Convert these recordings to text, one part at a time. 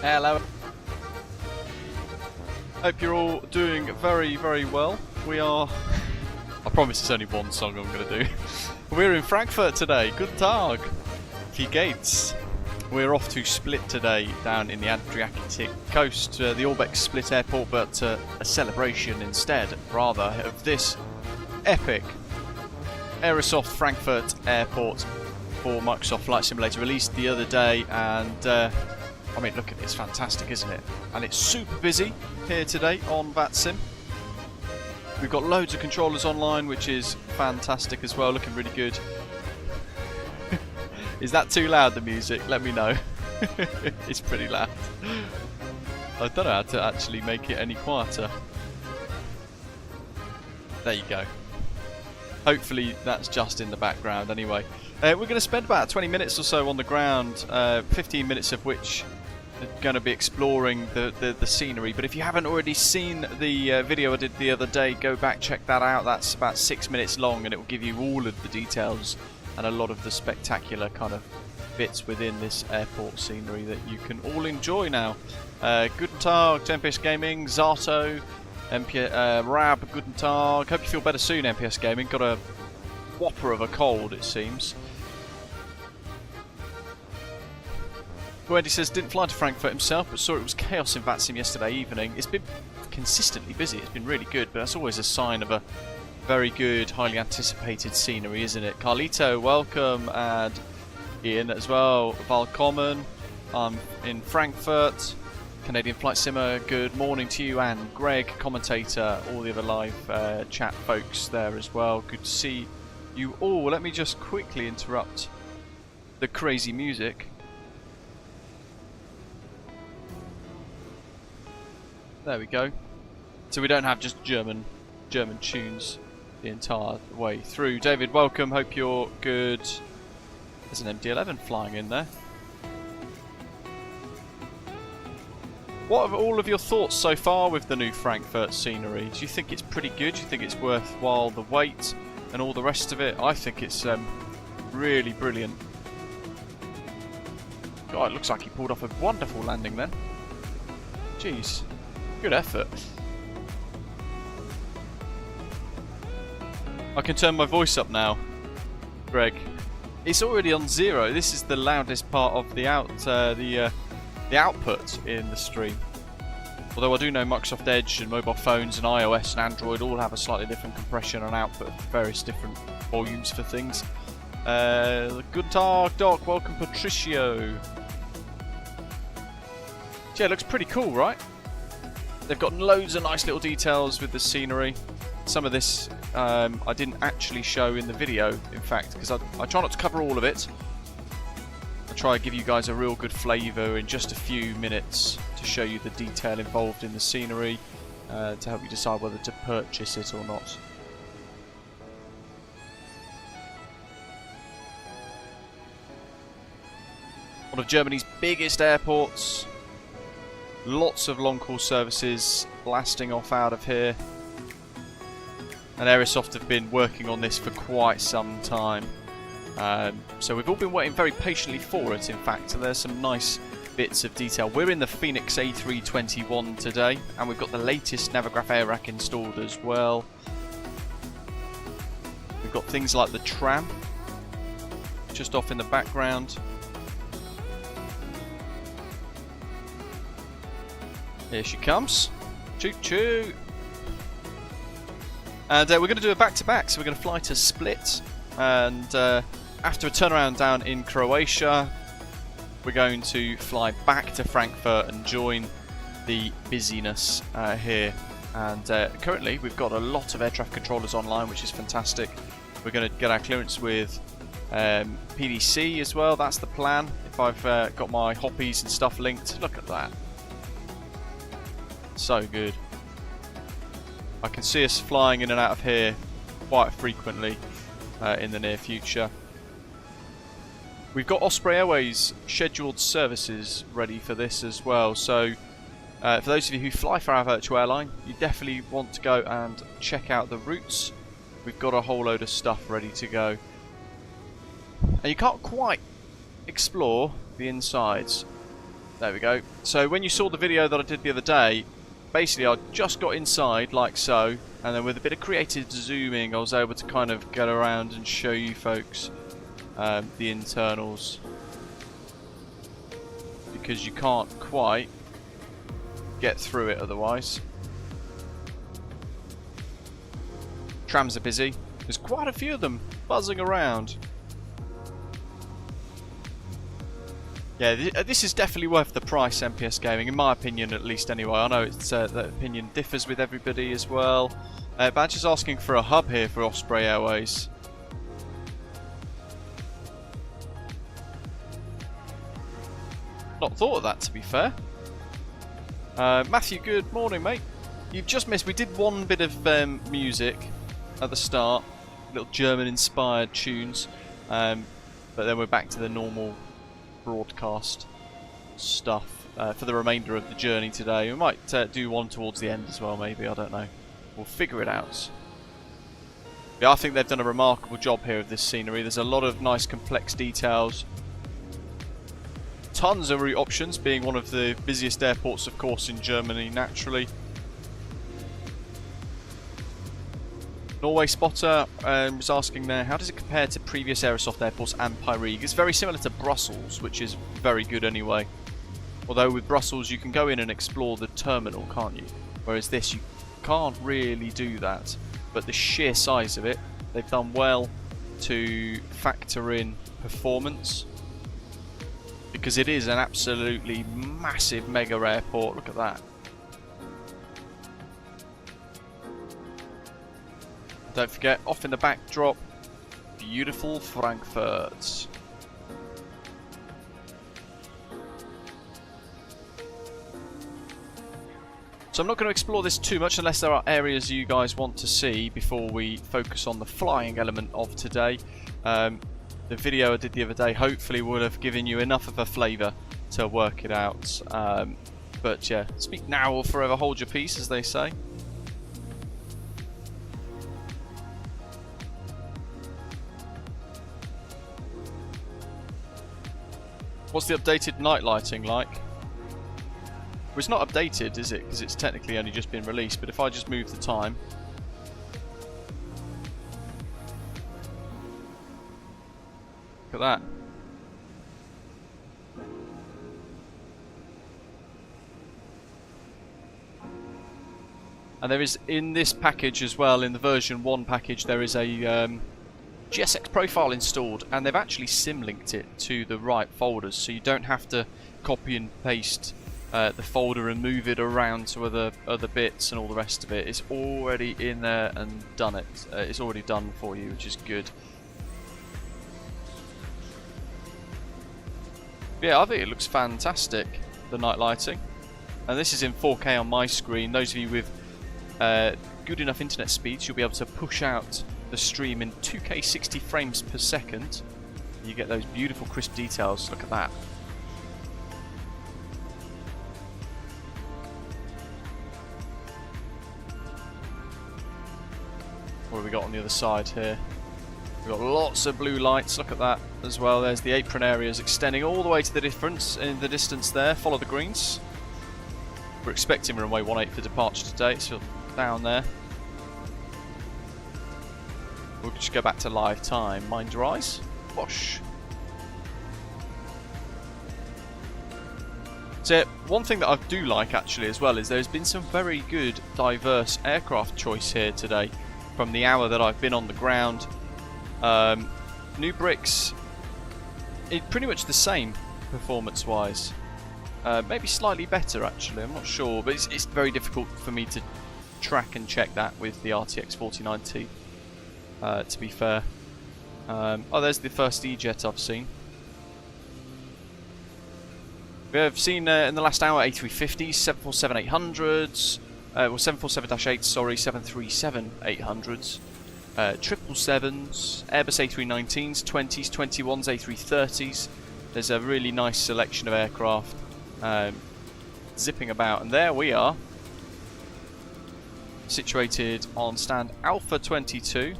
Hello. Hope you're all doing very, very well. We are... I promise it's only one song I'm going to do. We're in Frankfurt today. Guten Tag. Wie geht's? We're off to Split today, down in the Adriatic coast, the Orbeck Split Airport, but a celebration instead, rather, of this epic Aerosoft Frankfurt Airport for Microsoft Flight Simulator, released the other day, and I mean, look at it, it's fantastic, isn't it? And it's super busy here today on VATSIM. We've got loads of controllers online, which is fantastic as well, looking really good. Is that too loud, the music? Let me know. It's pretty loud. I don't know how to actually make it any quieter. There you go. Hopefully that's just in the background anyway. We're going to spend about 20 minutes or so on the ground, 15 minutes of which are going to be exploring the scenery. But if you haven't already seen the video I did the other day, go back, check that out. That's about 6 minutes long, and it will give you all of the details and a lot of the spectacular kind of bits within this airport scenery that you can all enjoy now. Guten Tag, MPS Gaming, Zato, Rab, Guten Tag. Hope you feel better soon, MPS Gaming. Got a whopper of a cold, it seems. Wendy says, didn't fly to Frankfurt himself, but saw it was chaos in VATSIM yesterday evening. It's been consistently busy, it's been really good, but that's always a sign of a very good, highly anticipated scenery, isn't it? Carlito, welcome, and Ian as well. Valcommon, I'm in Frankfurt. Canadian Flight Simmer, good morning to you, and Greg, commentator, all the other live chat folks there as well. Good to see you all. Let me just quickly interrupt the crazy music. There we go. So we don't have just German tunes the entire way through. David, welcome. Hope you're good. There's an MD-11 flying in there. What are all of your thoughts so far with the new Frankfurt scenery? Do you think it's pretty good? Do you think it's worthwhile the wait and all the rest of it? I think it's really brilliant. God, it looks like he pulled off a wonderful landing then. Jeez, good effort. I can turn my voice up now, Greg. It's already on 0. This is the loudest part of the output in the stream. Although I do know Microsoft Edge and mobile phones and iOS and Android all have a slightly different compression and output, various different volumes for things. Good Tag, Doc. Welcome, Patricio. Yeah, it looks pretty cool, right? They've got loads of nice little details with the scenery. Some of this I didn't actually show in the video, in fact, because I try not to cover all of it. I try to give you guys a real good flavour in just a few minutes to show you the detail involved in the scenery, to help you decide whether to purchase it or not. One of Germany's biggest airports. Lots of long-haul services blasting off out of here. And Aerosoft have been working on this for quite some time. So we've all been waiting very patiently for it, in fact. And there's some nice bits of detail. We're in the Fenix A321 today, and we've got the latest Navigraph air rack installed as well. We've got things like the tram just off in the background. Here she comes. Choo choo. And we're going to do a back-to-back, so we're going to fly to Split, and after a turnaround down in Croatia, we're going to fly back to Frankfurt and join the busyness here. And currently we've got a lot of air traffic controllers online, which is fantastic. We're going to get our clearance with PDC as well, that's the plan, if I've got my hoppies and stuff linked. Look at that. So good. I can see us flying in and out of here quite frequently in the near future. We've got Osprey Airways scheduled services ready for this as well, so for those of you who fly for our virtual airline, you definitely want to go and check out the routes. We've got a whole load of stuff ready to go. And you can't quite explore the insides There we go. So when you saw the video that I did the other day, basically I just got inside like so, and then with a bit of creative zooming I was able to kind of get around and show you folks the internals, because you can't quite get through it otherwise. Trams are busy. There's quite a few of them buzzing around. Yeah, this is definitely worth the price, MPS Gaming, in my opinion at least anyway. I know it's that opinion differs with everybody as well. Badge is asking for a hub here for Osprey Airways. Not thought of that, to be fair. Matthew, good morning, mate. You've just missed, we did one bit of music at the start, little German-inspired tunes, but then we're back to the normal broadcast stuff for the remainder of the journey today. We might do one towards the end as well, maybe, I don't know. We'll figure it out. Yeah, I think they've done a remarkable job here of this scenery. There's a lot of nice complex details. Tons of route options, being one of the busiest airports, of course, in Germany, naturally. Norway Spotter was asking there, how does it compare to previous Aerosoft airports and Pyrig? It's very similar to Brussels, which is very good anyway. Although with Brussels you can go in and explore the terminal, can't you? Whereas this, you can't really do that. But the sheer size of it, they've done well to factor in performance. Because it is an absolutely massive mega airport, look at that. Don't forget, off in the backdrop, beautiful Frankfurt. So I'm not going to explore this too much unless there are areas you guys want to see before we focus on the flying element of today. The video I did the other day hopefully would have given you enough of a flavour to work it out. But yeah, speak now or forever hold your peace, as they say. What's the updated night lighting like? Well, it's not updated, is it? Because it's technically only just been released. But if I just move the time, look at that. And there is, in this package as well, in the version 1 package, there is a GSX profile installed, and they've actually sim-linked it to the right folders, so you don't have to copy and paste the folder and move it around to other bits and all the rest of it. It's already in there and done it. It's already done for you, which is good. Yeah, I think it looks fantastic, the night lighting. And this is in 4K on my screen. Those of you with good enough internet speeds, you'll be able to push out the stream in 2K 60 frames per second. You get those beautiful crisp details. Look at that. What have we got on the other side here? We've got lots of blue lights. Look at that as well. There's the apron areas extending all the way to the difference in the distance there. Follow the greens. We're expecting runway 18 for departure today, so down there. We'll just go back to live time. Mind your eyes. Whoosh. So one thing that I do like actually as well is there's been some very good diverse aircraft choice here today from the hour that I've been on the ground. New bricks, it's pretty much the same performance wise. Maybe slightly better actually, I'm not sure, but it's very difficult for me to track and check that with the RTX 4090. To be fair. Oh, there's the first E-Jet I've seen. We have seen in the last hour A350s, 747-800s, well 747-8s, sorry, 737-800s, 777s, Airbus A319s, 20s, 21s, A330s. There's a really nice selection of aircraft zipping about, and there we are, situated on stand Alpha 22.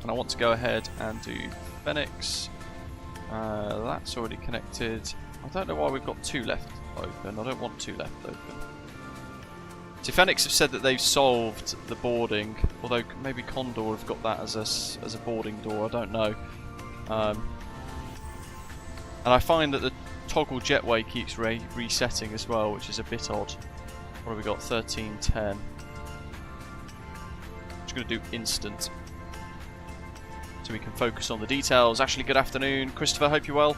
And I want to go ahead and do Fenix. That's already connected. I don't know why we've got 2 left open. I don't want 2 left open. See, Fenix have said that they've solved the boarding, although maybe Condor have got that as a boarding door. I don't know. And I find that the toggle jetway keeps resetting as well, which is a bit odd. What have we got? 1310. Just going to do instant, so we can focus on the details. Ashley, good afternoon. Christopher, hope you're well.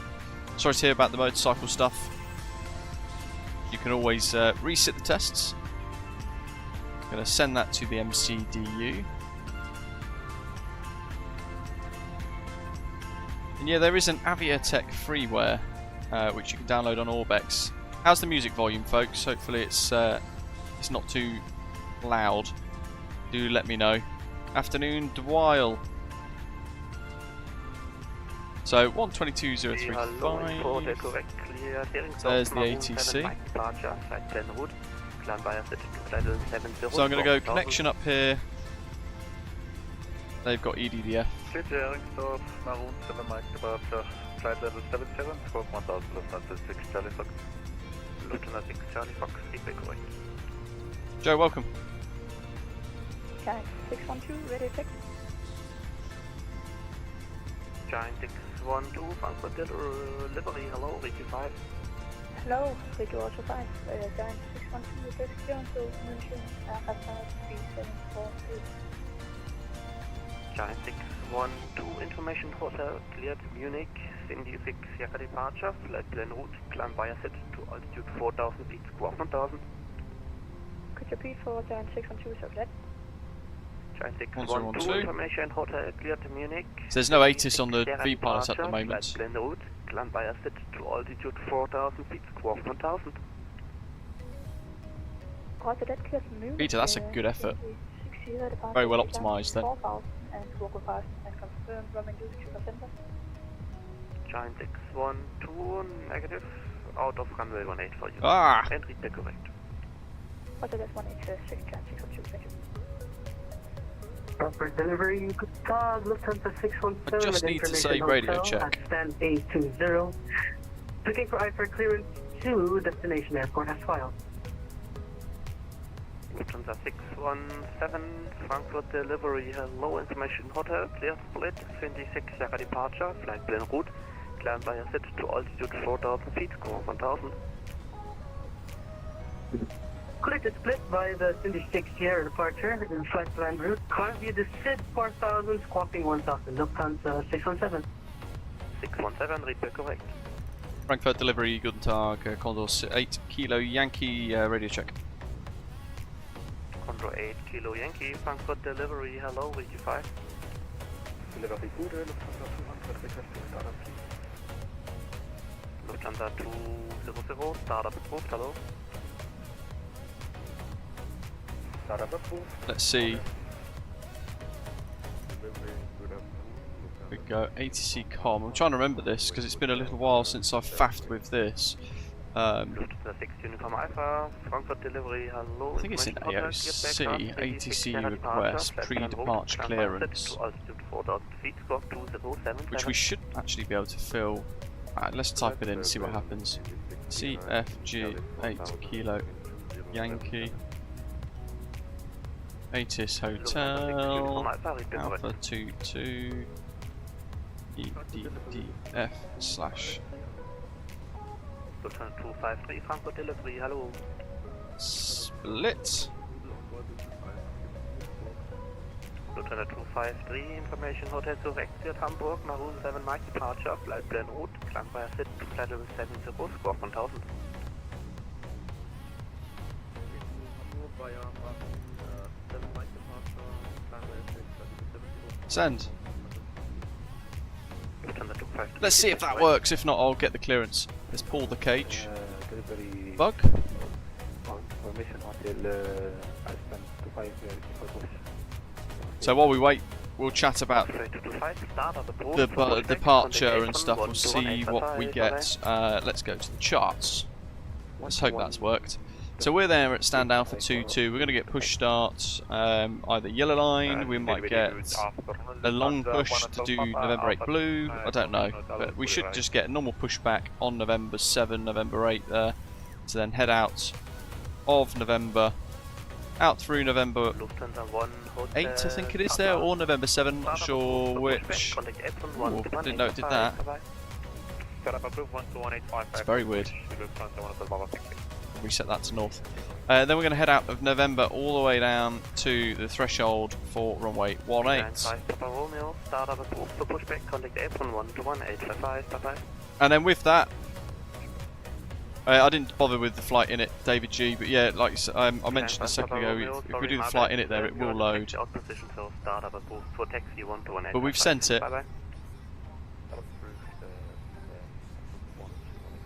Sorry to hear about the motorcycle stuff. You can always resit the tests. I'm going to send that to the MCDU. And yeah, there is an Aviatech freeware which you can download on Orbex. How's the music volume, folks? Hopefully it's not too loud. Do let me know. Afternoon, Dwyle. So 122.035. There's the ATC. So I'm going to go connection up here. They've got EDDF. Flight level 77, squawk 1000, Lufthansa 6 Charlie Fox. Lufthansa 6 Charlie Fox, feedback correct. Joe, welcome. Giant 612, ready to check. Giant 612, Frankfurt delivery, hello, Ricky 5. Hello, Ricky also 5. Giant 612, ready to clearance to München, aircraft 3748. Giant 612, information hotel, cleared Munich, Cindy 6 Sierra departure, flight plan route, climb via set to altitude 4000 feet, squawk 1000. Could you repeat for Giant 612 sublet? Giant 612, information hotel, cleared Munich. So there's no ATIS on the V-pilot at the moment. Flight plan route, climb via set to altitude 4000 feet, squawk 1000. Roger that, cleared Munich. Peter, that's a good effort. Very well optimised then. 4000 and squawk 1000 and confirm runway 22 center. Giant 612, negative, out of runway 18 for you. Ah! And read the correct. Roger that, 18 Giant 612, thank you. For delivery, Lufthansa 617. I just need to say radio check. At stand A20. Looking for IFR clearance to destination airport as filed. Lufthansa 617, Frankfurt delivery, hello, information hotel, cleared split, 26 Sierra departure, flight plan route, climb via set to altitude 4000 feet, squawk 1000. Collected split by the 26 Sierra departure in flight plan route, climb via the SID 4000, squawking 1000, Lufthansa 617. 617, read the correct. Frankfurt delivery, guten Tag, Condor 8 Kilo Yankee, radio check. Condor 8 Kilo Yankee, Frankfurt delivery, hello, Ricky 5. Delivery Bude, Lufthansa 200, request to startup please. Lufthansa 200, startup approved, hello. Startup approved. Let's see. Here we go, ATC com. I'm trying to remember this because it's been a little while since I've faffed with this. Lufthansa 6 Uniform Alpha, Frankfurt delivery, hello. I think it's in AOC, ATC request, pre-departure clearance, which we should actually be able to fill. Let's type it in and see what happens. CFG 8 Kilo Yankee, ATIS Hotel, Alpha 22, EDDF slash Lufthansa 253, Frankfurt delivery, hello. Split. Lufthansa 253, information hotel zurückführt Hamburg, Maroon 7 Mike departure, flight plan route, climb via set to flight level 70, squawk 1000. Send. Lufthansa 253. Let's see if that works. If not, I'll get the clearance. Let's pull the cage. Bug. So while we wait, we'll chat about the departure and stuff. We'll see what we get. Let's go to the charts. Let's hope that's worked. So we're there at stand Alpha 22. We're going to get push start, either yellow line, we might get a long push to do November 8 blue, I don't know. But we should just get a normal pushback on November 7, November 8 there, to then head out of November, out through November 8 I think it is there, or November 7, not sure which. Ooh, didn't know it did that. It's very weird. Reset that to north. Then we're going to head out of November all the way down to the threshold for runway 18. And then with that, I didn't bother with the flight in it, David G, but yeah, like I mentioned a second ago, if we do the flight in it there, it will load. But we've sent it.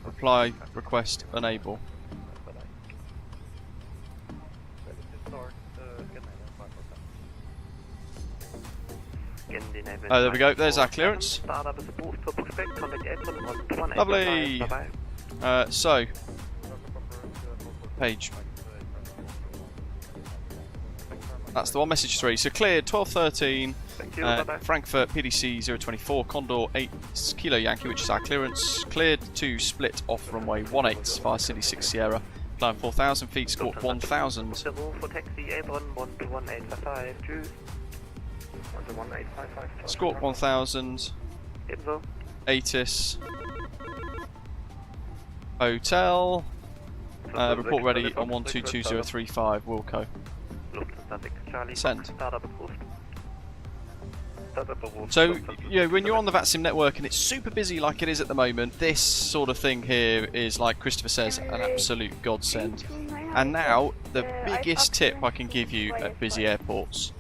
Reply request enable. Oh, there we go. There's our clearance. Lovely. So, page. That's the one, message 3. So cleared 12:13. Frankfurt PDC 024 Condor 8 Kilo Yankee, which is our clearance. Cleared to split off runway 18 via City 6 Sierra. Climb 4,000 feet, scorch 1,000. Scorch 1,000. ATIS. Hotel. Report ready on 122035 Wilco. Send. So, you know, when you're on the VATSIM network and it's super busy like it is at the moment, this sort of thing here is, like Christopher says, an absolute godsend. And now, the biggest tip I can give you at busy airports: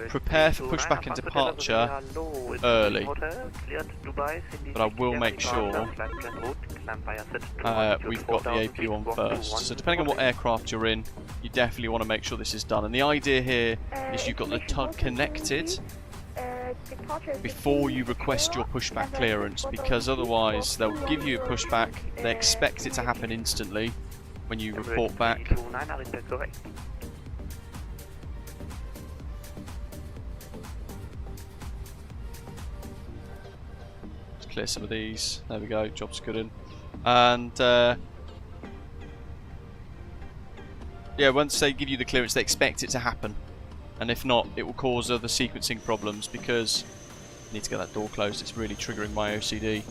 prepare for pushback and departure early. But I will make sure we've got the AP on first. So depending on what aircraft you're in, you definitely want to make sure this is done. And the idea here is you've got the tug connected before you request your pushback clearance, because otherwise they'll give you a pushback, they expect it to happen instantly when you report back. Let's clear some of these. There we go, job's good in. And yeah, once they give you the clearance, they expect it to happen. And if not, it will cause other sequencing problems, because I need to get that door closed, it's really triggering my OCD.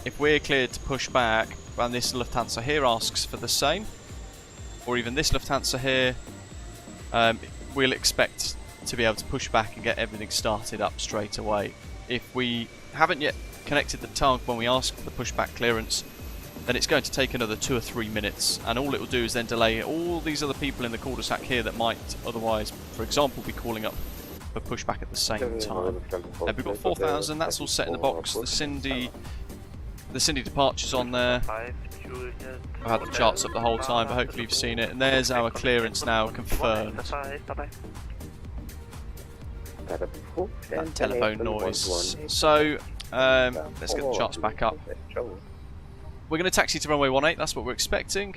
If we're cleared to push back, and this Lufthansa here asks for the same, or even this Lufthansa here, we'll expect to be able to push back and get everything started up straight away. If we haven't yet connected the tug when we ask for the pushback clearance, then it's going to take another 2 or 3 minutes, and all it will do is then delay all these other people in the cul-de-sac here that might otherwise, for example, be calling up for pushback at the same time. We've got 4,000, that's all set in the box. The Cindy departure's on there. I've had the charts up the whole time, but hopefully you've seen it. And there's our clearance now confirmed. That telephone noise. So, let's get the charts back up. We're going to taxi to runway 18, that's what we're expecting.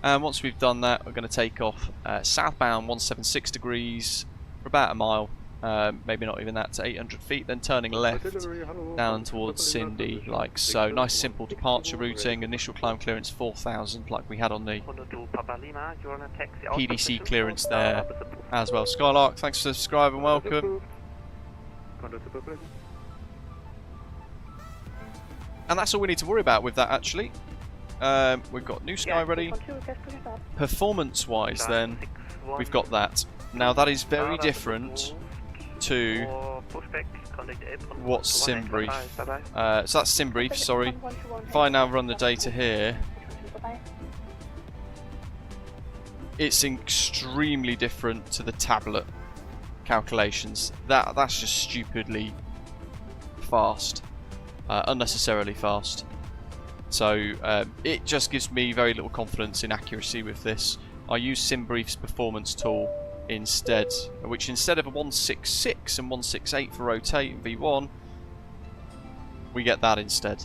And once we've done that, we're going to take off southbound 176 degrees for about a mile, maybe not even that, to 800 feet, then turning left down towards Cindy, like so. Nice simple departure routing, initial climb clearance 4,000 like we had on the PDC clearance there as well. Skylark, thanks for subscribing, welcome. And that's all we need to worry about with that, actually. We've got new sky ready. Performance-wise, then, we've got that. Now, that is very different to what's SimBrief. So that's SimBrief, sorry. If I now run the data here, it's extremely different to the tablet calculations. That's just stupidly fast. Unnecessarily fast. So it just gives me very little confidence in accuracy with this. I use SimBrief's performance tool instead, which instead of a 166 and 168 for rotate and V1, we get that instead.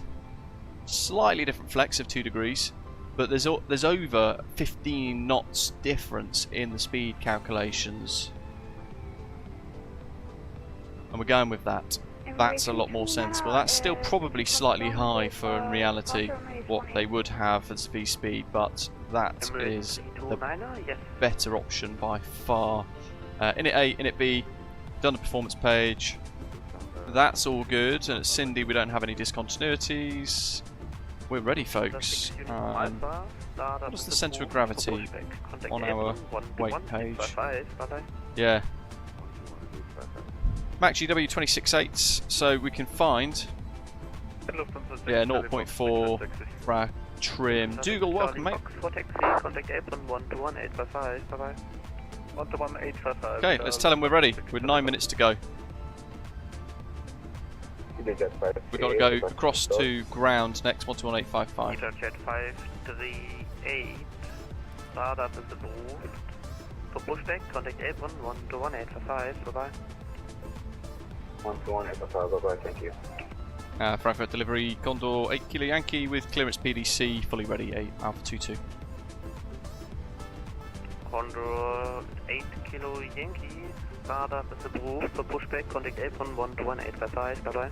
Slightly different flex of 2 degrees, but there's over 15 knots difference in the speed calculations, and we're going with that. That's a lot more sensible. That's still probably slightly high for, in reality, what they would have as V-speed, but that is the better option by far. Init A, Init B, done the performance page. That's all good, and at Cindy we don't have any discontinuities. We're ready, folks. What's the centre of gravity on our weight page? Yeah. Max GW 26.8, so we can find, yeah, 0.4 for our trim. Dougal, welcome, mate. Okay, let's tell him we're ready, with 9 minutes to go. We've got to go across to ground next, 121855. Jet 538, startup is approved. For pushback, contact 8112185, bye-bye. 12185, bye-bye, thank you. Frankfurt delivery, Condor 8 Kilo Yankee with clearance PDC, fully ready, Alpha 22. Condor 8 Kilo Yankee, startup is approved. For pushback, contact 8112185, bye-bye.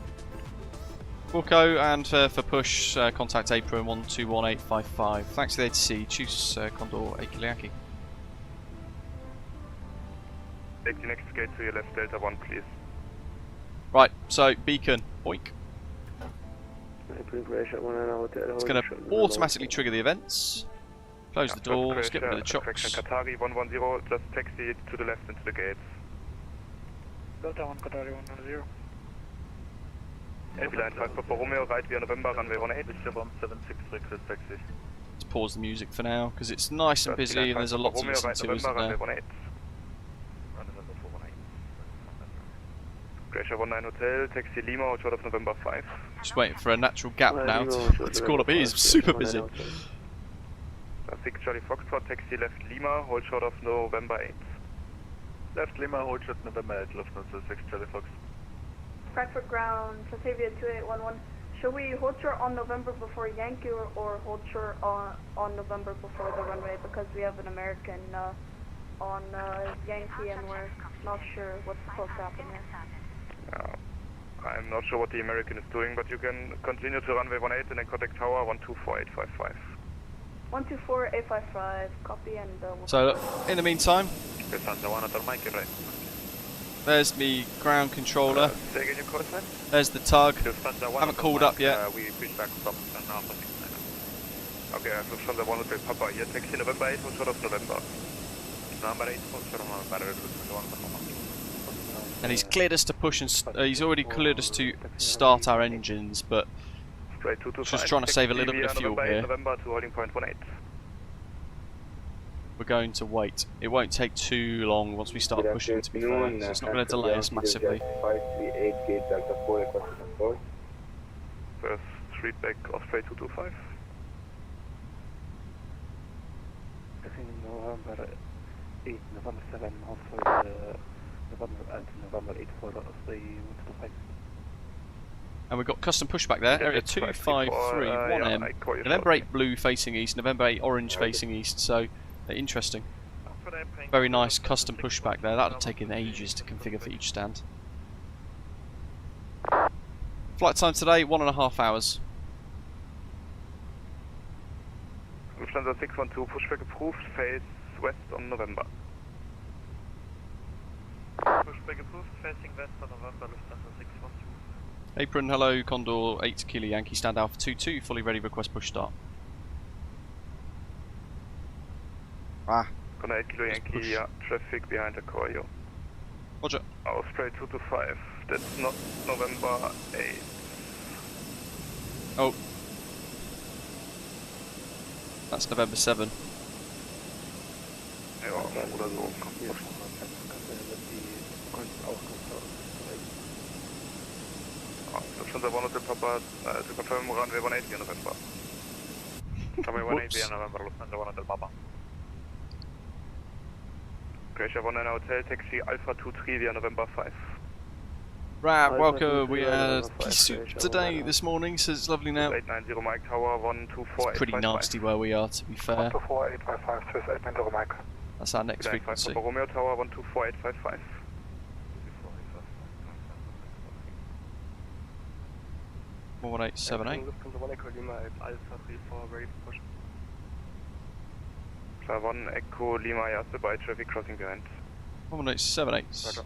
Wilco, and for push, contact April 121855. Thanks for the ATC. Tschuss, Condor 8 Kilo Yankee. Take the next gate to your left, Delta 1, please. Right, so beacon, boink. It's going to automatically trigger the events. Close the doors, get rid of the chocks. Qatari 110, just taxi to the left into the gates. Delta 1 Qatari 110. Line 5 Papa Romeo, right via November, runway 18. Let's pause the music for now, because it's nice and busy and there's a lot to listen to, isn't there? Glacier 19 Hotel, taxi Lima, hold short of November 5. Just waiting for a natural gap now to call up. It is super busy. 6 Charlie Foxtrot, taxi left Lima, hold short of November 8. Left Lima, hold short November 8, Lufthansa 6 Charlie Fox. Frankfurt ground, Transavia 2811. Should we hold short on November before Yankee or hold short on November before the runway? Because we have an American on Yankee and we're not sure what's supposed to happen here. I'm not sure what the American is doing, but you can continue to runway 18 and then contact tower 124855. 124855, copy, and So, in the meantime, there's the ground controller. There's the tug. Haven't called up yet. We pushback from Alpha 69. Okay, Lufthansa 1 Hotel Papa, here taxi November 8, hold short of November. November 8, hold short of November, And he's cleared us to push and he's already cleared us to start our engines, but just trying to save a little bit of fuel here. November to holding point 18. We're going to wait. It won't take too long once we start pushing, to be fair, so it's not going to delay us massively. 538 gate Delta 4 requesting control. First street back Osprey 225. November 8, November 7, also November 8 for Osprey 225. And we've got custom pushback there, area 253, 1M. November 8 blue facing east, November 8 orange facing east, so interesting. Very nice custom pushback there. That would have taken ages to configure for each stand. Flight time today, 1.5 hours. Lufthansa 612, pushback approved, face west on November. Pushback approved, facing west on November, Lufthansa 612. Apron, hello, Condor 8 Kilo Yankee, stand Alpha 22, fully ready, request push start. Condor 8 Kilo Yankee, yeah, traffic behind the Corio. Roger. Osprey 225, that's not November 8. Oh. That's November 7. Ja, oder so. Lufthansa 1 Hotel Papa, to confirm runway 18 via November. Runway 18 via November, Lufthansa 1 Hotel Papa. Glacier 19 Hotel, taxi Alpha 23 via November 5. Right, welcome. We had pea soup today, this morning, so it's lovely now. 890 Mike Tower, 124. It's pretty nasty where we are, to be fair. 124,855, Tschuss, 890 Mike. That's our next frequency. Romeo Tower, 124,855. 11878. Tower 1 Echo Lima, Yasse by traffic crossing behind. 11878.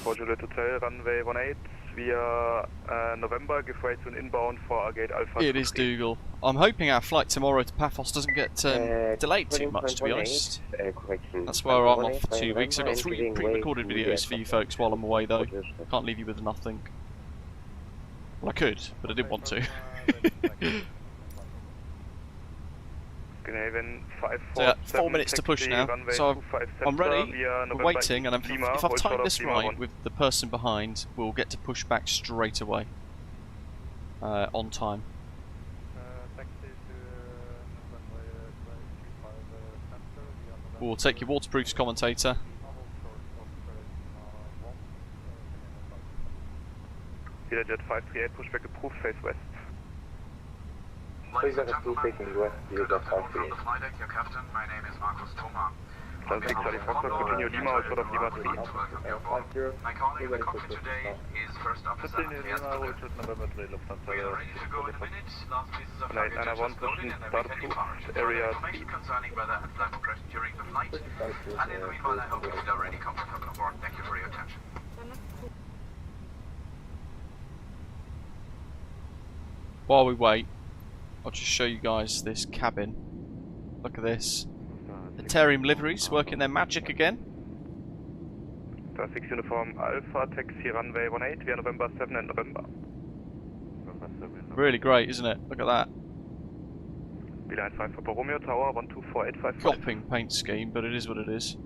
For Juliet Hotel, runway 18 via November, give way to an inbound for our gate Alpha. It is Dougal. I'm hoping our flight tomorrow to Paphos doesn't get delayed too much, to be honest. That's where I'm off for 2 weeks. I've got 3 pre-recorded videos for you folks while I'm away though. Can't leave you with nothing. Well, I could, but I didn't want to. So yeah, 4 minutes to push now, so I'm ready, we're waiting, and if I've timed this right with the person behind, we'll get to push back straight away, on time. We'll take your waterproofs, commentator. Jet 538, pushback approved, face west. Ladies and gentlemen, welcome from the flight deck. Your captain, my name is Marcus Thoma. Transit Charlie Foxtrot, continue Lima, hold short of Lima 3. My colleague in the cockpit today is First Officer Andreas Brunner. We are ready to go in a minute. Last pieces of luggage are just loaded and awaiting departure. Area Information concerning weather and flight progression during the flight. And in the meanwhile, I hope you feel already comfortable aboard. Thank you for your attention. While we wait, I'll just show you guys this cabin. Look at this. The Terrarium liveries working their magic again. 6 uniform Alpha, taxi runway 18 via November 7 and November. Really great, isn't it? Look at that. Beeline 5 for Romeo Tower, 124,855. Gopping paint scheme, but it is what it is.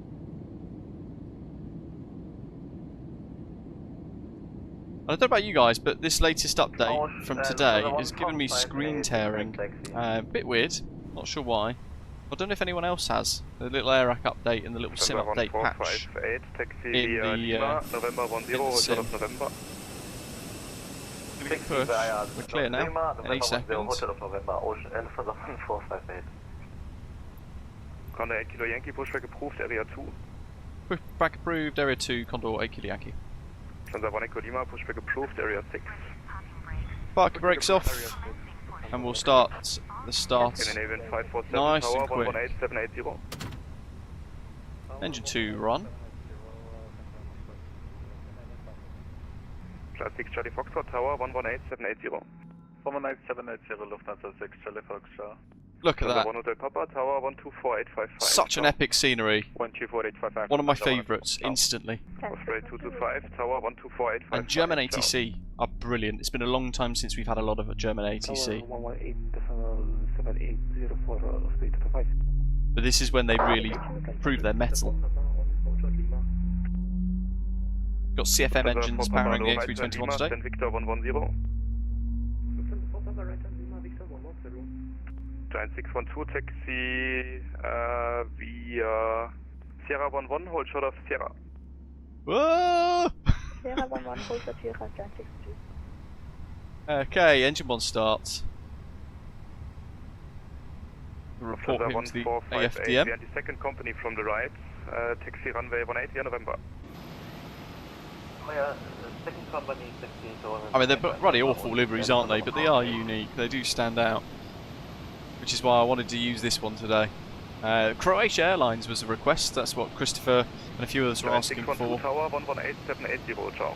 I don't know about you guys, but this latest update from today is giving me screen tearing. A bit weird, not sure why. I don't know if anyone else has. The little AirRack update and the little sim update patch in the sim. Push. We're clear now, any second. Condor 8 Kilo Yankee, pushback approved, area 2. Pushback approved, area 2, Condor 8 Kilo Yankee. Transit 1 Echo Lima, pushback approved, area 6. Park your brakes off, and we'll start the start nice and quick. Engine 2 run. Class 6 Charlie Foxtrot Tower, 118,780. 118,780, Lufthansa 6, Charlie Foxtrot. Look at that. 1 Hotel Papa Tower, 124,855. Such an epic scenery. 124,855. One of my favourites, instantly. Osprey 225 Tower, 124,855. And German ATC are brilliant. It's been a long time since we've had a lot of German ATC. But this is when they really prove their mettle. Got CFM engines powering the A321 today. Victor 110. Giant 612 taxi via Sierra 11, hold short of Sierra. Whoa! Sierra 11, hold short Sierra, Giant 62. Okay, engine 1 starts. Report him to the AFDM. The second company from the right, taxi runway 18 via November. Second company 16. I mean, they're bloody awful liveries, aren't they? But they are unique. They do stand out. Which is why I wanted to use this one today. Croatia Airlines was a request. That's what Christopher and a few others were asking for. Tower, 118,780, ciao.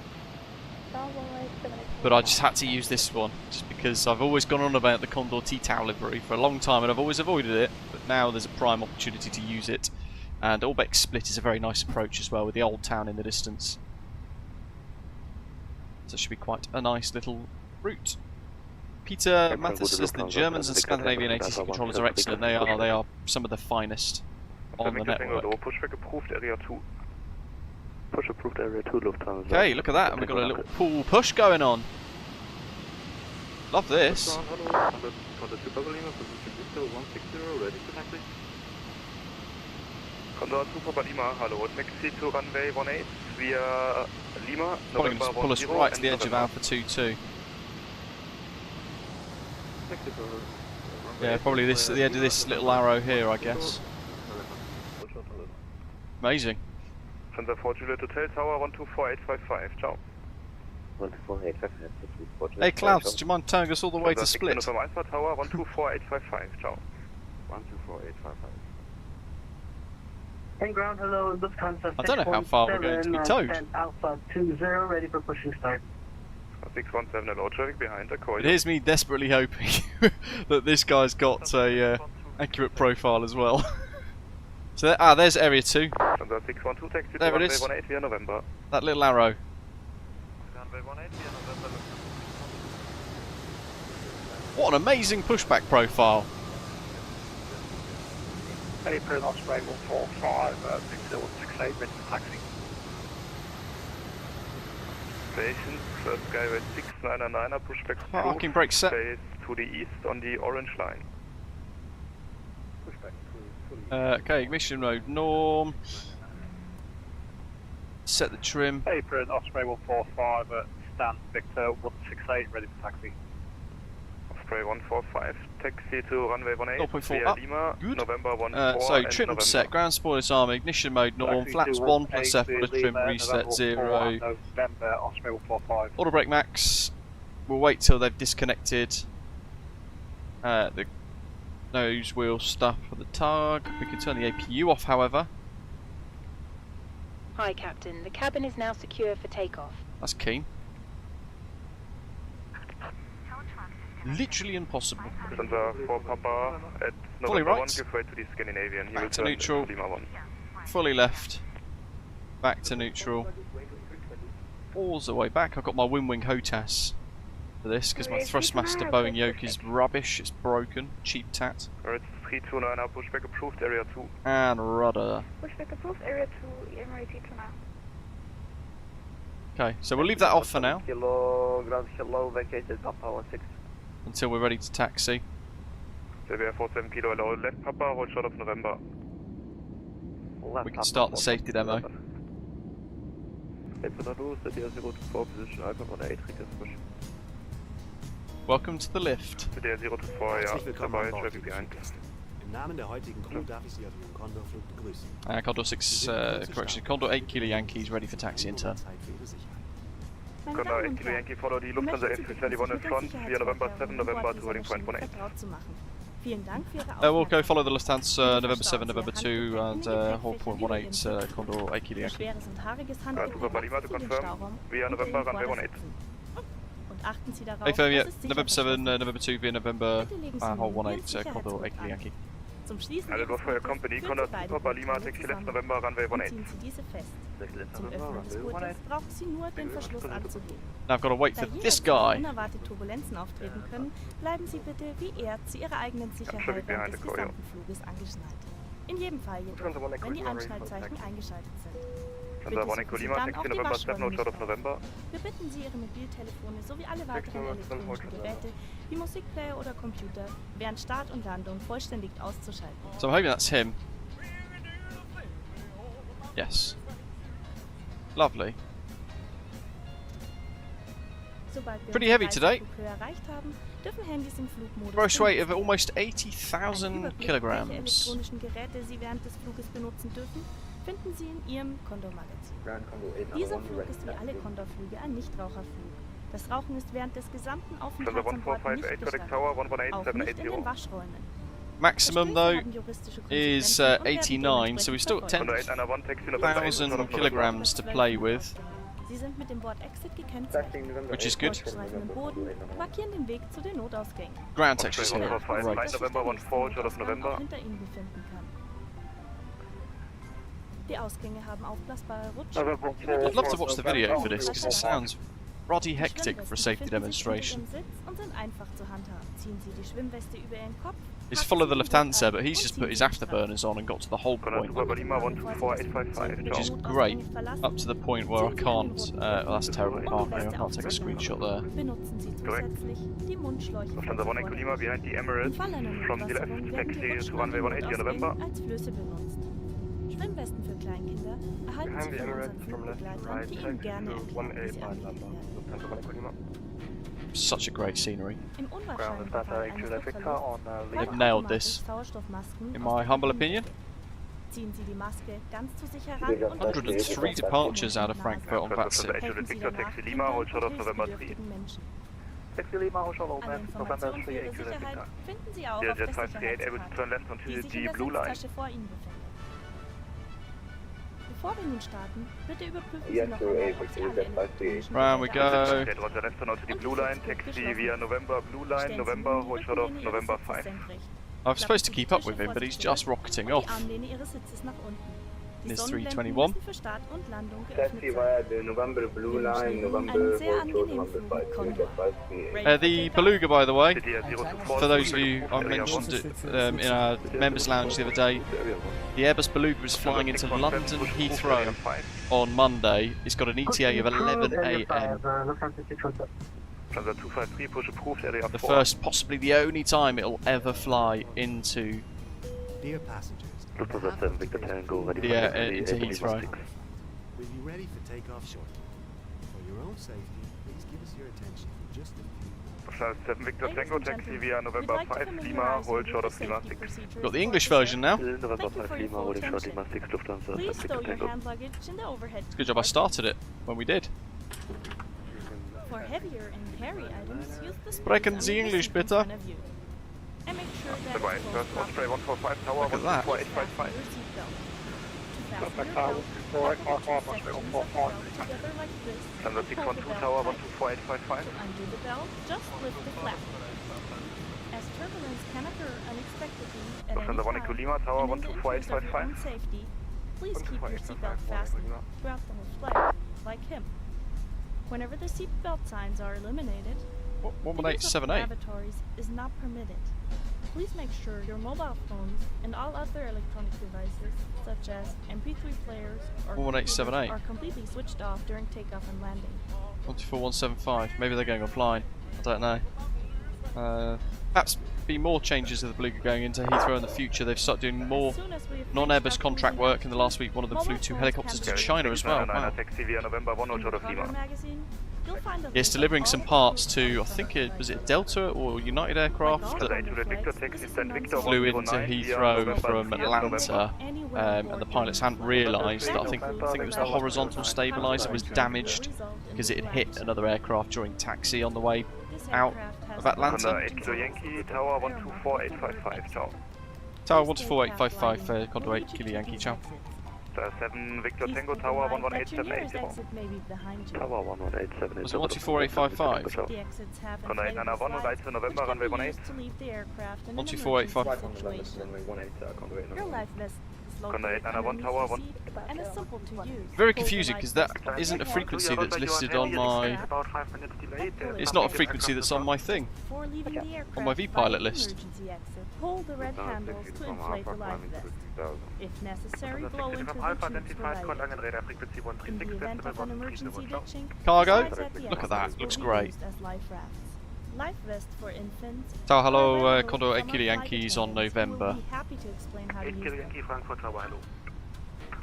But I just had to use this one, just because I've always gone on about the Condor T-Tow livery for a long time and I've always avoided it, but now there's a prime opportunity to use it. And Orbeck Split is a very nice approach as well, with the old town in the distance. So it should be quite a nice little route. Peter Mathis says the Germans and Scandinavian ATC controllers are excellent. They are some of the finest on the network. Pushback approved, area 2. Push approved, area 2, Lufthansa. Okay, look at that, and we've got a little pool push going on. Love this. Condor 2 Papa Lima, hello, taxi to runway 18 via Lima, Probably going November to pull us 10 right to and the edge of November. Alpha 22. Yeah, probably this at the end of this little arrow here, I guess. Amazing. From the 4 Juliet Hotel Tower 124855, ciao. 124855. Hey Clouds, do you mind telling us all the way to Split? From Alpha Tower 124855, ciao. 124855. And ground, hello, Lufthansa I don't know how far we're going to be towed. and Alpha 20, ready for pushing start. 617, hello, traffic behind the coil. But here's me desperately hoping that this guy's got a accurate profile as well. So there's area 2. From the 612 taxi to There it runway is. 18 via November. That little arrow. Runway 18 via November. What an amazing pushback profile. April Osprey 145, 6068, ready for taxi. Station, first skyway 699, pushback Parking brake set. base to the east on the orange line. Okay, ignition mode norm. Set the trim. April Osprey 145, Stan Victor 168, ready for taxi. Osprey 145, taxi to runway 18 0.4 via up. Lima, Good. November 14 So and trim November. set, ground spoilers arm, ignition mode norm, Taxi flaps to 1 plus F, 18 for the trim Lima, reset November 0. 4, November Osprey 145. Auto brake max. We'll wait till they've disconnected the nose wheel stuff for the tug. We can turn the APU off, however. Hi, Captain. The cabin is now secure for takeoff. That's keen. Literally impossible. Lufthansa 4 Papa at Fully November 1, right. give way to the Scandinavian. He will Back to turn neutral. to Lima 1. Fully left. Back to neutral. All the way back. I've got my wing HOTAS for this because my thrustmaster Boeing yoke is rubbish. It's broken. Cheap tat. Alright, 329, pushback approved, area 2. And rudder. Pushback approved, area 2, Emirates E2 Okay, so we'll leave that off for now Kilo, ground kilo, vacated Papa 16. until we're ready to taxi. Severe 47 kilo, hello, left Papa, hold short of November. We can start the safety demo. Position Alpha 18, push. Welcome to the lift. Der 024, ja, dabei, traffic behind. Im Namen der heutigen Crew darf ich Sie auf Ihrem Condor-Flug begrüßen. Condor 6, correction, Condor 8 Kilo Yankees ready for taxi and turn. Zeit für Ihre Sicherheit. Condor 8 Kilo Yankee, follow the Lufthansa A321 in front via November 7, November to heading point 18. We'll go follow the Lufthansa November 7, November 2 and hold point 18, Condor 8 Kilo Yankee. Papa Lima to confirm via November runway 18. Hey firm, yeah, November 7, November 2 via November, hold 18, Condor 8 Kilo Yankee. Zum Schließen Alle for your company, Condor 2 Papa Lima, taxi left November runway 18. ziehen Sie diese fest. Zum Öffnen des Gurtes brauchen Sie nur den Verschluss anzuheben. Now I've got to wait for Da this jederzeit guy. unerwartet Turbulenzen auftreten können, bleiben Sie bitte wie er zu Ihrer eigenen Sicherheit während des gesamten Fluges angeschnallt. In jedem Fall jedoch, wenn die Anschnallzeichen eingeschaltet sind. Condor 1 Echo Lima, taxi November 7, hold short of November. Wir bitten Sie, Ihre Mobiltelefone sowie alle weiteren elektronischen Geräte, wie Musikplayer oder Computer, während Start und Landung vollständig auszuschalten. So I'm hoping that's him. Yes. Lovely. Sobald wir Pretty heavy today. Flughohe erreicht haben, dürfen Handys im Flugmodus Gross weight of benutzt almost werden. 80,000 Einen Überblick, welche kilograms. elektronischen Geräte Sie während des Fluges benutzen dürfen, finden Sie in Ihrem Condor-Magazin. Dieser Flug ist wie alle Condor-Flüge ein Nichtraucherflug. Das Rauchen ist während des gesamten Condor Aufenthalts an Bord 145, nicht Codec gestattet, Tower, auch nicht in 118, den Waschräumen. Maximum Verstöße though haben juristische is Konsequenzen und werden 89, so we've still got Condor 10.000 891, taxi November 8, hold short of November. kilograms to play with, Sie sind mit dem Wort Exit gekennzeichnet. which is good. Streifen im Boden markieren den Weg zu den Notausgängen. Ground textures Osprey here. 145, Great. flight November 14, hold short of Notausgang November. auch hinter Ihnen befinden kann. Die Ausgänge haben aufblasbare Rutschen. I'd love to watch the video for this because it sounds ruddy hectic for a safety demonstration. Und sind einfach zu handhaben. Ziehen Sie die Schwimmweste über Ihren Kopf. It's full of the Lufthansa, but he's just put his afterburners on and got to the whole Condor 2 point, Papa Lima, 124855, which is ciao. great, up to the point where I can't, well that's a terrible part there, I can't take a screenshot there. Benutzen Sie Correct. zusätzlich die Mundschläuche Lufthansa 1 Echo Lima, behind the Emirates, from the left, taxi to runway 18 via November. als Flöße benutzt. Schwimmwesten für Kleinkinder erhalten Sie von unseren Flugbegleitern, die Ihnen gerne erklären, wie sie angelegt werden. Such a great scenery. Im unwahrscheinlichen Fall eines Luftverlusts They've nailed this, Sauerstoffmasken in aus my der humble Kabine opinion. Ziehen Sie die Maske ganz zu sich heran und 103 departures out of Frankfurt on VATSIM. helfen Sie danach Taxi Lima, hold short of November 3. hilfsbedürftigen Menschen. Taxi Lima, hold short Alle Informationen für Ihre Sicherheit finden Sie auch auf der Sicherheitskarte, die sich in der Sitztasche vor Ihnen befindet. Bevor wir nun starten, bitte überprüfen Sie noch einmal, ob Sie alle elektronischen Round we Geräte go. Roger left turn onto the blue line, taxi via November blue line, November, hold short of November 5. I was supposed to keep up with him, but he's just rocketing off. Die Armlehne Ihres Sitzes nach unten. Die This Sonnenblenden 321. müssen für Start und Landung Taxi geöffnet via sein. the November blue Wir line, wünschen Ihnen November einen sehr 4 angenehmen November Flug 5 mit Condor. The Beluga, by the way, For for those of you, I mentioned it in our members' lounge the other day, the Airbus Beluga is flying into London Heathrow on Monday. It's got an ETA of 11 AM. Transfer 253, push approved, area The 4. first, possibly the only time it'll ever fly into Dear passengers, Lufthansa 7, Victor Tango, ready for into Heathrow. we'll be ready for takeoff shortly. For your own safety, please give us your attention for just a few. Lufthansa 7, Victor Tango, taxi via November 5, Lima, hold short of Lima 6. Got the English version now. November 5, Lima, holding short Lima 6, Lufthansa 7, Please Victor stow your Tango. hand luggage in the overhead. It's a good job I started it when we did. For heavier and carry items, use the Sprechen space Sie under the English, seat in bitte? front of you. And make sure that Right, it's first closed Osprey properly. 145 tower, Look at that. 14855. Fasten your seatbelt. To fasten Pushback your tower, belt, 124, couple the two sections of the belt together like this, Transfer and pull the 612 belt tower, tight. 12485. To undo the belt, just lift the flap. As turbulence can occur unexpectedly at any Lufthansa 1 time, Lima tower, and in the interest of your own 12485. safety, please keep your seatbelt fastened throughout the whole flight, like him. Whenever the seatbelt signs are eliminated, the use of 11878. lavatories is not permitted. Please make sure your mobile phones and all other electronic devices, such as MP3 players or 11878. computers, are completely switched off during takeoff and landing. 124.175. Maybe they're going offline. I don't know. Perhaps be more changes of the Beluga going into Heathrow in the future. They've started doing more As soon as we have non-Airbus finished contract uploading work in the last week. One of them flew mobile 2 phones helicopters can to be China as well. 999 Wow. taxi via November 1 in short the of Condor Lima. magazine, you'll find a Yes, list delivering of some all the parts flights to, I from think Frankfurt. was it Delta or United Aircraft Like all that Condor Victor flights, taxi this is send an Victor flew 109 into via Heathrow November from 3 Atlanta, anywhere and the aboard pilots your hadn't flight. realised that I That think includes it was the the horizontal stabiliser was damaged because it had hit another aircraft during taxi on the way This out aircraft has of Atlanta. Condor 8 Kilo Yankee tower 124.855 tower. Tower 124.855 Condor 8 Kilo Yankee, ciao. 7 Victor Please Tango keep in tower mind that your 11878 nearest tower. exit may be behind you. Tower 1187 Was it 124.855? The exits have Condor 891 inflatable slides, right to November which can runway be 18. used to leave the aircraft in an 124.85. emergency situation. Your life vest is Condor located 891 underneath tower your seat and is simple to use. Very Pull the confusing life because that vest from isn't a your frequency hand that's listed on my. About 5 minutes delayed. It's not a frequency that's on my thing. before leaving the aircraft On my V-pilot via list. emergency exit. Pull the red handles to inflate the life vest. If necessary, blow into the tubes for identified light. Contact radar frequency In the 136 event of an decimal emergency 1 ditching, Cargo? the slides at the Look at that, exits looks will be great. used as life rafts. Life vest for infants. So hello, are available Condor 8 from Kilo our flight Yankees on attendants who will November. be happy to explain how to 8 use Kilo them. Yankee Frankfurt tower, hello.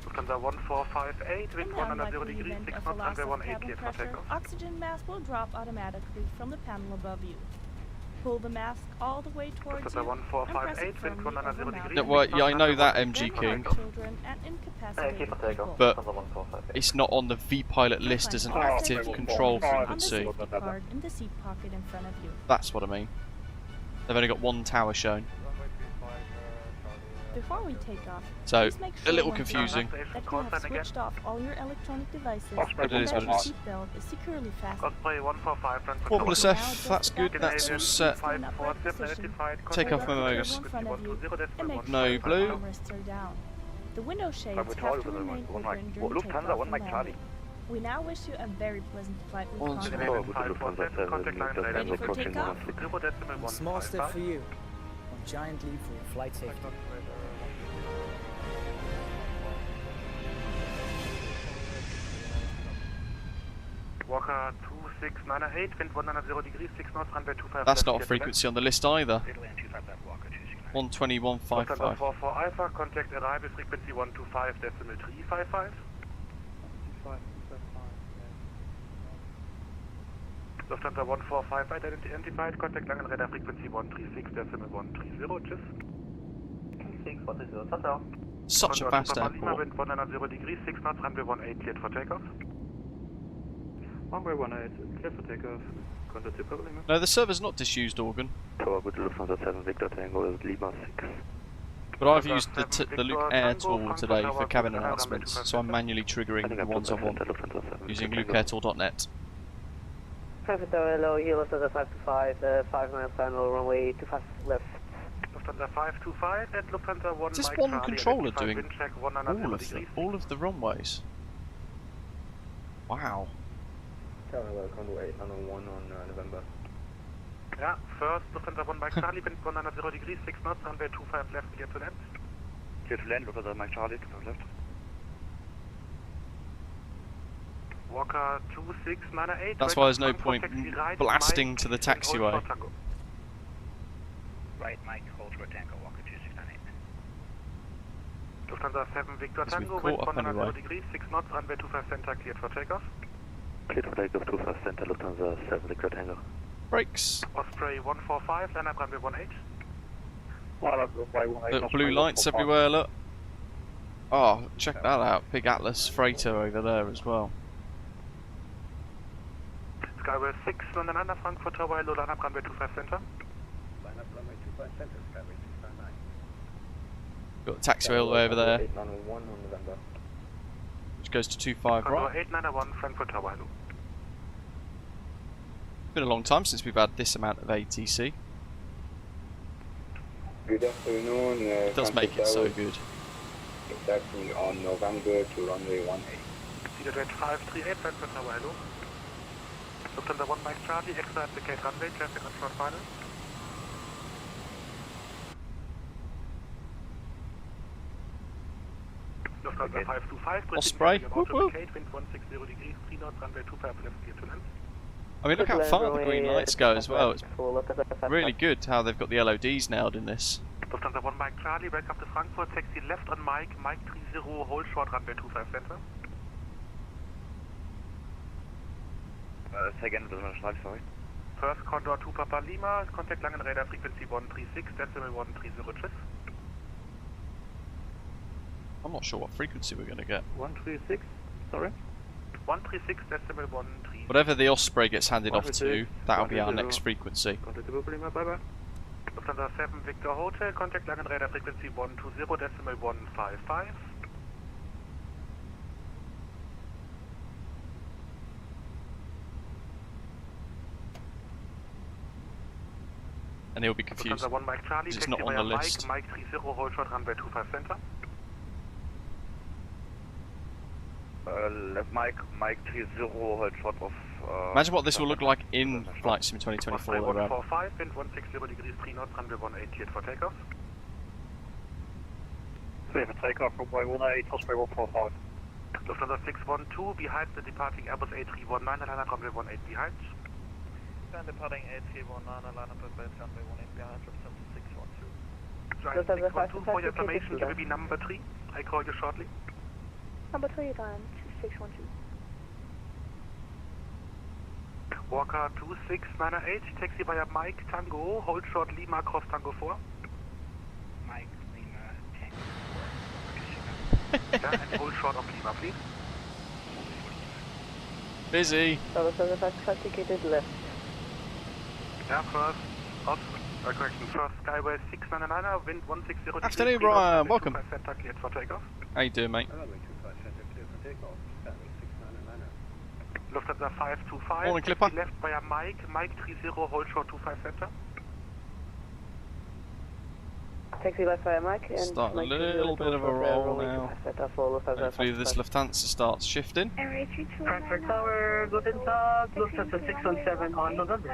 Lufthansa 1458, wind In the 100 unlikely degrees, event 6 of a knots, loss runway of 18 cabin clear for pressure, takeoff. oxygen mask will drop automatically from the panel above you. Pull the mask all the way towards you Lufthansa and press it 1458, wind firmly 100 over mouth. degrees. No, well, yeah, I know that Then MG protect King, children and incapacitated people. but it's not on the V-pilot list as an active control frequency. On the safety card in the seat pocket in front of you. That's what I mean. They've only got one tower shown, Before we take off, so please make a sure little when confusing. that you have switched off all your electronic devices But it and is that what it your is. seatbelt is securely fastened. Osprey 145, Frankfurt Formula tower. F, that's good, that's all set. Takeoff memos. No blue. Armrests are down. The window shades But have all to of them remain one open like during Lufthansa, takeoff one and like landing. Charlie. We now wish you a very pleasant flight with Oh, Condor. Ready for takeoff? Small step for you, one giant leap for flight safety. Walker 2698, wind 190 degrees, 6 knots, runway 25. That's not a frequency on the list either. 121.55. 44 Alpha, contact arrival frequency 125.355. Lufthansa 145 identified, contact Langenräder frequency 136.130, tschüss. 130, ciao. Such a fast airport. Wind 190 degrees, 6 knots, runway 18 cleared for takeoff. Runway 18 cleared for takeoff. Contact Super Lima. No, the server's not disused, Organ. Tower good Lufthansa 7 Victor Tango is Lima 6. But I've used the Luke Air tool today for cabin announcements, so I'm manually triggering the ones I want using lukeairtool.net. Frankfurt Tower, hello, here Lufthansa 525, 5 miles final, runway 25 left. Lufthansa 525 at Lufthansa 1 Is this Mike one Charlie, controller identified doing wind check 190 all of the runways? Wow. Tower, hello, Condor 801 on November. Yeah, first Lufthansa 1 Mike Charlie, wind 190 degrees, 6 knots, runway 25 left, clear to land. Clear to land, Lufthansa Mike Charlie, 25 left. Walker 2698. That's why there's no point blasting to the taxiway. Right, Mike, hold for Tango, Walker 2698. Lufthansa 7 Victor Tango, we've wind caught up 190 anyway. degrees, 6 knots, runway 25 center, cleared for takeoff. Cleared for takeoff, 25 center, Lufthansa 7 Victor Tango. Brakes. Osprey 145, line up runway 18. Look, blue lights everywhere, look. Oh, check that out. Big Atlas freighter over there as well. Skyway 6, London under Frankfurt Tower, hello, line up runway 25 center. Line up runway 25 center, Skyway 699. Got the taxiway all the way over there, 891 on November. which goes to 25 Condor right. 891, Frankfurt Tower, hello. Been a long time since we've had this amount of ATC. Good afternoon. It does make it so good. Exactly on November to runway 18. Cedar 538, Frankfurt Tower, hello. Lufthansa 1 Mike Charlie, extra applicate runway, traffic on short final. Lufthansa 525, Osprey, whoop whoop. wind 160 degrees, 3 knots, runway 25 left, clear to land. I mean, look how far the green lights go as well. It's really good how they've got the LODs nailed in this. Lufthansa 1 Mike Charlie, welcome to Frankfurt, taxi left on Mike 30, hold short, runway 25 center. Say again, sorry. First Condor 2 Papa Lima, contact Langenräder frequency 136.130, tschüss. I'm not sure what frequency we're going to get. 136, sorry? 136.130. Whatever the Osprey gets handed off to, that'll be our next frequency. Contact Lima, bye bye. Lufthansa 7 Victor Hotel, contact Langenräder frequency 120.155. And he'll be confused. Lufthansa 1 Mike Charlie, It's not on the list. Mike 30, hold short, runway 25 center. Left Mike 30, hold short of... Imagine what this will look like in Flight Sim 2024. Osprey 145, wind 160 degrees, 3 knots, runway 18 cleared for takeoff. Clear for takeoff, runway 18, Osprey 145. Lufthansa 612, behind the departing Airbus A319, line up runway 18 behind. And departing A319, line up at runway 18 behind, Lufthansa 612. Giant 612, for your information, you will be number 3. I call you shortly. Number 3, then 612. Walker 2698, taxi via Mike Tango, hold short Lima cross Tango 4. Mike Lima Tango 4. Yeah, and hold short of Lima, please. Busy. Lufthansa 5 left. Yeah, first, correction, first Skyway 699, wind 160 degrees. Afternoon, Brian. Welcome. Center cleared for takeoff. How you doing, mate? Lufthansa 525, Morning, Clipper. left via Mike 30, hold short 25 center. Taxi left via Mike and Starting a little bit of a roll now. Hopefully this Lufthansa starts shifting. Frankfurt Tower, guten Tag, Lufthansa 617 on November.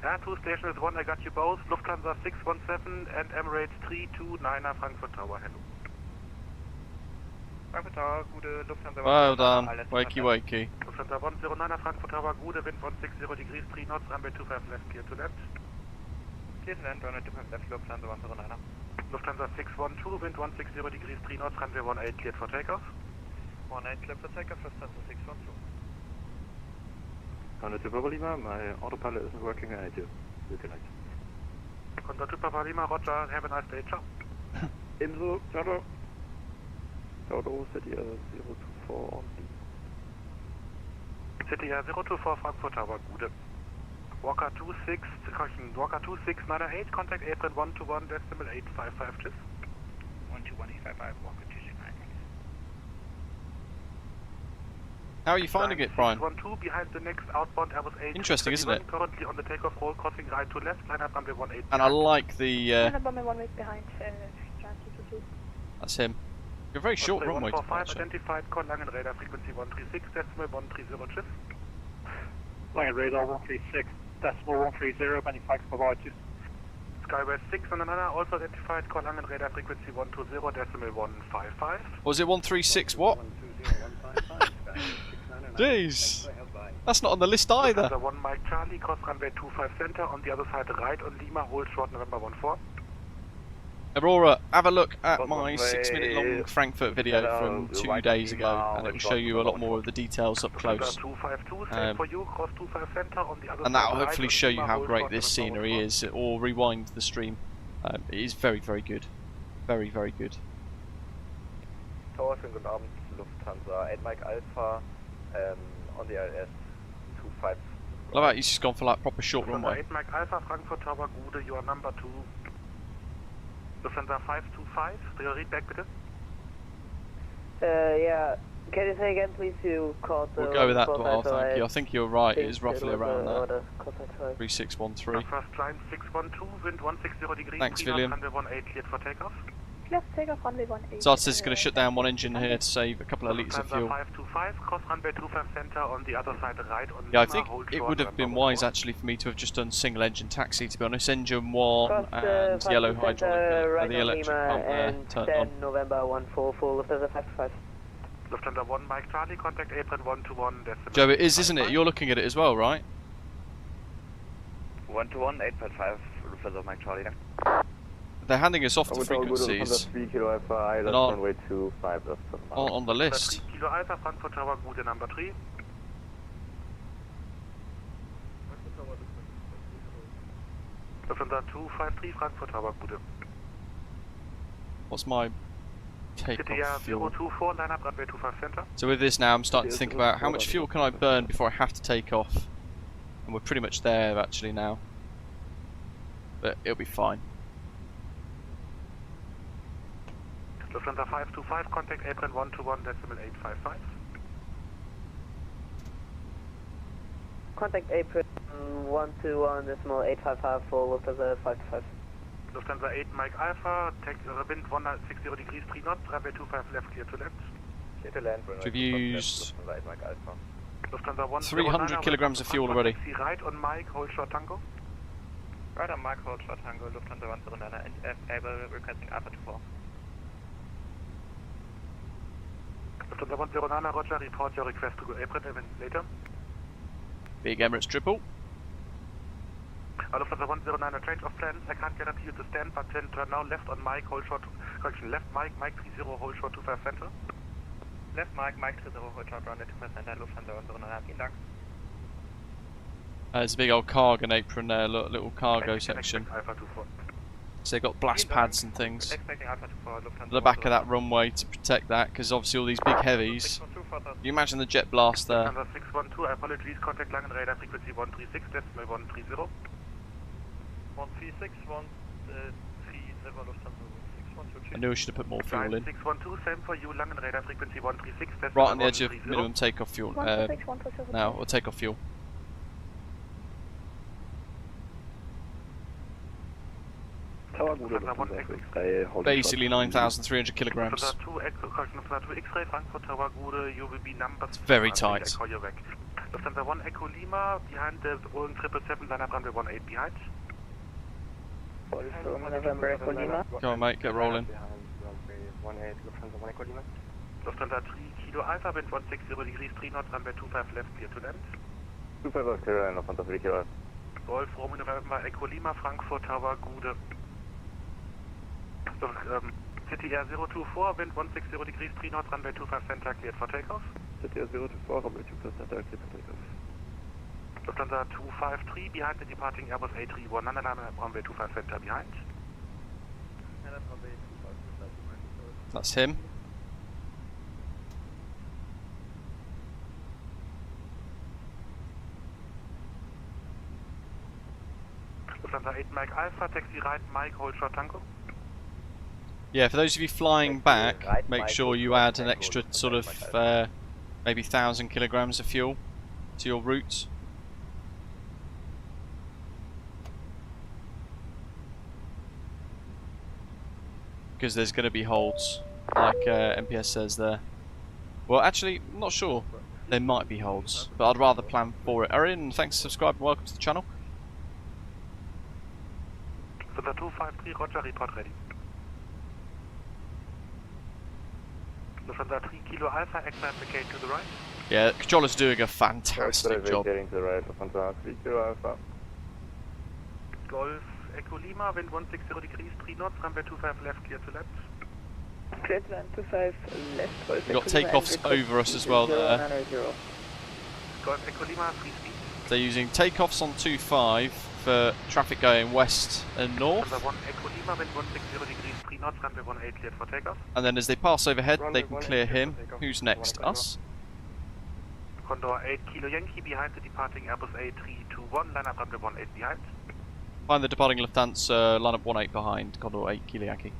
Yeah, 2 stations, 1, I got you both. Lufthansa 617 and Emirates 329 Frankfurt Tower, hello. Frankfurt Tower, gute Lufthansa. Well done, wakey wakey. Lufthansa 109, Frankfurt Tower, Gude, wind 160 degrees, 3 knots, runway 25 left, clear to left. Clear to land, runway 25 left, Lufthansa 109. Lufthansa 612, wind 160 degrees, 3 knots, runway 18 cleared for takeoff. 18 cleared for takeoff, Lufthansa 612. Condor to Papa Lima, my autopilot isn't working, I need to reconnect. Condor to Papa Lima, roger, have a nice day, ciao. Info, ciao. Dodo, City 024 on City 024, Frankfurt Tower, Gude. Walker 26998, contact apron 121, decimal 855, tschüss. 121.855, Walker 269. How are you finding it, Brian? 12 behind the next outbound Airbus A321. Interesting, isn't it? Currently on the takeoff roll, crossing right to left, line up runway 18. And I like the. Runway 1 week behind. That's him. You're a very short runway to fly, actually. Identified, call Langen radar frequency 136, decimal 130, tschüss. Langen radar 136, decimal 130, identified for Voyager. Skywest 6 on another, also identified, call Langen radar frequency 120, decimal 155. Was it 136 what? Jeez. That's not on the list either. 1 Mike Charlie, cross runway 25 center, on the other side right on Lima, hold short November 14. Aurora, have a look at my 6-minute long Frankfurt video from 2 days ago, and it will show you a lot more of the details up close. And that will hopefully show you how great this scenery is, or rewind the stream. It is very, very good. Very, very good. Tower, schönen guten Abend, Lufthansa 8 Mike Alpha, on the ILS 25. I love how he's just gone for like proper short runway. 8 Mike Alpha, Frankfurt Tower, Gude, you are number 2. Lufthansa 525, read back bitte. Yeah, can you say again please, you called the... We'll go with that, Dwell, thank you. I think you're right, it is roughly around that. 3613. First line 612, wind 160 degrees. Thanks, William. Runway 18 cleared for takeoff. Clear for takeoff, runway 18. Zartis is going to shut down one engine here to save a couple of litres of fuel. 525, cross runway 25 center, on the other side right on Yeah, I Lima, think hold it short would have been November wise 4. actually for me to have just done single engine taxi, to be honest. Engine 1 and Cross, yellow right hydraulic, the on electric Lima pump there and turned 10 on. November 144, Lufthansa 525. Lufthansa 1 Mike Charlie, contact apron 121, decimal. Joe, it is, isn't it? You're looking at it as well, right? 121, 855, Lufthansa Mike Charlie. They're handing us off the frequencies. 3 Kilo Alpha, They're not runway 25, on the list. 3 Kilo Alpha, Frankfurt Tower, Gude, number 3. Lufthansa 253, Frankfurt Tower, Gude. What's my takeoff fuel? 024, line up runway 25 center. So with this now, I'm starting to think about how much fuel can I burn before I have to take off. And we're pretty much there actually now. But it'll be fine. Lufthansa 525, contact apron 121, decimal 855. Contact apron 121, decimal 855 for Lufthansa 525. Lufthansa 8 Mike Alpha, take wind 160 degrees, 3 knots, runway 25 left, clear to left. Clear to land, runway We've 25 used left, Lufthansa 8 Mike Alpha. Lufthansa 1 300 kilograms of fuel already. Right on Mike, hold short tango. Right on Mike, hold short tango, Lufthansa 109, able requesting Alpha 24. Lufthansa 109, roger, report your request to go apron, event later. Big Emirates triple. Lufthansa 109, a change of plans. I can't guarantee you to stand, but then turn now left on Mike, hold short, correction, left Mike, Mike 30, hold short 25 center. Left Mike, Mike 30, hold short, runway 25 center, Lufthansa 109, vielen Dank. There's a big old cargo apron there, look, little cargo section. So they've got blast pads and things at the back of that runway to protect that, because obviously all these big heavies. You imagine the jet blast there. 612, apologies, contact Langen radar frequency 136, decimal 130. 136, 130, Lufthansa 612. I knew I should have put more fuel in. 612, same for you, Langen radar frequency 136, decimal Right on the edge of minimum takeoff fuel. 126, Now, we'll take off fuel. Basically 9,300 kilograms. It's very tight. Lufthansa 1 Echo Lima, behind the Boeing 777, line up runway 18 behind. November Echo Lima. Go on mate, get rolling. Lufthansa 3 Kilo Alpha, wind 160 degrees 3 knots, runway 25 left, clear to land. 25 clear, Lufthansa 3 Kilo Alpha. Golf, Romeo November, Echo Lima, Frankfurt Tower, Gude. So, City Air 024, wind 160 degrees 3 knots, runway 25 center, cleared for takeoff. City Air 024, runway 25 center, cleared for takeoff. Lufthansa 253, behind the departing Airbus A321, runway 25 center, behind. That's him. Lufthansa 8 Mike Alpha, taxi right Mike, hold short Tango. Yeah, for those of you flying back, make sure you add an extra sort of maybe 1,000 kilograms of fuel to your route. Because there's going to be holds, like MPS says there. Well, actually, I'm not sure. There might be holds, but I'd rather plan for it. Erin, thanks for subscribing. Welcome to the channel. So the 253, Roger, report ready. Lufthansa 3 Kilo Alpha, exit the gate to the right. Yeah, controller's doing a fantastic job. Getting to the right, Lufthansa 3 Kilo Alpha. Golf, Echo Lima, wind 160 degrees 3 knots, runway 25 left, clear to left. Clear to land 25 left. We've got takeoffs over us as well there. Golf, Echo Lima, free speed. They're using takeoffs on 25 for traffic going west and north. Lufthansa 1 Echo Lima, wind 160 degrees 3 knots, runway 18 cleared for takeoff. And then as they pass overhead, they can clear him. Who's next? Us? Condor 8 Kilo Yankee, behind the departing Airbus A321, line up runway 18 behind. Behind the departing Lufthansa, line up 18 behind, Condor 8 Kilo Yankee.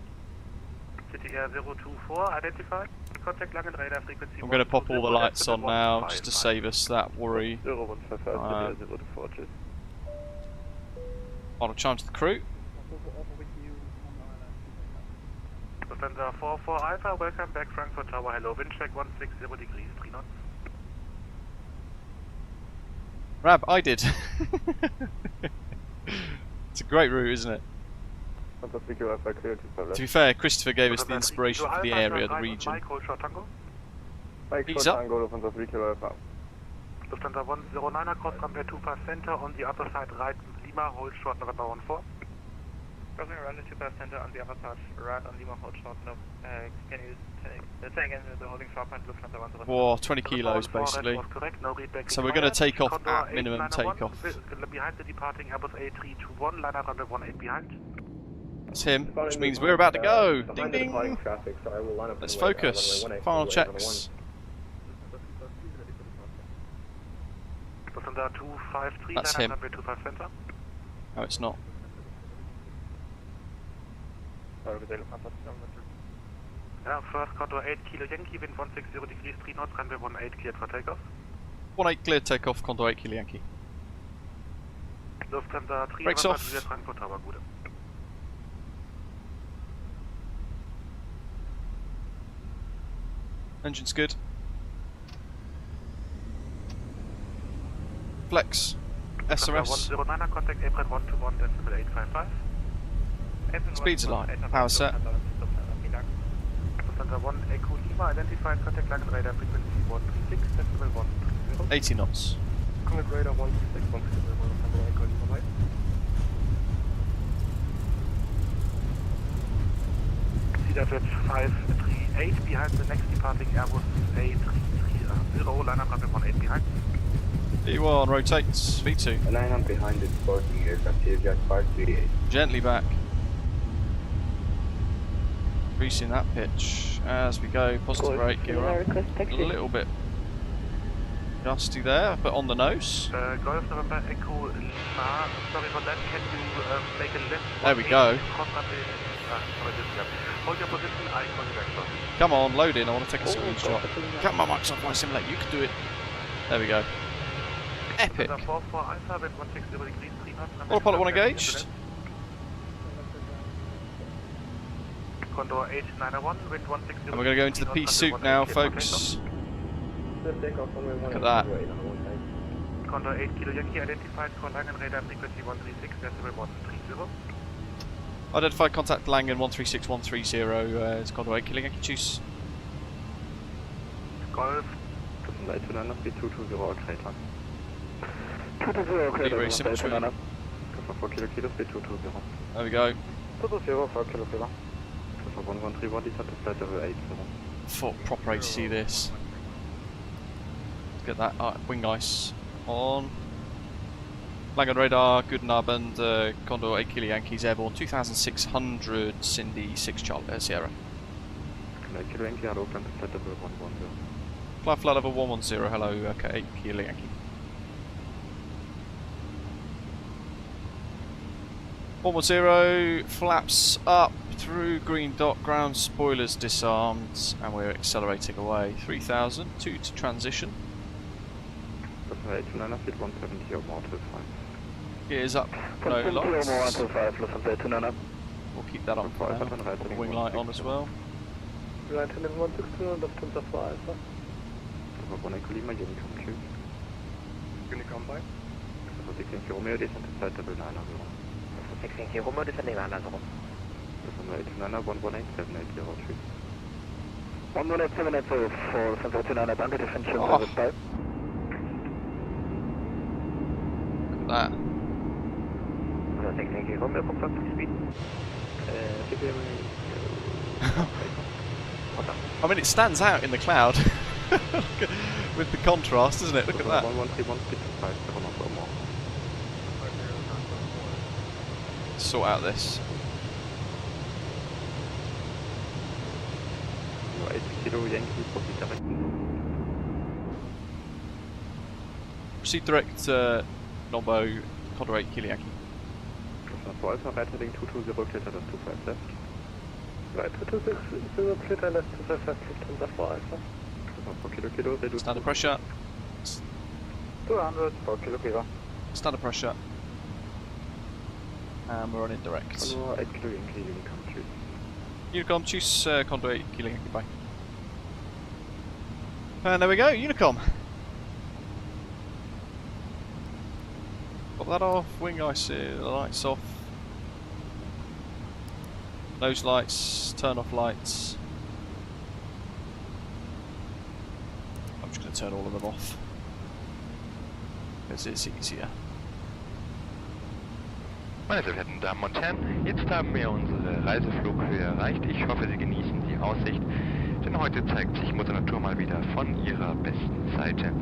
City Air 024, identified. Contact Langen radar frequency. I'm going to pop all the lights on now, just to save us that worry. Final chime to the crew. Lufthansa 44 Alpha, welcome back Frankfurt Tower, hello, wind check 160 degrees 3 knots. Rab, I did. It's a great route, isn't it? To be fair, Christopher gave us the inspiration for the area, the region. He's up. Lufthansa 109 across runway 25 center, on the other side right Lima, hold short November 14. Crossing around the 25 center on the other side, right on Lima, hold short, no. Can you take again the holding short point, Lufthansa 109? Whoa, 20 kilos basically. So we're going to take off at minimum takeoff. Behind the departing Airbus A321, line up runway 18 behind. That's him, which means we're about to go. Ding ding. Let's focus. Final checks. That's him. No, it's not. First Condor 8 Kilo Yankee, wind 160 degrees 3 knots, runway 18 cleared for takeoff. 18 cleared takeoff, Condor 8 Kilo Yankee. Lufthansa 3 Brakes off. Frankfurt Tower, Gude. Engine's good. Flex. SRS. 109, contact apron 121, decimal 855. Speeds aligned. Power set. Lufthansa 1 Echo Lima, identified, contact Langen radar frequency 136, decimal 130. 80 knots. Contact radar 136, 130, Lufthansa Echo Lima, right. Cedar 538, behind the next departing Airbus A330, line up runway 18 behind. D1 rotates, V2. And I'm behind the departing aircraft, Jet 538. Gently back. Increasing that pitch as we go. Positive rate, gear up. A little bit gusty there, but on the nose. Golf November Echo Lima, sorry for that, can you make a left? There we go. Hold your position, I call you back shortly. Come on, load in, I want to take a screenshot. Come on, Microsoft Flight Simulator, you can do it. There we go. Epic. Autopilot 1 engaged. Condor 891, wind 160. And we're going to go into the P suit now, folks. Look at that. Condor 8 Kilo Yankee, identified, call Langen radar frequency 136, decimal 130. Identified contact Langen 136130, it's Condor 8 Kilo Yankee, Tschuss. Golf. Flight 29, speed 220, Crater. 220, Crater. Very symmetry. 4 kilo, speed 220. There we go. 220, 4 kilo. 113, descent to flight level 80. For proper ATC this. Get that wing ice on. Flag on radar, guten Abend, Condor 8 Kilo Yankees airborne 2600 Cindy 6 Charlie Sierra. 8 Kilo Yankee, hello, climb to flight level 110. Flight level 110, hello, okay, 8 Kilo Yankee. 110, flaps up through green dot, ground spoilers disarmed, and we're accelerating away. 3000, 2 to transition. 829, speed 170 or more to 5. Gears up, no lights. We'll keep that on for now. Put the wing light on as well. Line 10 and 162, Lufthansa 4 Alpha. Unicom by? 16 Romeo, descent to flight level 9 0. 16 Romeo, descending 9 0. 1187803. 11878 for Lufthansa 29, danke, defension Oh. service 5. Look at that. 16 Romeo, confirm speed. I mean, it stands out in the cloud with the contrast, doesn't it? Look at that. 1131, speed 5 knots or more. Sort out this. 8 Kilo Yankee, proceed direct. Proceed direct, Nombo, Condor 8 Kilo Yankee. 4 Alpha, right heading 220, clear to 25 left. Right, 260, clear left, 25 left, Lufthansa 4 Alpha. 4 Kilo, reduce. Standard pressure. 200, 4 Kilo. Standard pressure. And we're on in direct. 8 Kilo Yankee, Unicom, choose. Unicom, choose Condor 8 Kilo Yankee, bye. And there we go, Unicom. Got that off, wing ice, the lights off. Nose lights, turn off lights. I'm just going to turn all of them off, because it's easier. Meine sehr verehrten Damen und Herren, jetzt haben wir unsere Reiseflughöhe erreicht. Ich hoffe, Sie genießen die Aussicht, denn heute zeigt sich Mutter Natur mal wieder von ihrer besten Seite.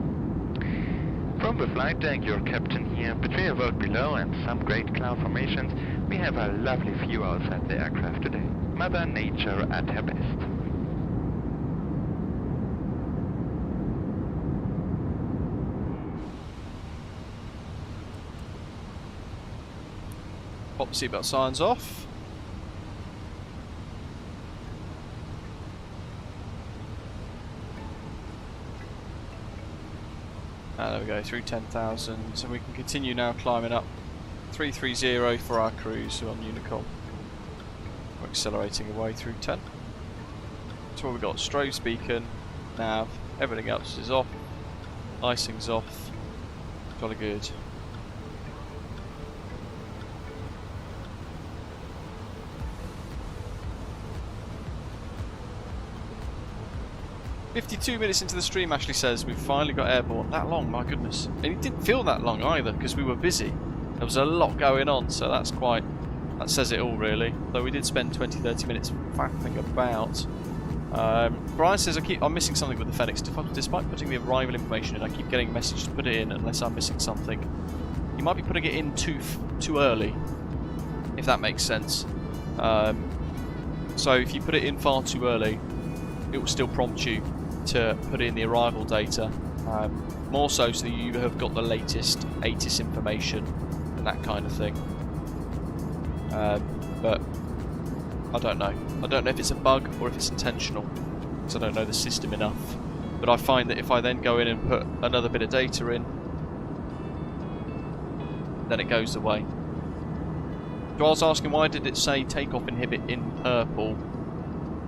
From the flight deck, your captain here, between a world below and some great cloud formations, we have a lovely view outside the aircraft today. Mother Nature at her best. Pop seatbelt signs off. There we go, through 10,000, and we can continue now climbing up. 330 for our cruise on Unicom. We're accelerating away through 10. So what we've got, Strobe's beacon, nav, everything else is off, icing's off, jolly good. "52 minutes into the stream," Ashley says, we've finally got airborne. That long, my goodness. And it didn't feel that long either, because we were busy. There was a lot going on, so that says it all really. Though we did spend 20-30 minutes faffing about. Brian says I'm missing something with the Fenix. Despite putting the arrival information in, I keep getting a message to put it in unless I'm missing something. You might be putting it in too early, if that makes sense. So if you put it in far too early, it will still prompt you to put in the arrival data, more so that you have got the latest ATIS information and that kind of thing. But I don't know. I don't know if it's a bug or if it's intentional, because I don't know the system enough. But I find that if I then go in and put another bit of data in, then it goes away. Joel's asking, why did it say takeoff inhibit in purple?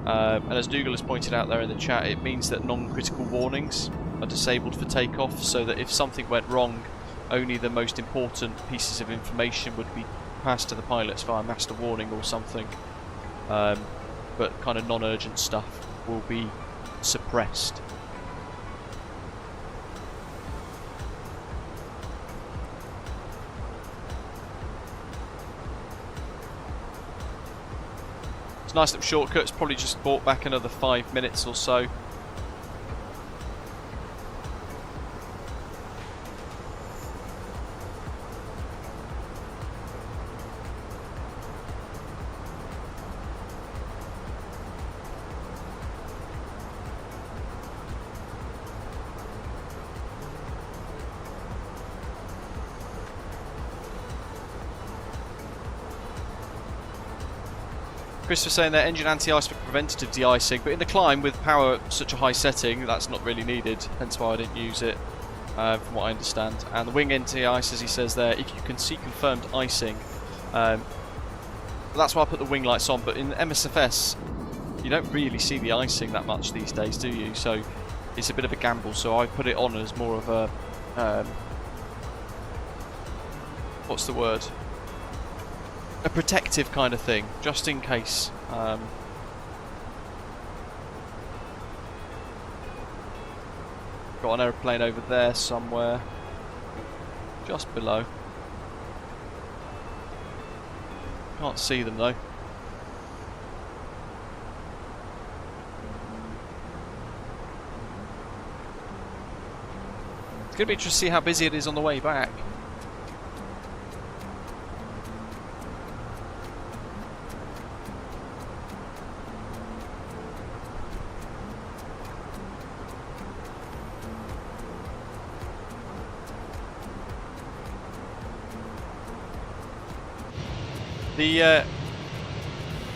And as Dougal has pointed out there in the chat, it means that non-critical warnings are disabled for takeoff, so that if something went wrong, only the most important pieces of information would be passed to the pilots via master warning or something. But kind of non-urgent stuff will be suppressed. nice little shortcut. It's probably just brought back another 5 minutes or so. Chris was saying that engine anti-ice for preventative de-icing, but in the climb with power at such a high setting, that's not really needed, hence why I didn't use it, from what I understand. And the wing anti-ice, as he says there, if you can see confirmed icing, that's why I put the wing lights on, but in MSFS, you don't really see the icing that much these days, do you? So it's a bit of a gamble, so I put it on as more of a, what's the word? A protective kind of thing, just in case. Got an aeroplane over there somewhere, just below. Can't see them though. It's going to be interesting to see how busy it is on the way back. The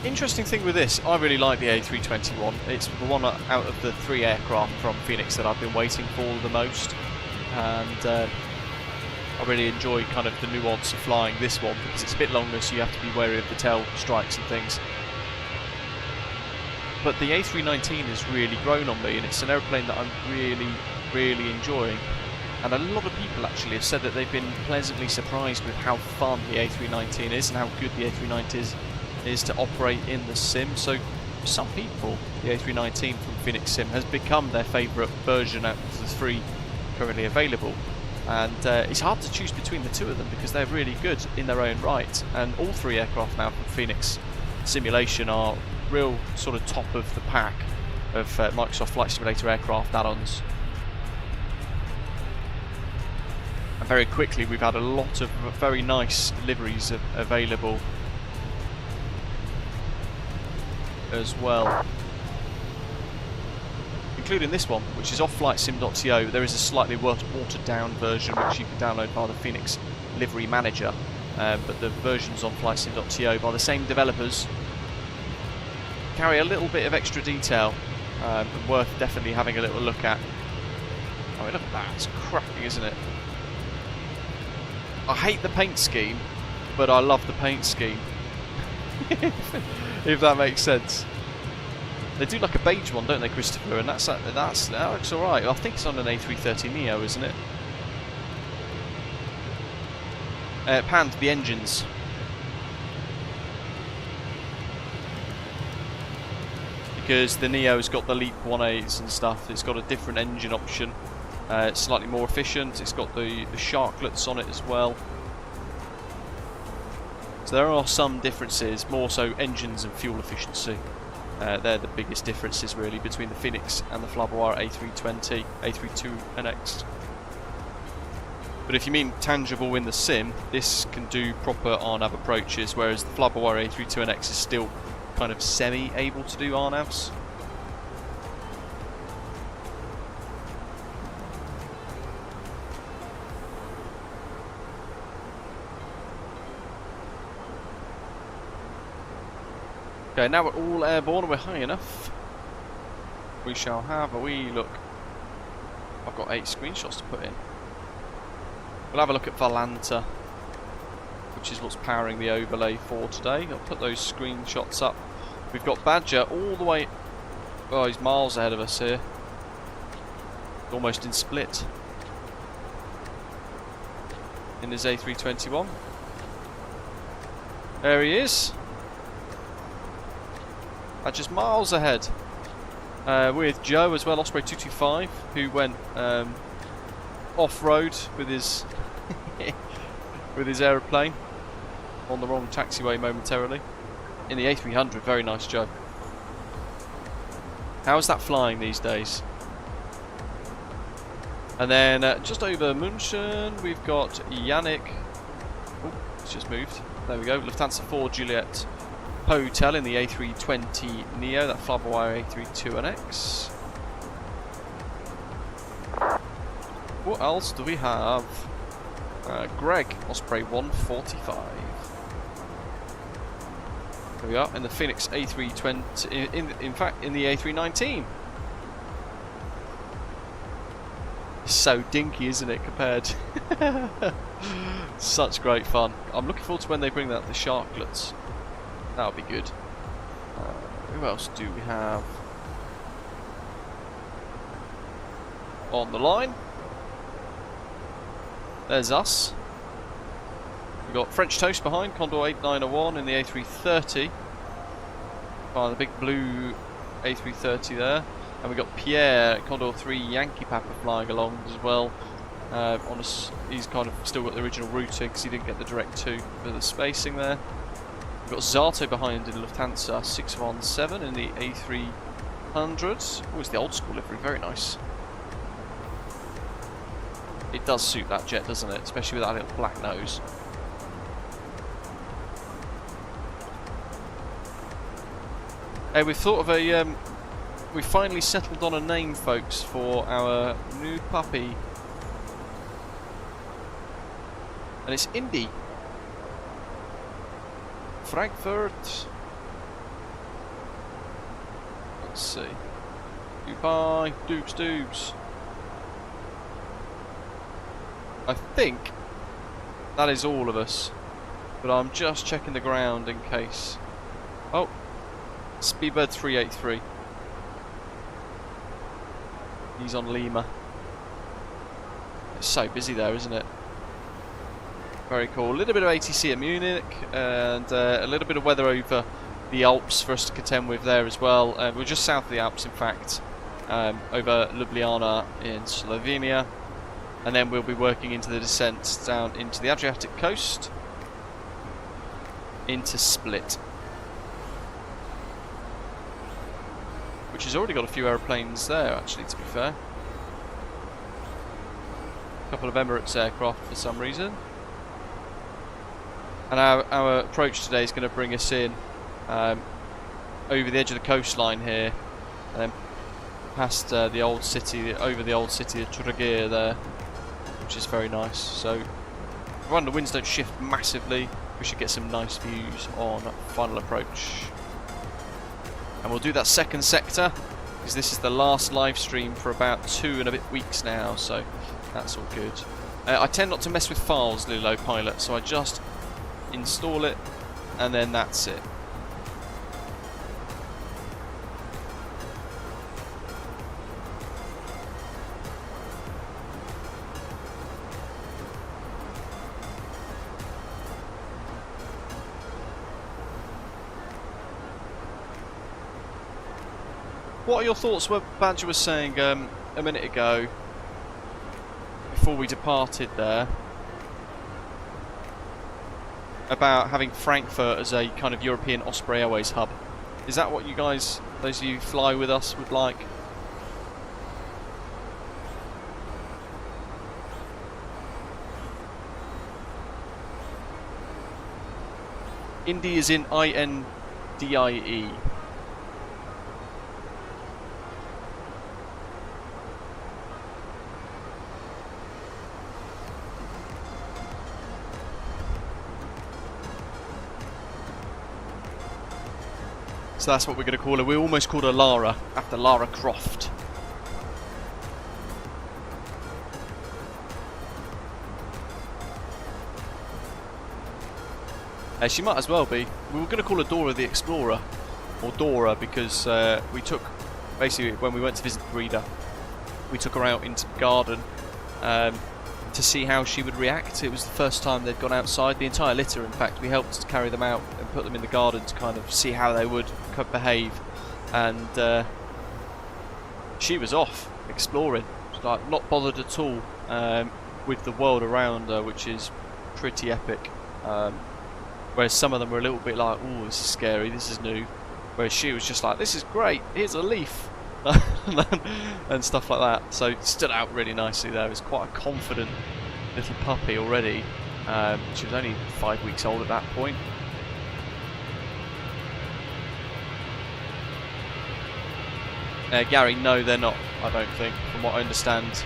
interesting thing with this, I really like the A321. It's the one out of the 3 aircraft from Fenix that I've been waiting for the most, and I really enjoy kind of the nuance of flying this one because it's a bit longer, so you have to be wary of the tail strikes and things. But the A319 has really grown on me, and it's an aeroplane that I'm really enjoying. And a lot of people actually have said that they've been pleasantly surprised with how fun the A319 is and how good the A319 is to operate in the sim. So for some people, the A319 from Fenix Sim has become their favourite version out of the 3 currently available. And it's hard to choose between the 2 of them because they're really good in their own right. And all 3 aircraft now from Fenix Simulation are real sort of top of the pack of Microsoft Flight Simulator aircraft add-ons. And very quickly we've had a lot of very nice liveries available as well, including this one, which is off flightsim.to. There is a slightly watered down version which you can download via the Fenix Livery Manager, but the versions on flightsim.to by the same developers carry a little bit of extra detail, and worth definitely having a little look at. I mean, look at that, it's cracking, isn't it? I hate the paint scheme, but I love the paint scheme. If that makes sense. They do like a beige one, don't they, Christopher? And that looks alright. I think it's on an A330 Neo, isn't it? Panned the engines. Because the Neo's got the LEAP 1.8s and stuff. It's got a different engine option. It's slightly more efficient. It's got the sharklets on it as well. So there are some differences, more so engines and fuel efficiency. They're the biggest differences really between the Fenix and the Flybawara A320, A32NX. But if you mean tangible in the sim, this can do proper RNAV approaches, whereas the Flybawara A32NX is still kind of semi-able to do RNAVs. Okay, now we're all airborne and we're high enough. We shall have a wee look. I've got 8 screenshots to put in. We'll have a look at Valanta, which is what's powering the overlay for today. I'll put those screenshots up. We've got Badger all the way... Oh, he's miles ahead of us here. Almost in split. In his A321. There he is. Badger's miles ahead. With Joe as well, Osprey 225, who went off-road with his with his aeroplane on the wrong taxiway momentarily. in the A300. Very nice, Joe. How's that flying these days? And then just over München, we've got Yannick. Oh, it's just moved. There we go. Lufthansa 4 Juliet Hotel in the A320 Neo, that Flyby A321X. What else do we have? Greg, Osprey 145. There we are in the Fenix A320. In fact, in the A319. So dinky, isn't it, compared? Such great fun. I'm looking forward to when they bring out the sharklets. That'll be good. Who else do we have on the line? There's us. We've got French Toast behind, Condor 8901 in the A330. The big blue A330 there. And we've got Pierre, Condor 3 Yankee Papa flying along as well. He's kind of still got the original routing because he didn't get the direct 2 for the spacing there. We've got Zato behind in Lufthansa 617 in the A300. Oh, it's the old school livery, very nice. It does suit that jet, doesn't it? Especially with that little black nose. Hey, we've thought of a... we finally settled on a name, folks, for our new puppy. And it's Indy. Frankfurt. Let's see. Goodbye, Doobs. I think that is all of us, but I'm just checking the ground in case. Oh, Speedbird 383. He's on Lima. It's so busy there, isn't it? Very cool. A little bit of ATC at Munich and a little bit of weather over the Alps for us to contend with there as well. We're just south of the Alps, in fact, over Ljubljana in Slovenia. And then we'll be working into the descent down into the Adriatic coast, into Split, which has already got a few aeroplanes there, actually, to be fair. A couple of Emirates aircraft for some reason. And our approach today is going to bring us in over the edge of the coastline here, and then past the old city, over the old city of Trogir there, which is very nice. So, providing the winds don't shift massively, we should get some nice views on final approach. And we'll do that second sector, because this is the last live stream for about 2 and a bit weeks now, so that's all good. I tend not to mess with files, Lulo Pilot, so I just install it, and then that's it. What are your thoughts? What Badger was saying a minute ago, before we departed there, about having Frankfurt as a kind of European Osprey Airways hub. Is that what you guys, those of you who fly with us, would like? Indy is in INDIE. So that's what we're going to call her. We almost called her Lara, after Lara Croft. She might as well be. We were going to call her Dora the Explorer, or Dora, because we took, basically when we went to visit the breeder, we took her out into the garden to see how she would react. It was the first time they'd gone outside, the entire litter in fact. We helped to carry them out and put them in the garden to kind of see how they would behave, and she was off exploring, like not bothered at all with the world around her, which is pretty epic. Whereas some of them were a little bit like, oh, this is scary, this is new. Whereas she was just like, this is great, here's a leaf. And stuff like that. So it stood out really nicely there. It was quite a confident little puppy already. She was only 5 weeks old at that point. Gary, no, they're not, I don't think. From what I understand,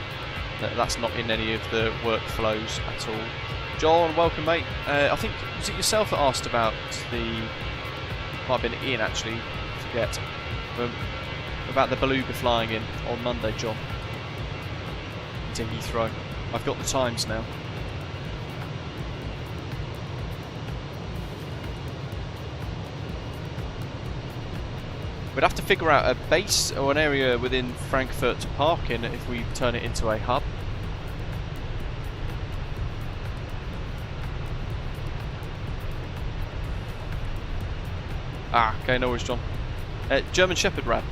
that's not in any of the workflows at all. John, welcome, mate. I think, was it yourself that asked about the... Might have been Ian, actually. Forget. About the beluga flying in on Monday, John. To Heathrow. I've got the times now. We'd have to figure out a base or an area within Frankfurt to park in if we turn it into a hub. Ah, okay, no worries, John. German Shepherd Rad.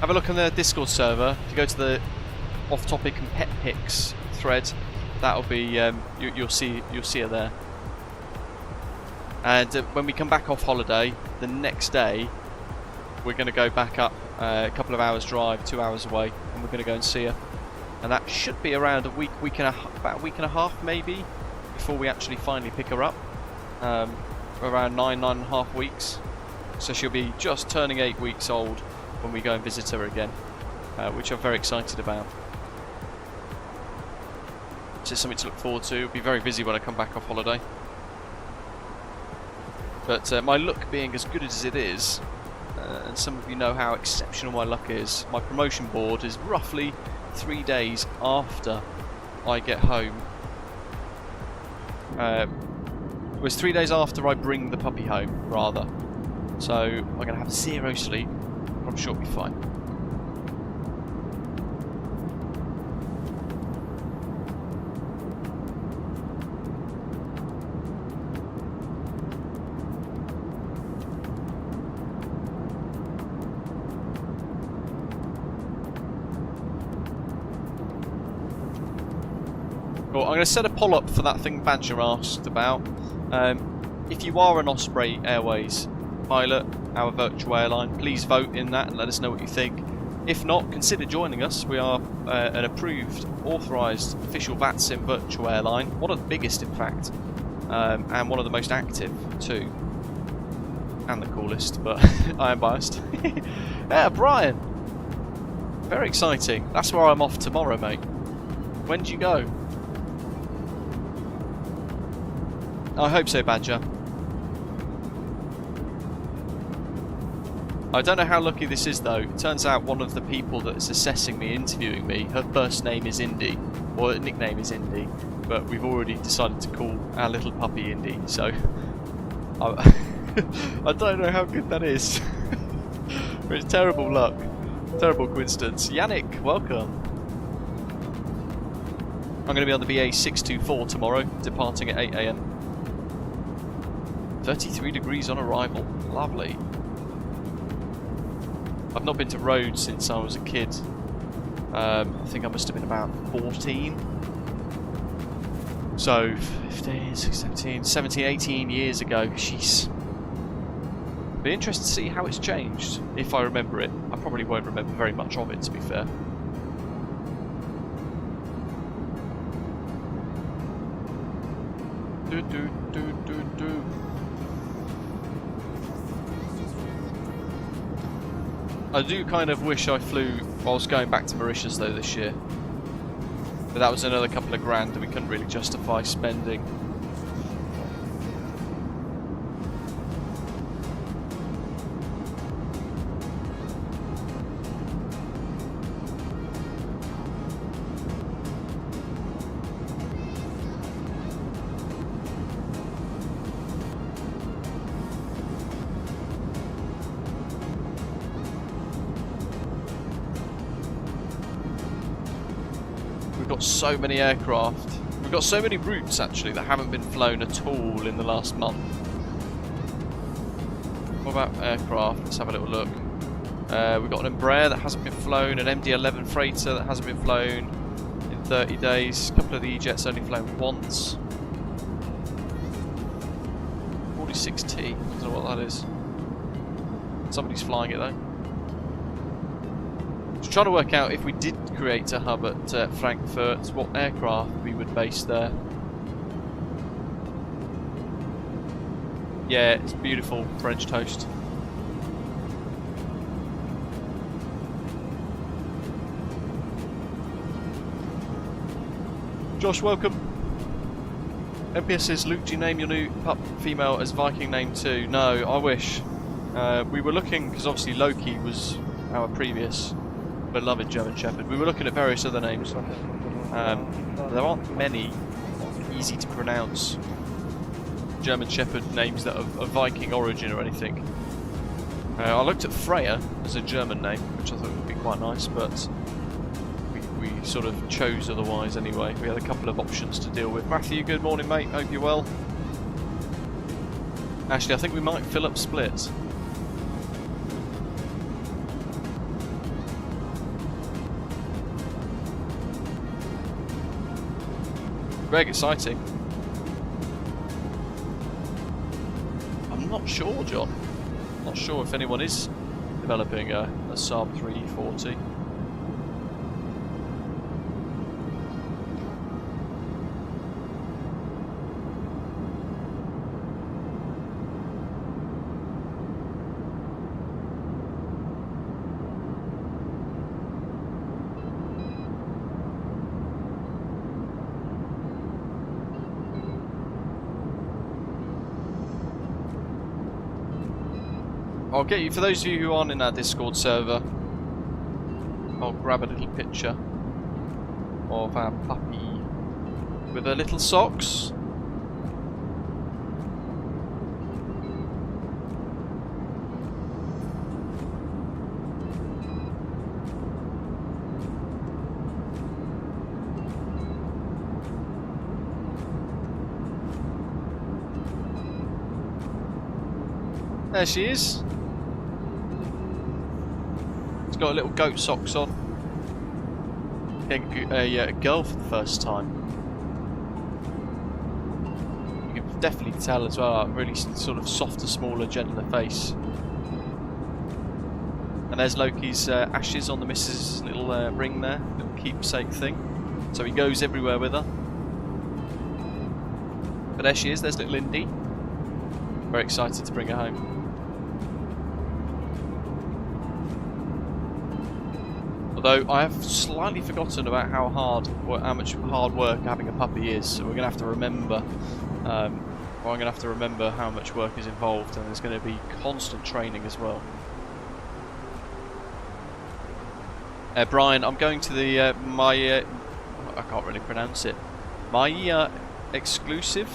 Have a look on the Discord server. If you go to the off-topic and pet pics thread, that'll be you'll see her there. And when we come back off holiday, the next day, we're going to go back up a couple of hours drive, 2 hours away, and we're going to go and see her. And that should be around about a week and a half maybe, before we actually finally pick her up. Around 9.5 weeks. So she'll be just turning 8 weeks old when we go and visit her again, which I'm very excited about. It's just something to look forward to. It'll be very busy when I come back off holiday. But my luck being as good as it is, and some of you know how exceptional my luck is, my promotion board is roughly 3 days after I get home. It was 3 days after I bring the puppy home, rather. So I'm going to have 0 sleep, but I'm sure it'll be fine. Cool. I'm going to set a poll up for that thing Badger asked about. If you are an Osprey Airways pilot, our virtual airline, please vote in that and let us know what you think. If not, consider joining us. We are an approved, authorised, official VATSIM virtual airline, one of the biggest in fact, and one of the most active too. And the coolest, but I am biased. Yeah, Brian! Very exciting. That's where I'm off tomorrow, mate. When do you go? I hope so, Badger. I don't know how lucky this is though. It turns out one of the people that's assessing me, interviewing me, her first name is Indy, or her nickname is Indy, but we've already decided to call our little puppy Indy, so I don't know how good that is. It's terrible luck, terrible coincidence. Yannick, welcome. I'm going to be on the BA 624 tomorrow, departing at 8 AM. 33 degrees on arrival. Lovely. I've not been to Rhodes since I was a kid. I think I must have been about 14. So, 15, 16, 17, 18 years ago. Jeez. Be interested to see how it's changed, if I remember it. I probably won't remember very much of it, to be fair. I do kind of wish I flew whilst going back to Mauritius though this year. But that was another couple of grand and we couldn't really justify spending. So many aircraft. We've got so many routes actually that haven't been flown at all in the last month. What about aircraft? Let's have a little look. We've got an Embraer that hasn't been flown, an MD-11 freighter that hasn't been flown in 30 days. A couple of the E-jets only flown once. 46T. I don't know what that is. Somebody's flying it though. Just trying to work out if we did create a hub at Frankfurt, what aircraft we would base there. Yeah, it's beautiful French toast. Josh, welcome. MPS says, Luke, do you name your new pup female as Viking name too? No, I wish. We were looking, because obviously Loki was our previous beloved German Shepherd. We were looking at various other names. There aren't many easy to pronounce German Shepherd names that are of Viking origin or anything. I looked at Freya as a German name, which I thought would be quite nice, but we sort of chose otherwise anyway. We had a couple of options to deal with. Matthew, good morning mate, hope you're well. Actually, I think we might fill up split. Greg, exciting. I'm not sure, John. Not sure if anyone is developing a Saab 340. I'll get you, for those of you who aren't in our Discord server, I'll grab a little picture of our puppy with her little socks. There she is. She's got a little goat socks on. Getting a girl for the first time. You can definitely tell as well, a really sort of softer, smaller, gentler face. And there's Loki's ashes on the missus' little ring there, little keepsake thing. So he goes everywhere with her. But there she is, there's little Indy. Very excited to bring her home. Although I have slightly forgotten about how much hard work having a puppy is, so we're going to have to remember. I'm going to have to remember how much work is involved, and there's going to be constant training as well. Brian, I'm going to the I can't really pronounce it. My exclusive.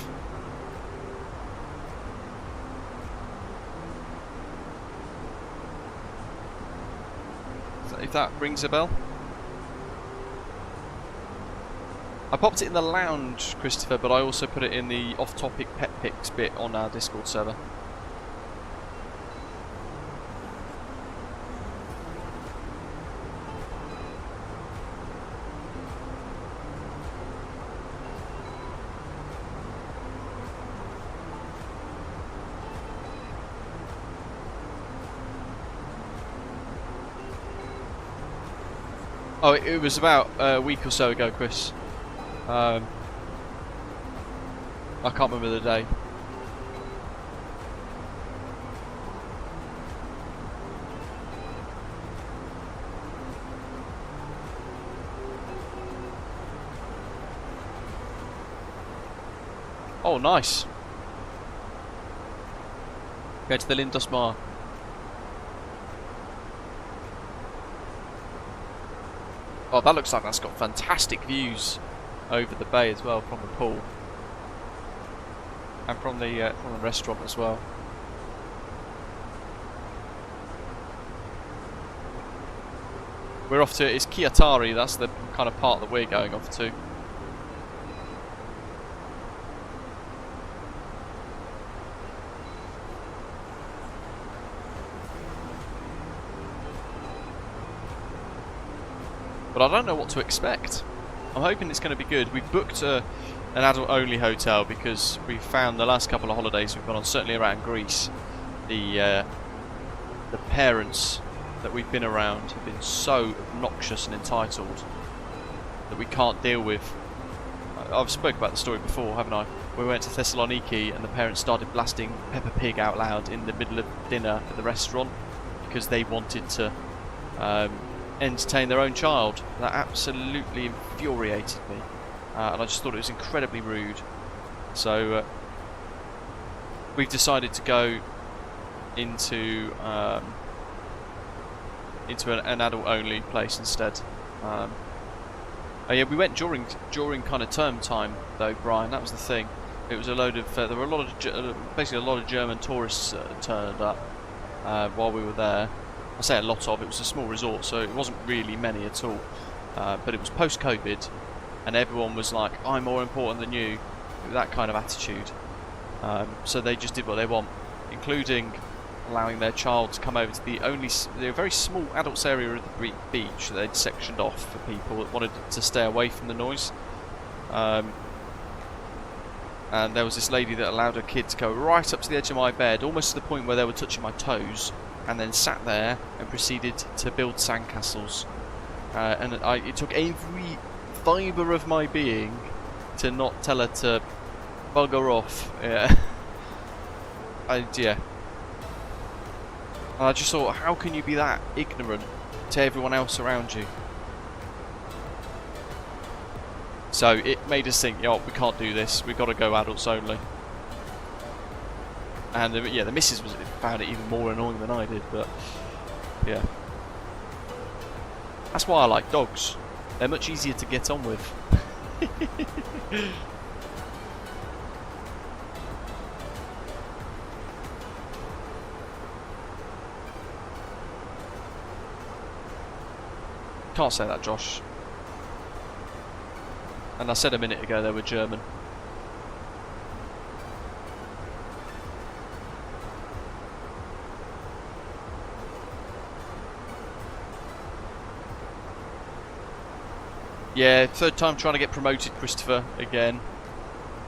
If that rings a bell. I popped it in the lounge, Christopher, but I also put it in the off-topic pet pics bit on our Discord server. Oh, it was about a week or so ago, Chris. I can't remember the day. Oh, nice. Go to the Lindosmar. Oh, that looks like that's got fantastic views over the bay as well, from the pool and from the restaurant as well. We're off to, it's Kiatari, that's the kind of part that we're going off to. But I don't know what to expect. I'm hoping it's going to be good. We've booked a an adult-only hotel because we found the last couple of holidays we've gone on, certainly around Greece, the parents that we've been around have been so obnoxious and entitled that we can't deal with. I've spoken about the story before, haven't I? We went to Thessaloniki and the parents started blasting Peppa Pig out loud in the middle of dinner at the restaurant because they wanted to entertain their own child. That absolutely infuriated me, and I just thought it was incredibly rude. So we've decided to go into an adult-only place instead. Oh yeah, we went during kind of term time though, Brian. That was the thing. It was a load of there were a lot of basically a lot of German tourists turned up while we were there. I say a lot of. It was a small resort, so it wasn't really many at all. But it was post-COVID, and everyone was like, "I'm more important than you," that kind of attitude. So they just did what they want, including allowing their child to come over to the very small adults area of the beach that they'd sectioned off for people that wanted to stay away from the noise. And there was this lady that allowed her kid to go right up to the edge of my bed, almost to the point where they were touching my toes, and then sat there and proceeded to build sandcastles. And it took every fibre of my being to not tell her to bugger off. Yeah. Yeah. And I just thought, how can you be that ignorant to everyone else around you? So it made us think, yo, we can't do this. We've got to go adults only. And yeah, the missus found it even more annoying than I did, but yeah. That's why I like dogs. They're much easier to get on with. Can't say that, Josh. And I said a minute ago they were German. Yeah, third time trying to get promoted, Christopher, again.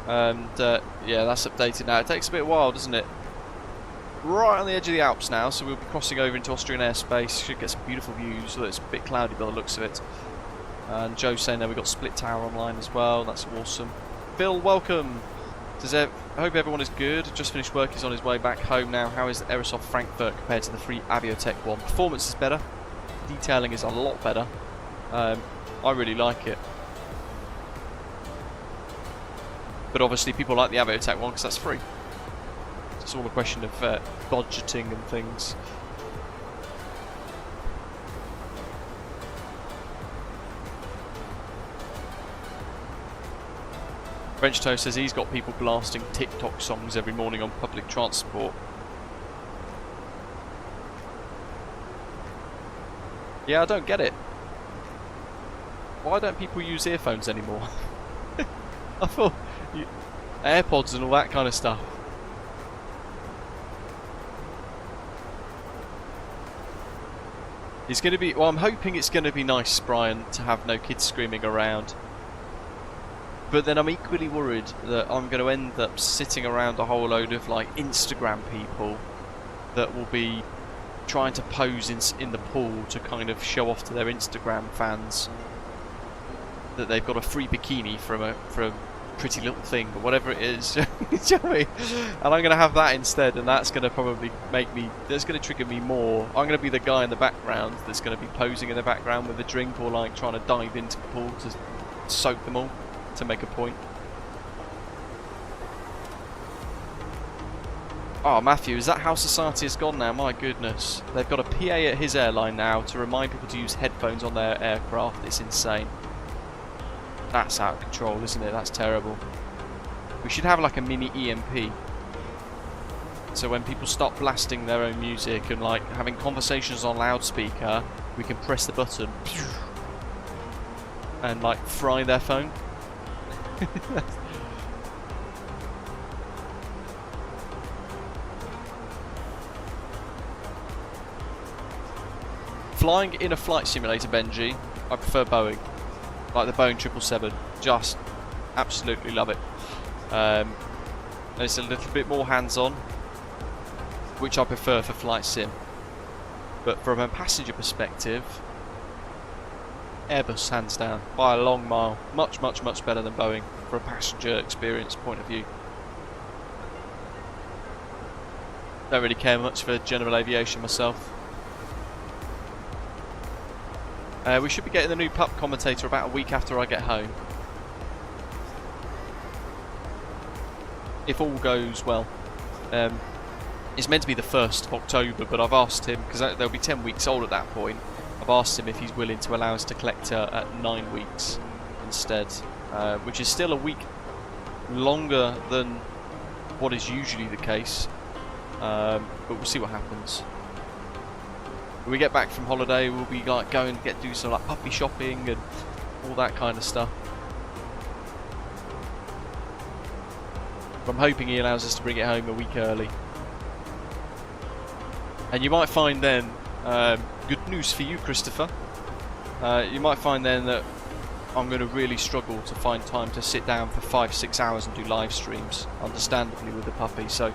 And yeah, that's updated now. It takes a bit of a while, doesn't it? Right on the edge of the Alps now, so we'll be crossing over into Austrian airspace. Should get some beautiful views, although it's a bit cloudy by the looks of it. And Joe's saying there we've got Split Tower online as well. That's awesome. Phil, welcome. I hope everyone is good. Just finished work. He's on his way back home now. How is the Aerosoft Frankfurt compared to the free Aviotech one? Performance is better. Detailing is a lot better. I really like it. But obviously people like the Aviotech one because that's free. It's all a question of budgeting and things. French Toast says he's got people blasting TikTok songs every morning on public transport. Yeah, I don't get it. Why don't people use earphones anymore? I thought AirPods and all that kind of stuff. It's going to be, well, I'm hoping it's going to be nice, Brian, to have no kids screaming around. But then I'm equally worried that I'm going to end up sitting around a whole load of like Instagram people that will be trying to pose in the pool to kind of show off to their Instagram fans that they've got a free bikini from a pretty little thing or whatever it is. You know what I mean? And I'm going to have that instead, and that's going to probably that's going to trigger me more. I'm going to be the guy in the background that's going to be posing in the background with a drink or like trying to dive into the pool to soak them all to make a point. Oh, Matthew, is that how society has gone now? My goodness. They've got a PA at his airline now to remind people to use headphones on their aircraft. It's insane. That's out of control, isn't it? That's terrible. We should have like a mini EMP. So when people stop blasting their own music and like having conversations on loudspeaker, we can press the button and like fry their phone. Flying in a flight simulator, Benji, I prefer Boeing. Like the Boeing 777. Just Absolutely love it. And it's a little bit more hands-on, which I prefer for flight sim. But from a passenger perspective, Airbus hands down by a long mile. Much better than Boeing from a passenger experience point of view. Don't really care much for general aviation myself. We should be getting the new PUP commentator about a week after I get home, if all goes well. It's meant to be the 1st of October, but I've asked him, because they'll be 10 weeks old at that point, I've asked him if he's willing to allow us to collect her at 9 weeks instead, which is still a week longer than what is usually the case, but we'll see what happens. When we get back from holiday, we'll be like going to do some like puppy shopping and all that kind of stuff. But I'm hoping he allows us to bring it home a week early. And you might find then, good news for you, Christopher, you might find then that I'm going to really struggle to find time to sit down for 5-6 hours and do live streams, understandably, with the puppy. So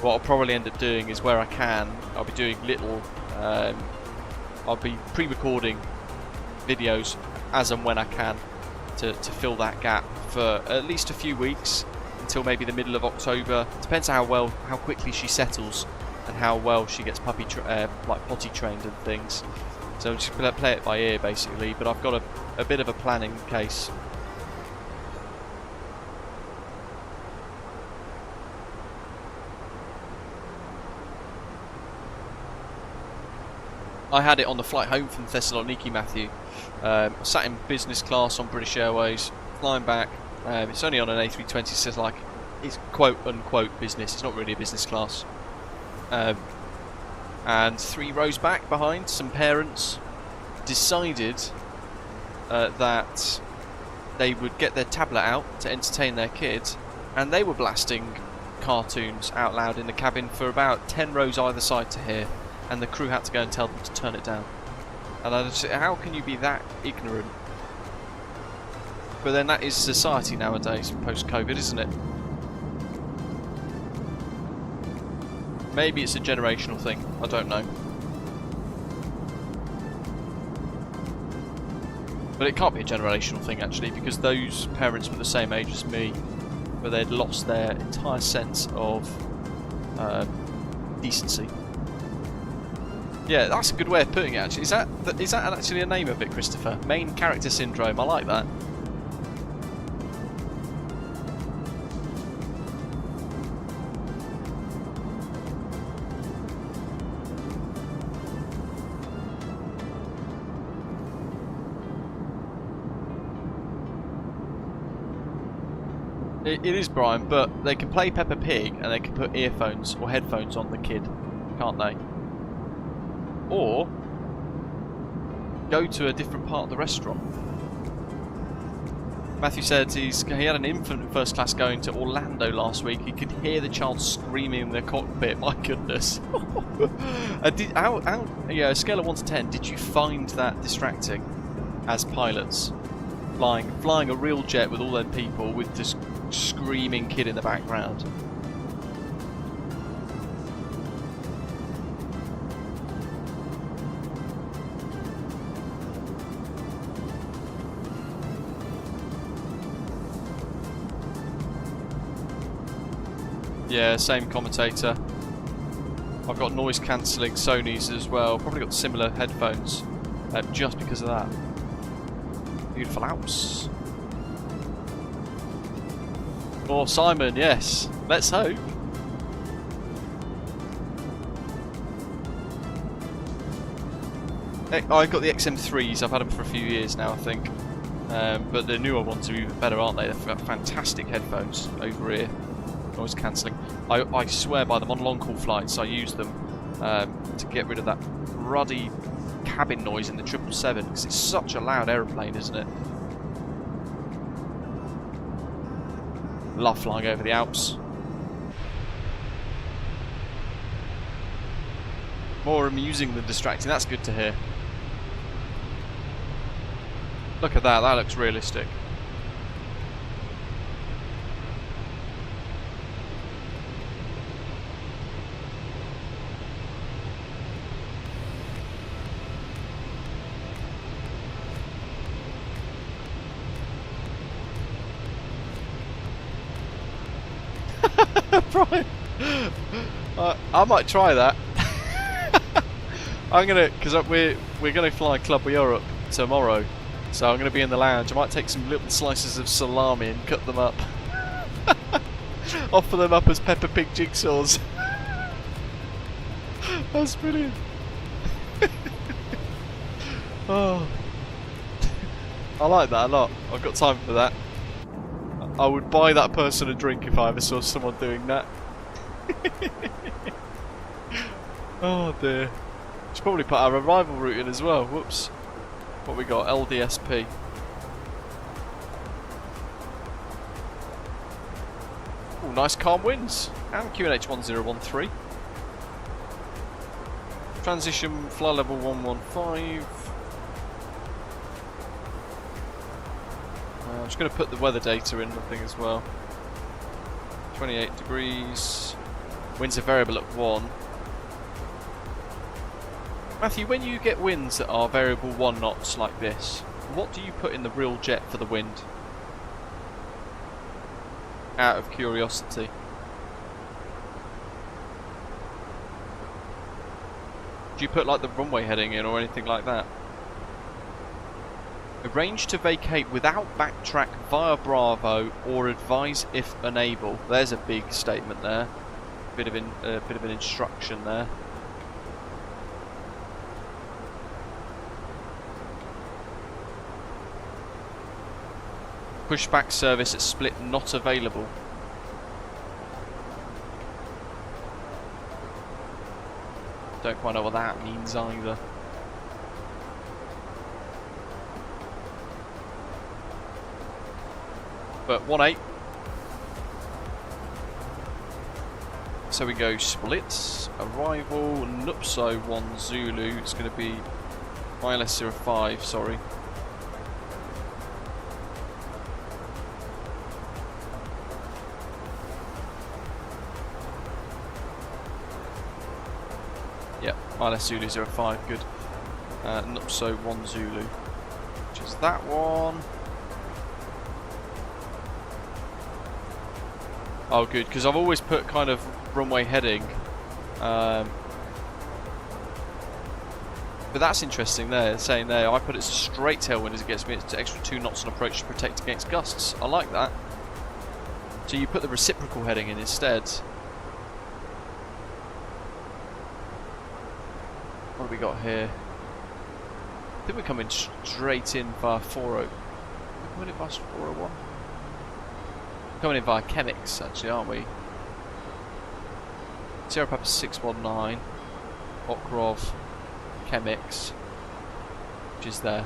what I'll probably end up doing is, where I can, I'll be doing little, I'll be pre-recording videos as and when I can to fill that gap for at least a few weeks, until maybe the middle of October. Depends how quickly she settles and how well she gets potty trained and things. So I'm just going to play it by ear basically, but I've got a bit of a plan in case. I had it on the flight home from Thessaloniki, Matthew. Sat in business class on British Airways, flying back. It's only on an A320, so it's quote unquote business. It's not really a business class. And 3 rows back behind, some parents decided that they would get their tablet out to entertain their kids, and they were blasting cartoons out loud in the cabin for about 10 rows either side to hear, and the crew had to go and tell them to turn it down. And I just, how can you be that ignorant? But then that is society nowadays, post-COVID, isn't it? Maybe it's a generational thing, I don't know. But it can't be a generational thing actually, because those parents were the same age as me, but they'd lost their entire sense of decency. Yeah, that's a good way of putting it actually. Is that actually a name of it, Christopher? Main character syndrome, I like that. It is, Brian, but they can play Peppa Pig and they can put earphones or headphones on the kid, can't they? Or go to a different part of the restaurant. Matthew said he had an infant in first class going to Orlando last week. He could hear the child screaming in the cockpit. My goodness. A scale of 1 to 10, did you find that distracting as pilots? Flying a real jet with all them people with this screaming kid in the background. Yeah, same commentator. I've got noise cancelling Sony's as well. Probably got similar headphones just because of that. Beautiful Alps. Or Simon, yes. Let's hope. I've got the XM3s. I've had them for a few years now, I think. But the newer ones are even better, aren't they? They've got fantastic headphones over ear. Noise cancelling. I swear by them on long haul flights. I use them to get rid of that ruddy cabin noise in the 777 because it's such a loud aeroplane, isn't it? Love flying over the Alps. More amusing than distracting. That's good to hear. Look at that. That looks realistic. Brian, I might try that. I'm gonna, because we're gonna fly Club Europe tomorrow, so I'm gonna be in the lounge. I might take some little slices of salami and cut them up, offer them up as Peppa Pig jigsaws. That's brilliant. Oh, I like that a lot. I've got time for that. I would buy that person a drink if I ever saw someone doing that. Oh dear. Should probably put our arrival route in as well. Whoops. What we got? LDSP. Oh, nice calm winds. And QNH 1013. Transition fly level 115. I'm just going to put the weather data in the thing as well. 28 degrees. Winds are variable at 1. Matthew, when you get winds that are variable 1 knots like this, what do you put in the real jet for the wind? Out of curiosity. Do you put like the runway heading in or anything like that? Arrange to vacate without backtrack via Bravo or advise if unable. There's a big statement there. Bit of an instruction there. Pushback service at Split not available. Don't quite know what that means either. But 1-8. So we go Split, arrival, Nupso 1 Zulu. It's going to be ILS 05, sorry. Yep, ILS Zulu 05, good. Nupso 1 Zulu, which is that one. Oh good, because I've always put kind of runway heading. But that's interesting there, saying there, I put it as a straight tailwind as it gets me it's extra 2 knots on approach to protect against gusts. I like that. So you put the reciprocal heading in instead. What have we got here? I think we're coming straight in via 40. Are we coming in via 401? Coming in via Chemics, actually, aren't we? Sierra Papa 619, Okrov, Chemics, which is there.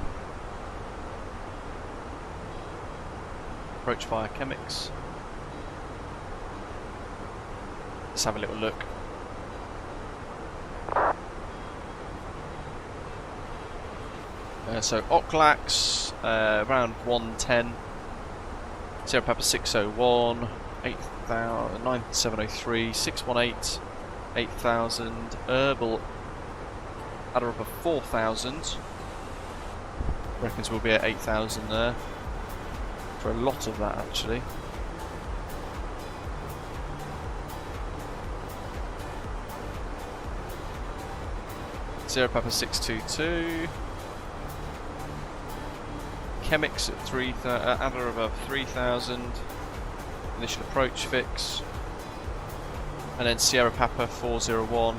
Approach via Chemics. Let's have a little look. So Oklax, around 110. Sierra Papa 601, 9703, 618, 8000, Herbal adder up of 4000. Reckons we'll be at 8000 there. For a lot of that actually. Sierra Papa 622. Chemics at 3000, adder above 3000, initial approach fix, and then Sierra Papa 401,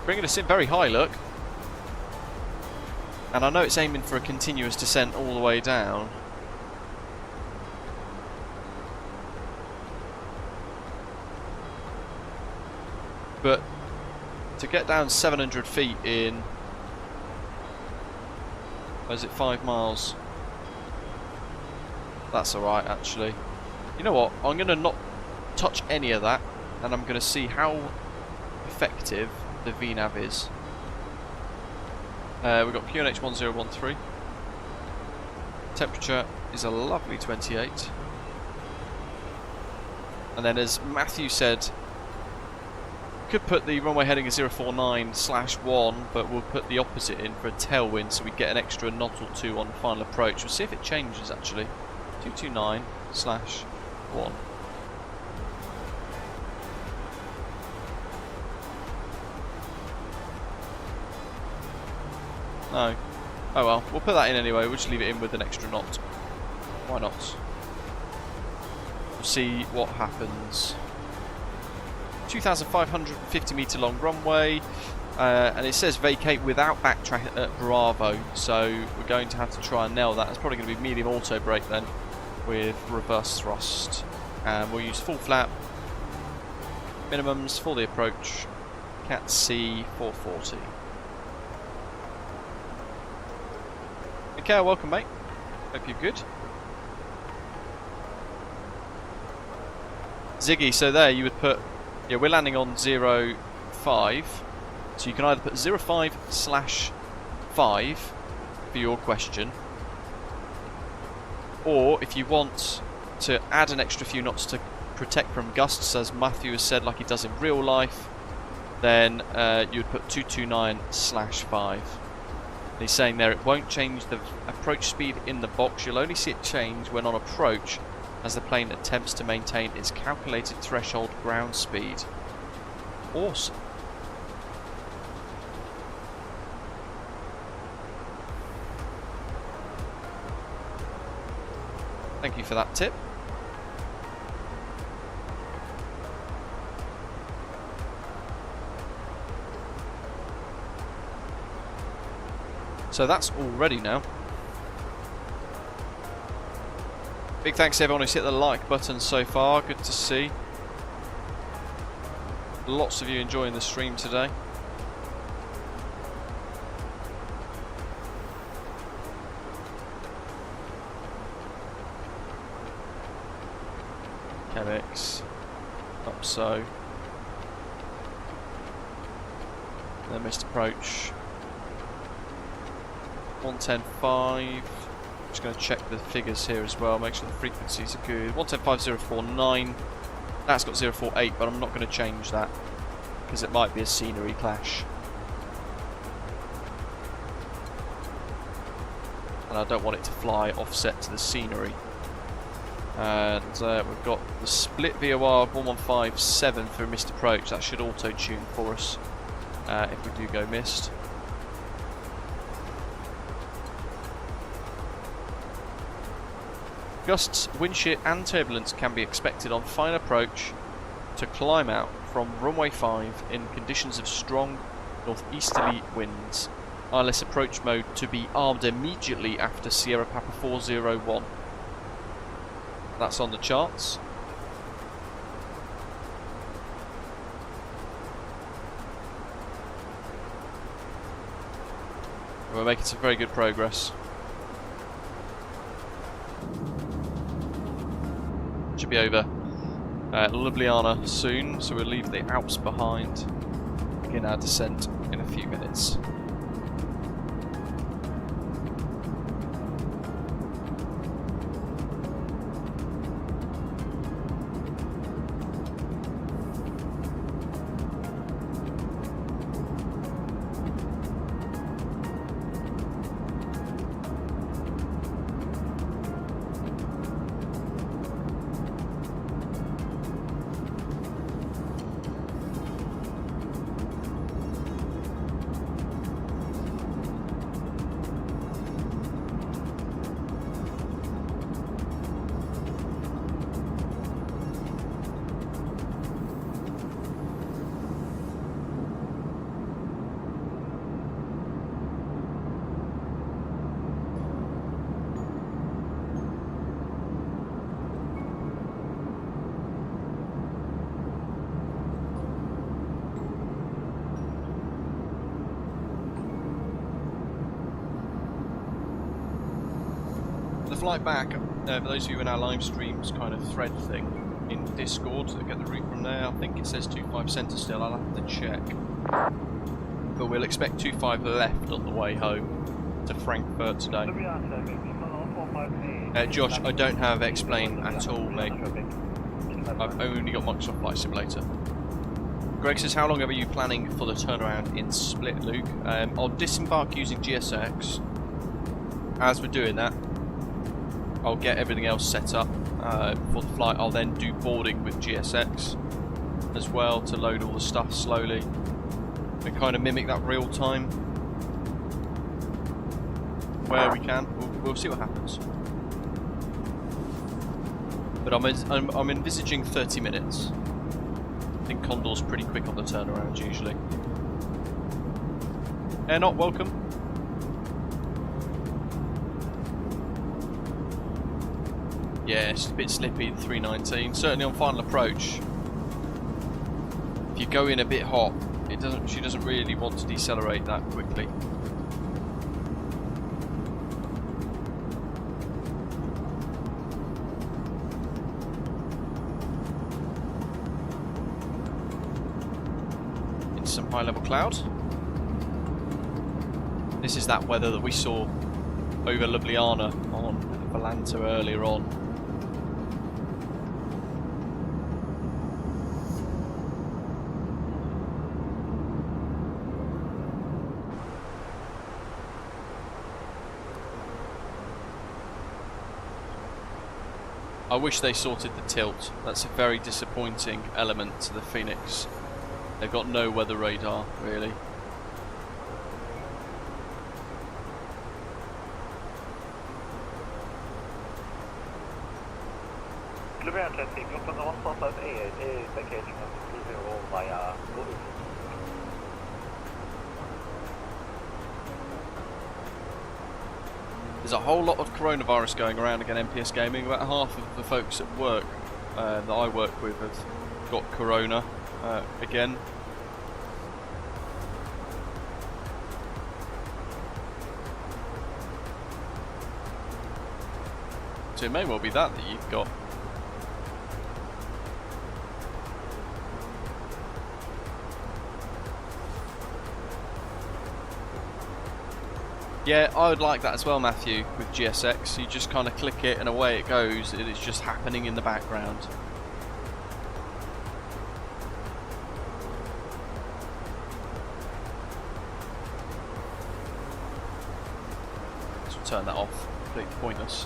bringing us in very high, look, and I know it's aiming for a continuous descent all the way down. But to get down 700 feet in, or is it 5 miles? That's alright actually. You know what, I'm going to not touch any of that and I'm going to see how effective the VNAV is. We've got QNH 1013. Temperature is a lovely 28. And then as Matthew said, could put the runway heading as 049/1, but we'll put the opposite in for a tailwind so we get an extra knot or 2 on final approach. We'll see if it changes actually. 229/1. No. Oh well, we'll put that in anyway. We'll just leave it in with an extra knot. Why not? We'll see what happens. 2,550 metre long runway. And it says vacate without backtrack at Bravo. So we're going to have to try and nail that. It's probably going to be medium auto brake then, with reverse thrust. And we'll use full flap. Minimums for the approach. Cat C 440. Okay, welcome mate. Hope you're good. Ziggy, so there you would put, yeah, we're landing on 05. So you can either put 05/5 for your question, or if you want to add an extra few knots to protect from gusts, as Matthew has said, like he does in real life, then you would put 229/5. And he's saying there it won't change the approach speed in the box. You'll only see it change when on approach, as the plane attempts to maintain its calculated threshold ground speed. Awesome. Thank you for that tip. So that's all ready now. Big thanks to everyone who's hit the like button so far. Good to see. Lots of you enjoying the stream today. Chemix. Up so. Then missed approach. 110.5. Just going to check the figures here as well, make sure the frequencies are good. 110.5049. That's got 048, but I'm not going to change that because it might be a scenery clash. And I don't want it to fly offset to the scenery. And we've got the split VOR of 1157 for missed approach. That should auto-tune for us if we do go missed. Gusts, wind shear and turbulence can be expected on fine approach to climb out from runway 5 in conditions of strong northeasterly winds. ILS approach mode to be armed immediately after Sierra Papa 401. That's on the charts. We're making some very good progress. Should be over Ljubljana soon, so we'll leave the Alps behind. Begin our descent in a few minutes. Flight back, for those of you in our live streams kind of thread thing in Discord that get the route from there, I think it says 25 centre still, I'll have to check. But we'll expect 25 left on the way home to Frankfurt today. Josh, I don't have X-Plane at all, mate. I've only got Microsoft Flight Simulator. Greg says, how long are you planning for the turnaround in Split, Luke? I'll disembark using GSX. As we're doing that, I'll get everything else set up for the flight. I'll then do boarding with GSX as well to load all the stuff slowly and kind of mimic that real time. where we can. We'll see what happens. But I'm envisaging 30 minutes. I think Condor's pretty quick on the turnaround usually. Air not welcome. Yeah, it's a bit slippy, 319. Certainly on final approach. If you go in a bit hot, she doesn't really want to decelerate that quickly. Into some high level cloud. This is that weather that we saw over Ljubljana on Valanta earlier on. I wish they sorted the tilt. That's a very disappointing element to the Fenix. They've got no weather radar, really. There's a whole lot of coronavirus going around again, MPS Gaming. About half of the folks at work that I work with have got corona again. So it may well be that you've got. Yeah, I would like that as well, Matthew, with GSX. You just kind of click it and away it goes. It's just happening in the background. Let's turn that off. Completely pointless.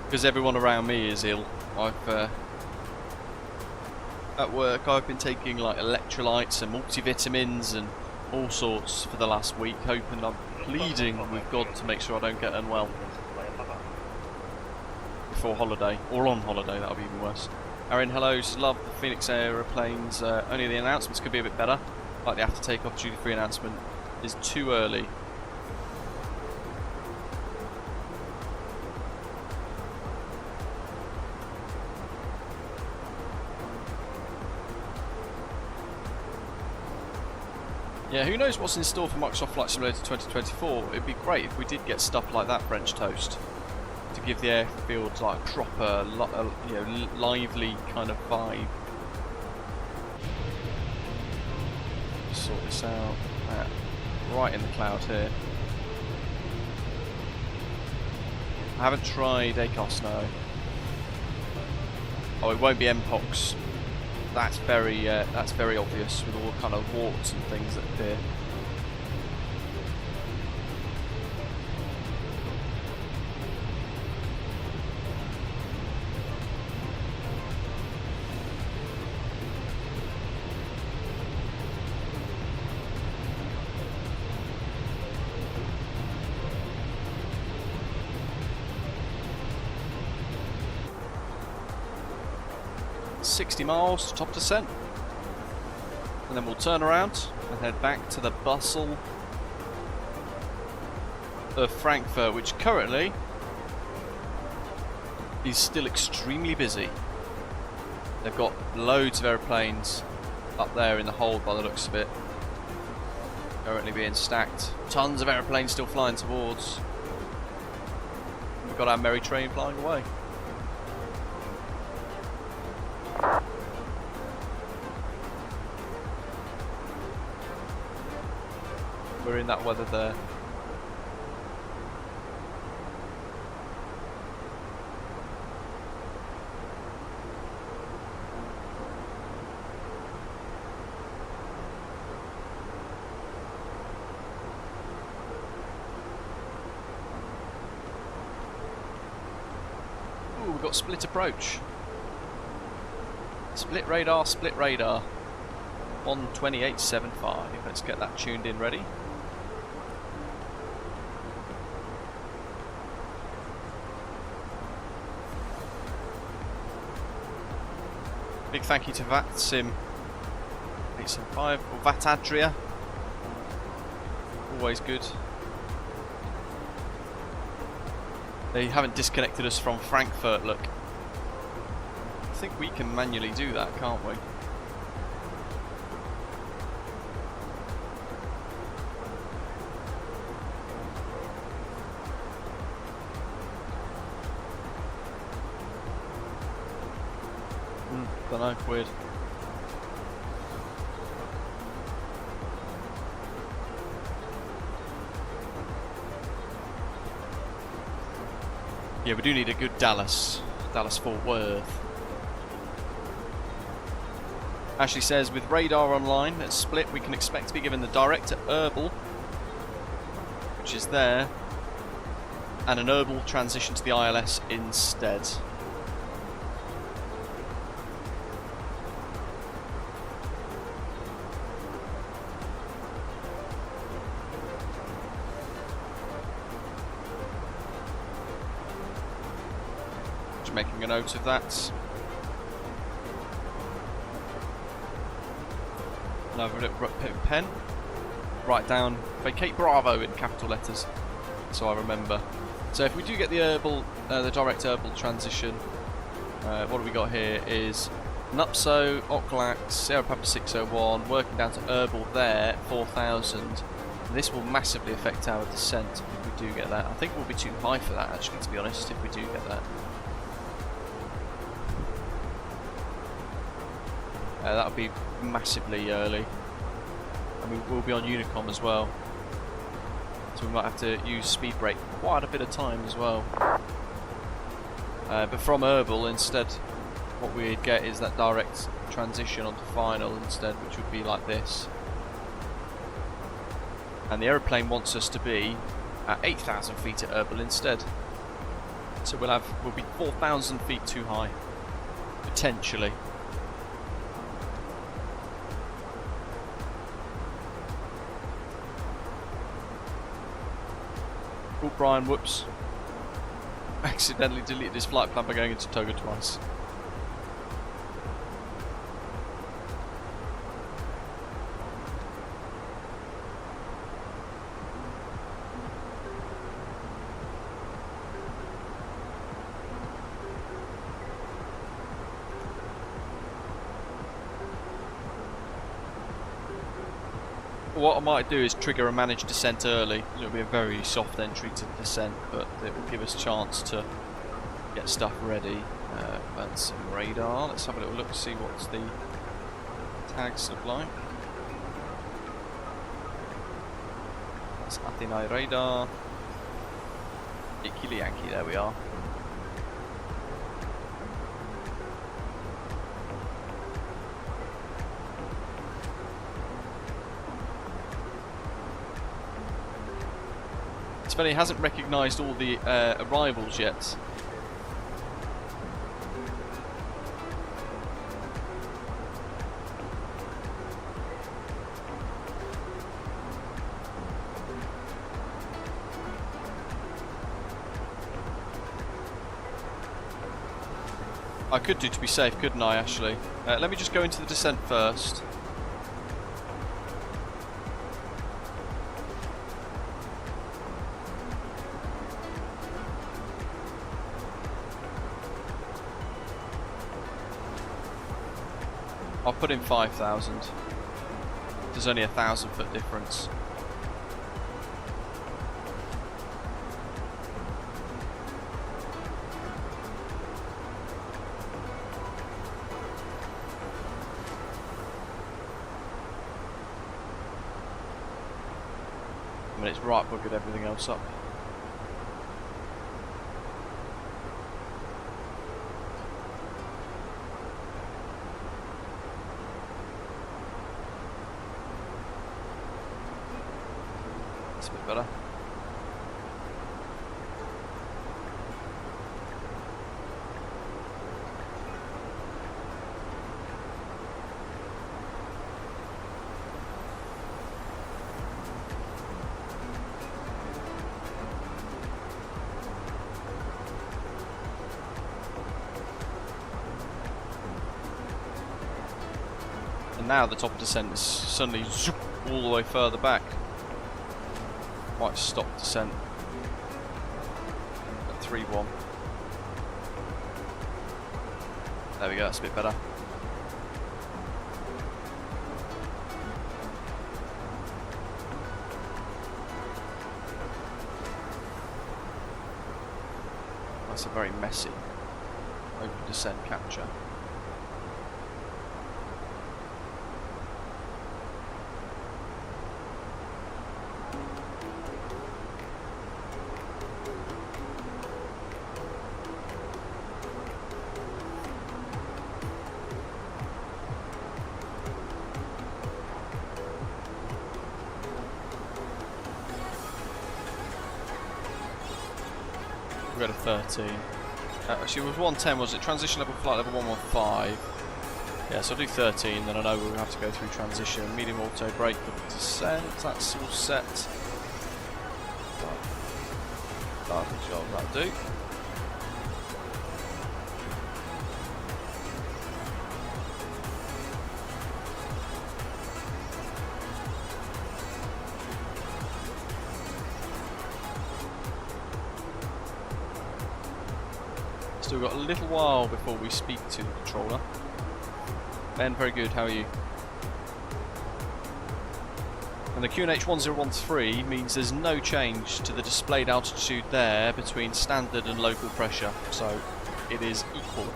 Because everyone around me is ill. At work I've been taking like electrolytes and multivitamins and all sorts for the last week, hoping I'm pleading with God to make sure I don't get unwell before holiday, or on holiday. That'll be even worse. Aaron, hello, love the Fenix aeroplanes. Only the announcements could be a bit better, like the after takeoff duty free announcement is too early. Yeah, who knows what's in store for Microsoft Flight Simulator 2024? It'd be great if we did get stuff like that French toast to give the airfield like a proper, you know, lively kind of vibe. Sort this out. Right in the cloud here. I haven't tried Takeoff now. Oh, it won't be MPOX. That's very obvious with all kind of warts and things that appear. .60 miles to top descent, and then we'll turn around and head back to the bustle of Frankfurt, which currently is still extremely busy. They've got loads of aeroplanes up there in the hold by the looks of it, currently being stacked. Tons of aeroplanes still flying towards. We've got our merry train flying away. We're in that weather there. Ooh, we've got split approach. Split radar, split radar. 128.75. Let's get that tuned in ready. Big thank you to VATSIM 875 or VATADRIA. Always good. They haven't disconnected us from Frankfurt, look. I think we can manually do that, can't we? Don't know, weird. Yeah, we do need a good Dallas Fort Worth. Ashley says, with radar online at Split, we can expect to be given the direct to Erbil, which is there, and an Erbil transition to the ILS instead. Making a note of that. Another little pen. Write down Vacate Bravo in capital letters, so I remember. So if we do get the Erbil, the direct Erbil transition, what have we got here is Nupso, Oclax, Sierra Papa 601, working down to Erbil there, 4,000. This will massively affect our descent if we do get that. I think we'll be too high for that, actually, to be honest, if we do get that. That'll be massively early, and we will be on Unicom as well, so we might have to use speed brake quite a bit of time as well. But from Erbil instead, what we'd get is that direct transition onto final instead, which would be like this. And the aeroplane wants us to be at 8,000 feet at Erbil instead, so we'll be 4,000 feet too high potentially. Oh, Brian, whoops. Accidentally deleted his flight plan by going into Toga twice. What I might do is trigger a managed descent early. It'll be a very soft entry to descent, but it will give us a chance to get stuff ready. And some radar. Let's have a little look, see what the tags look like. That's Athena radar. Ikili Yankee, there we are. It's funny, it hasn't recognised all the arrivals yet. I could do to be safe, couldn't I, Ashley? Let me just go into the descent first. I'll put in 5,000. There's only a 1,000-foot difference. I mean, it's right buggered everything else up. That's a bit better. And now the top of descent is suddenly zoop, all the way further back. Might stop descent at 3-1. There we go, that's a bit better. That's a very messy open descent capture. We got a 13. Actually, it was 110, was it? Transition level flight level 115. Yeah, so I'll do 13, then I know we'll have to go through transition. Medium auto brake for descent, that's all set. Good job, that'll do. Still got a little while before we speak to the controller. Ben, very good, how are you? And the QNH 1013 means there's no change to the displayed altitude there between standard and local pressure, so it is equal.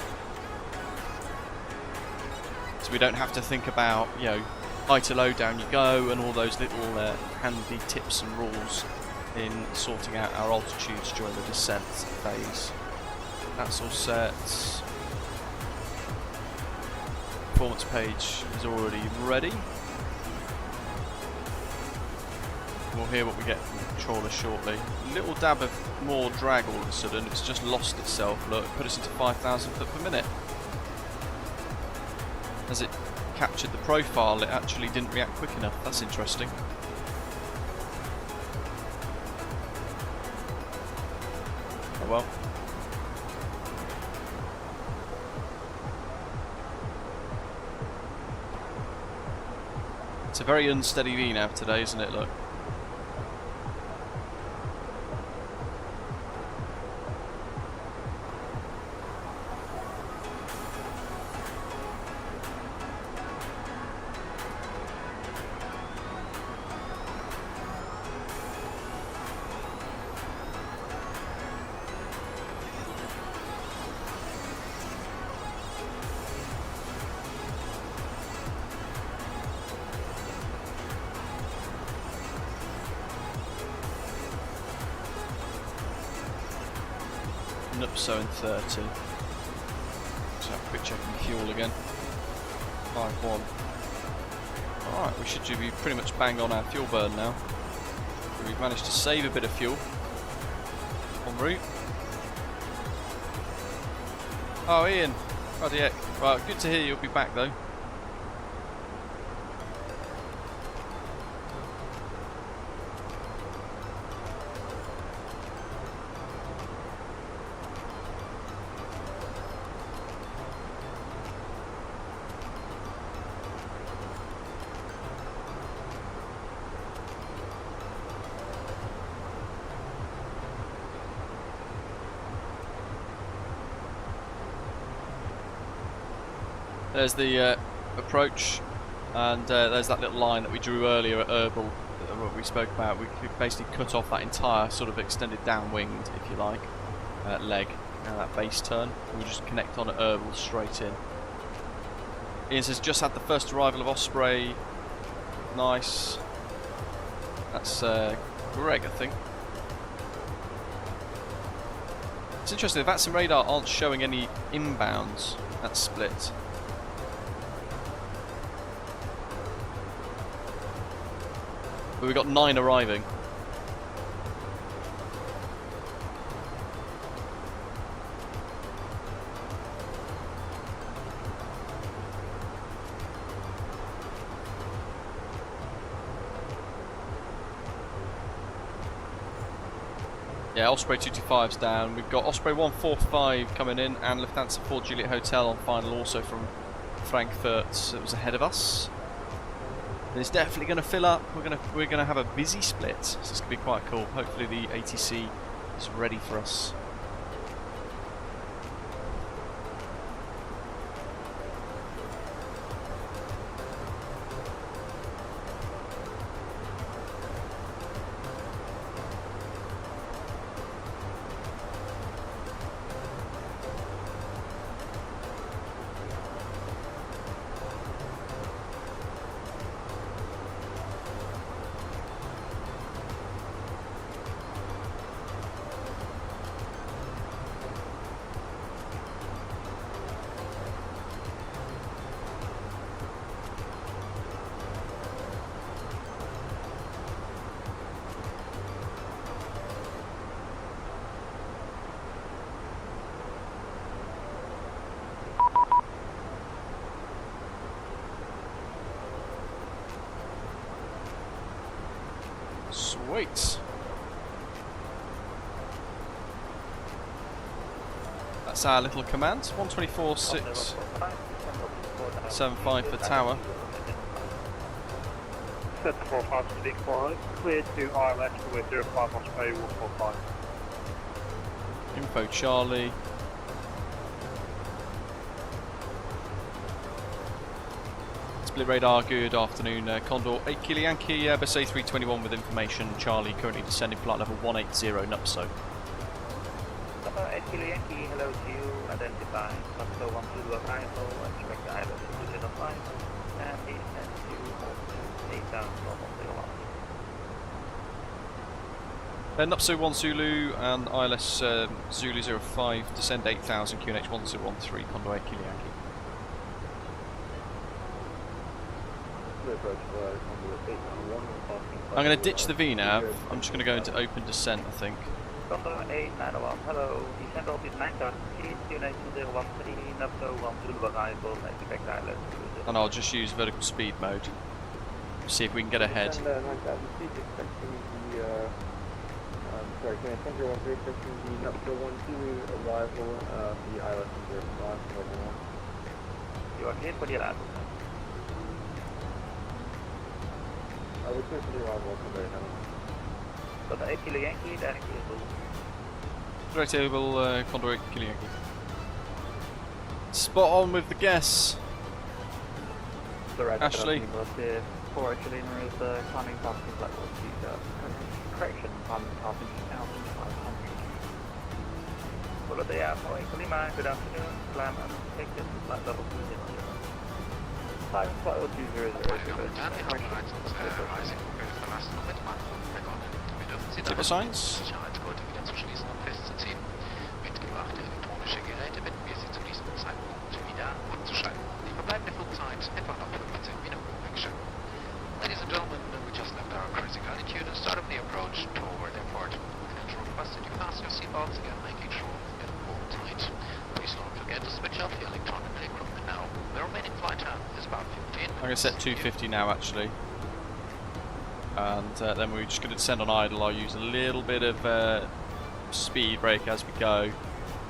So we don't have to think about, you know, high to low, down you go, and all those little handy tips and rules in sorting out our altitudes during the descent phase. That's all set. Performance page is already ready. We'll hear what we get from the controller shortly. A little dab of more drag all of a sudden. It's just lost itself. Look, put us into 5,000 foot per minute. As it captured the profile, it actually didn't react quick enough. That's interesting. Oh well. It's a very unsteady VNAV today, isn't it? Look. So in 30. So quick checking fuel again. 5-1. Alright, we should be pretty much bang on our fuel burn now. We've managed to save a bit of fuel en route. Oh, Ian. Bloody heck. Well, good to hear you'll be back though. There's the approach, and there's that little line that we drew earlier at Herbal, what we spoke about. We basically cut off that entire sort of extended downwinged, if you like, leg, and that base turn. We just connect on at Herbal straight in. Ian says, just had the first arrival of Osprey. Nice. That's Greg, I think. It's interesting, the VATSIM radar aren't showing any inbounds at Split. But we've got 9 arriving. Yeah, Osprey 225's down. We've got Osprey 145 coming in, and Lufthansa 4 Juliet Hotel on final also from Frankfurt. So it was ahead of us. And it's definitely going to fill up. We're gonna have a busy split. So it's going to be quite cool. Hopefully the ATC is ready for us. Sweet. That's our little command. 124.675 for tower. Set 45 to decline. Clear to ILS with 05 Osprey 145. Info Charlie. Split radar, good afternoon. Condor 8 Kilo Yankee, Airbus A321 with information. Charlie currently descending flight level 180 Nupso. 8 Kilo Yankee, hello to you. Identify Nupso 1 to arrival. Expect the ILS to 05 and descend to 8,000 Nupso 1 Zulu and ILS Zulu 05, descend 8,000 QNH 1013, Condor 8 Kilo Yankee. I'm going to ditch the VNAV, I'm just going to go into open descent, I think. Condor 891, hello, descend all these 9,000 feet, QNH 1013, Nupso 1 Zulu arrival, expect ILS. And I'll just use vertical speed mode, see if we can get ahead. Sorry, can I send your 13 expecting the Nupso 1 Zulu arrival, the ILS 05, You are clear for the arrival. I would clear for the arrival very now. But 8 Kilo Yankee, direct able. Direct able, Condor 8 Kilo Yankee. Spot on with the guess. Ashley. 4 Chilena is climbing past the level of correction, climbing past 2,500. Follow the airport, Lima, good afternoon, climb and take this flight level 200. Time flight 200. Table signs. Sicherheitsgurte wieder zu schließen und festzuziehen. Mitgebrachte elektronische Geräte bitten wir Sie zu diesem Zeitpunkt wieder abzuschalten. Die verbleibende Flugzeit etwa noch 15 Minuten. Dankeschön. Ladies and gentlemen, we just left our cruising altitude and started the approach toward airport. Control requested you fasten your seatbelts again, making sure you pull tight. Please don't forget to switch off the electronic equipment now. The remaining flight time is about 15 minutes. I'm going to set 250 now actually. And then we're just going to descend on idle. I'll use a little bit of speed brake as we go,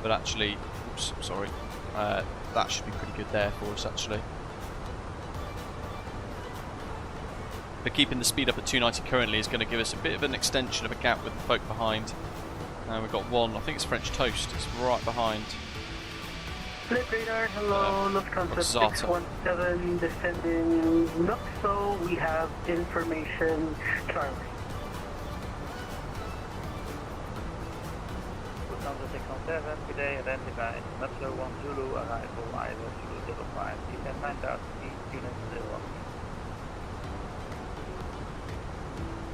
but actually, oops, sorry, that should be pretty good there for us actually. But keeping the speed up at 290 currently is going to give us a bit of an extension of a gap with the folk behind. And we've got one, I think it's French Toast, it's right behind. Split radar, hello, Lufthansa 617 descending Nupso, we have information, Charlie. Lufthansa 617, good day, identified, Nupso 1 Zulu, arrival, ILS Zulu 05, descend 9,000 feet, unit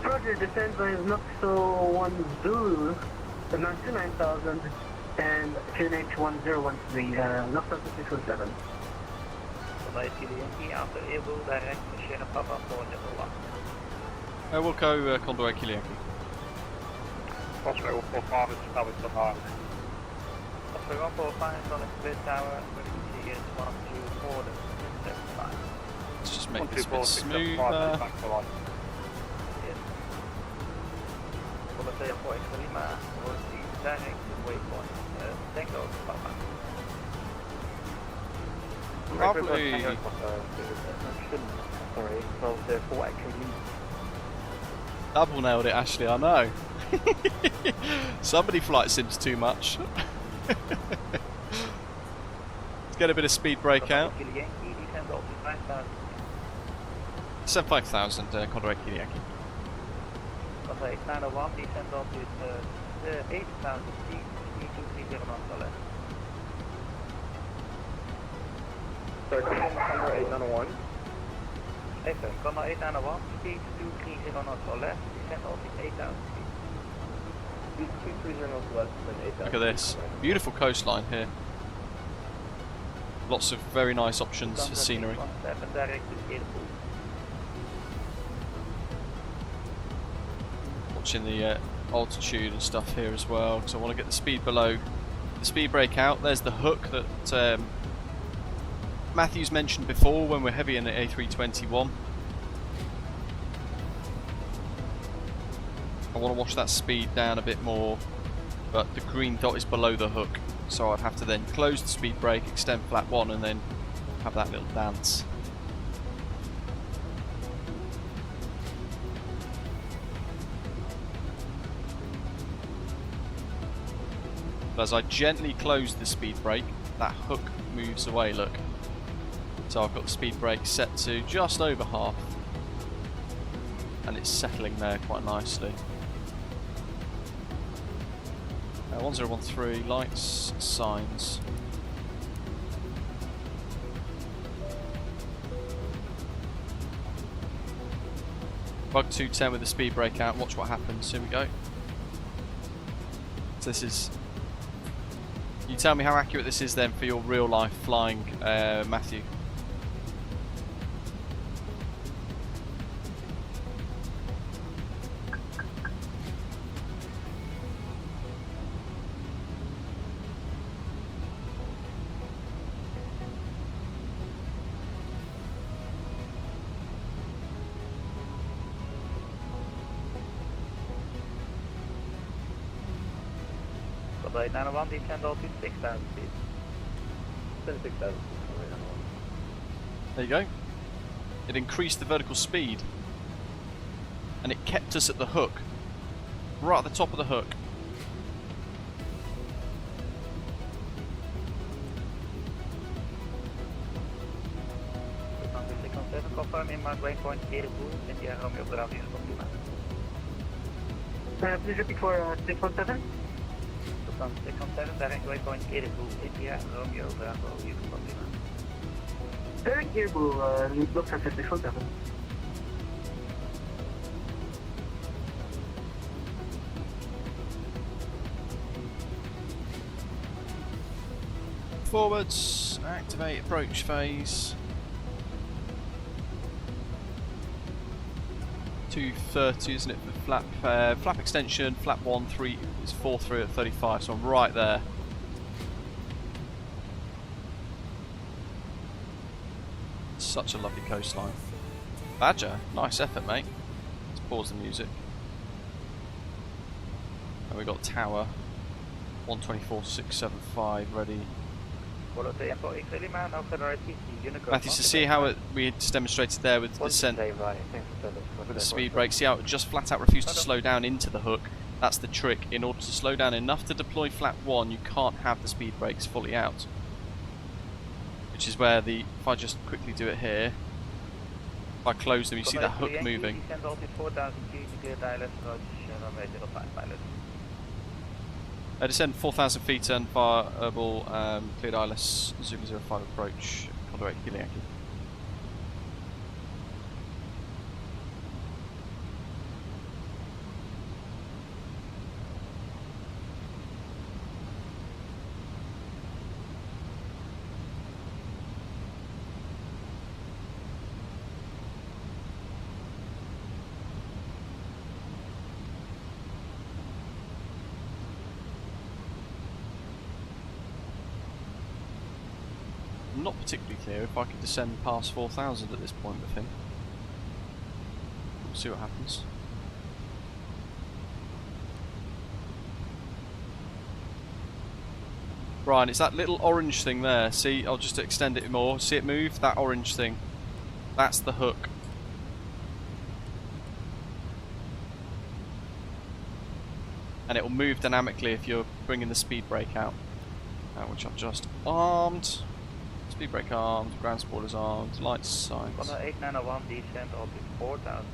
01. Roger, descend by Nupso 1 Zulu, 9,000. And QNH 1013, Lufthansa 617. Vanuit Yankee, after able, direct to Sierra Papa 401. We'll go Condor 8 Kilo Yankee. Osprey 145 is established on high. Osprey 145 on a split tower, frequency is 124.75. Let's just make this a bit smoother. Yes. Follow the airport in Lima, or the direct waypoint. Takeoff, Papa. Lovely. sorry, so the 4 actually. Double nailed it, Ashley, I know. Somebody flight sims too much. Let's get a bit of speed brake out. 75,000 Condor Kilo Yankee. Condor 891, descend altitude 8,000 feet, 3230 knots or less. Sorry, Condor 891. Excellent, Condor 891, speed 230 knots or less, descend altitude 8,000 feet. Speed 230 knots less than 8,000. Look at this. Beautiful coastline here. Lots of very nice options for scenery. Watching the altitude and stuff here as well, because I want to get the speed below the speed brake out. There's the hook that Matthew's mentioned before when we're heavy in the A321. I want to watch that speed down a bit more, but the green dot is below the hook, so I'd have to then close the speed brake, extend flap 1 and then have that little dance. But as I gently close the speed brake, that hook moves away, look. So I've got the speed brake set to just over half, and it's settling there quite nicely. 1013, lights, signs. Bug 210 with the speed brake out, watch what happens, here we go. So this is... You tell me how accurate this is then for your real life flying, Matthew. Right, 901, descend altitude 6,000 feet. 6,000 feet. There you go. It increased the vertical speed, and it kept us at the hook, right at the top of the hook. Confirm inbound waypoint Aerosoft and the Romeo Bravo is please repeat for 617. From 617, direct waypoint Aerosoft, India, Romeo Bravo, Houston, Lima. Direct Airbull, lead block for 617. Forwards, activate approach phase. 230, isn't it? For flap, flap extension, flap 1, 3 is 4-3 at 35, so I'm right there. Such a lovely coastline. Badger, nice effort, mate. Let's pause the music. And we got tower 124.675 ready. Matthew, so see how we just demonstrated there with the descent with the speed brake. See how it just flat out refused to slow down into the hook. That's the trick. In order to slow down enough to deploy flap 1, you can't have the speed brakes fully out. Which is where the, if I just quickly do it here, if I close them, you see that hook moving. Descend 4,000 feet and viable, cleared ILS 005 approach, Condor 8 Kilo Yankee. Not particularly clear if I could descend past 4,000 at this point with him. We'll see what happens. Right, it's that little orange thing there. See, I'll just extend it more. See it move? That orange thing. That's the hook. and it will move dynamically if you're bringing the speed brake out, which I've just armed. Speed brake armed, ground spoilers armed, lights signs. On 8901 descent altitude 4000.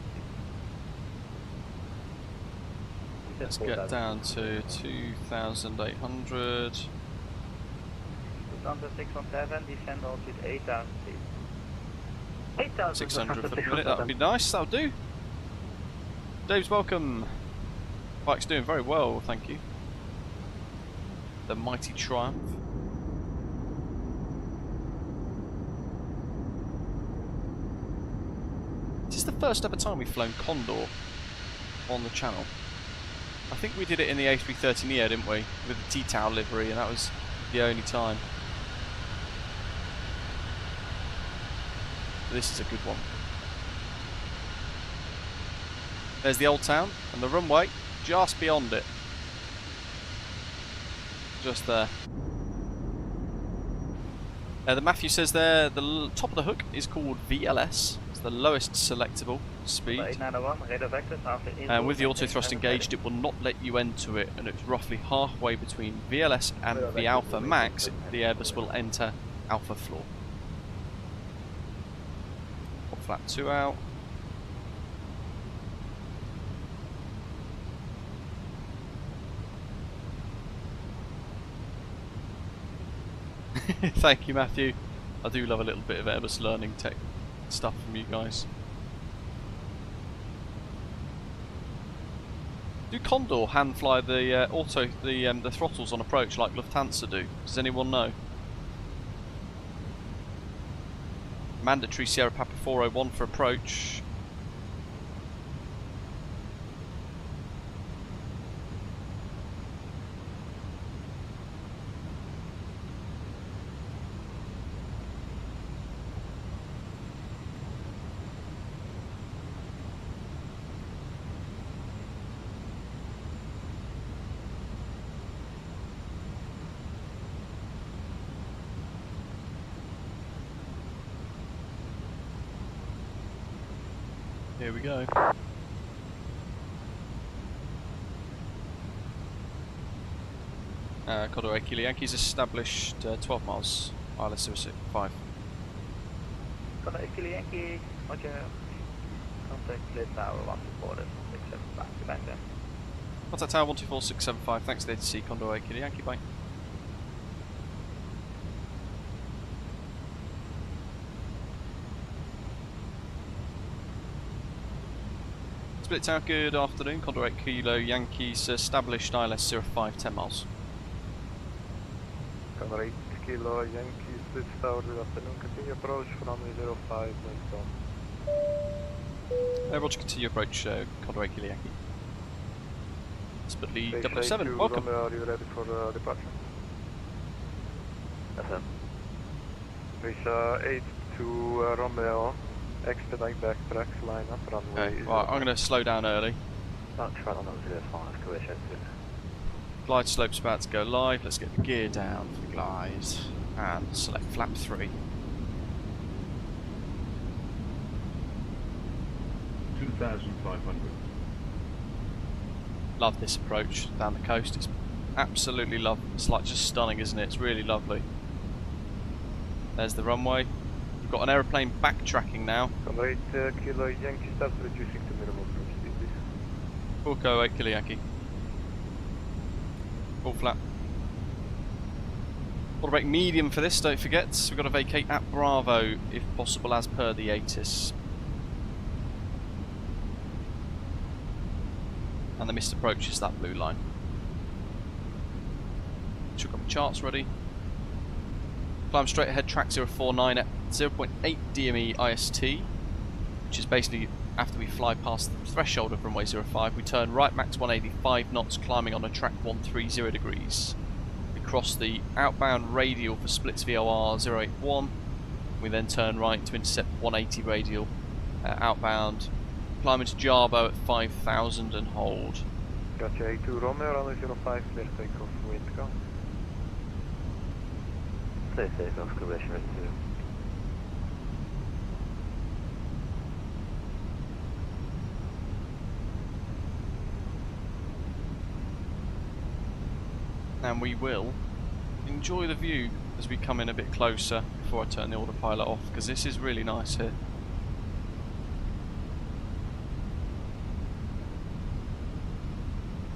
Let's get down to 2,800. Under 617, descend altitude 8,000 feet. 8,000. 600 for the minute, that would be nice, that'll do. Dave's welcome. Bike's doing very well, thank you. The mighty Triumph. This is the first ever time we've flown Condor on the channel. I think we did it in the A330neo, didn't we? With the T-Tow livery, and that was the only time. This is a good one. There's the old town, and the runway just beyond it. Just there. The Matthew says there, the top of the hook is called VLS. It's the lowest selectable speed. And with the auto thrust engaged, it will not let you enter it, and it's roughly halfway between VLS and the Alpha Max. The Airbus will enter Alpha floor. Flat 2 out. Thank you, Matthew. I do love a little bit of Airbus learning tech stuff from you guys. Do Condor hand fly the the throttles on approach like Lufthansa do? Does anyone know? Mandatory Sierra Papa 401 for approach. Here we go. Condor Kilo Yankees established 12 miles, ILS 065. Condor Kilo Yankee, roger. Contact Lid Tower 124.675, goodbye then. Contact Tower 124.675, thanks to ATC, Condor Kilo Yankee, bye. Split Tower, good afternoon. Condor 8 Kilo Yankees established ILS 05, 10 miles. Condor 8 Kilo Yankees, Split Tower, good afternoon. Continue approach for runway 05, west on. Roger, continue approach, Condor 8 Kilo Yankee. Split lead 007, welcome. Romeo, are you ready for departure? Yes, sir. Reach 8 to Romeo. Expedite backtrack, line up, runway. Okay, right, I'm going to slow down early. Not try on 05, collision. Glide slope's about to go live. Let's get the gear down for the glide and select flap 3. 2,500. Love this approach down the coast. It's absolutely lovely. It's like just stunning, isn't it? It's really lovely. There's the runway. We've got an aeroplane backtracking now. Condor 8 Kilo Yankee starts reducing to minimum approach speed, please. Full go 8 Kilo Yankee. Full flap. Water brake medium for this, don't forget. We've got to vacate at Bravo if possible as per the ATIS. And the missed approach is that blue line. Should got my charts ready. Climb straight ahead, track 049 at 0.8 DME IST, which is basically after we fly past the threshold of runway 05, we turn right max 185 knots, climbing on a track 130 degrees. We cross the outbound radial for splits VOR 081. We then turn right to intercept 180 radial outbound, climb into Jarbo at 5,000 and hold. Gotcha, A2 Romeo, runway 05, clear takeoff, wind go. Stay safe, observation rate 2. and we will enjoy the view as we come in a bit closer before I turn the autopilot off, because this is really nice here.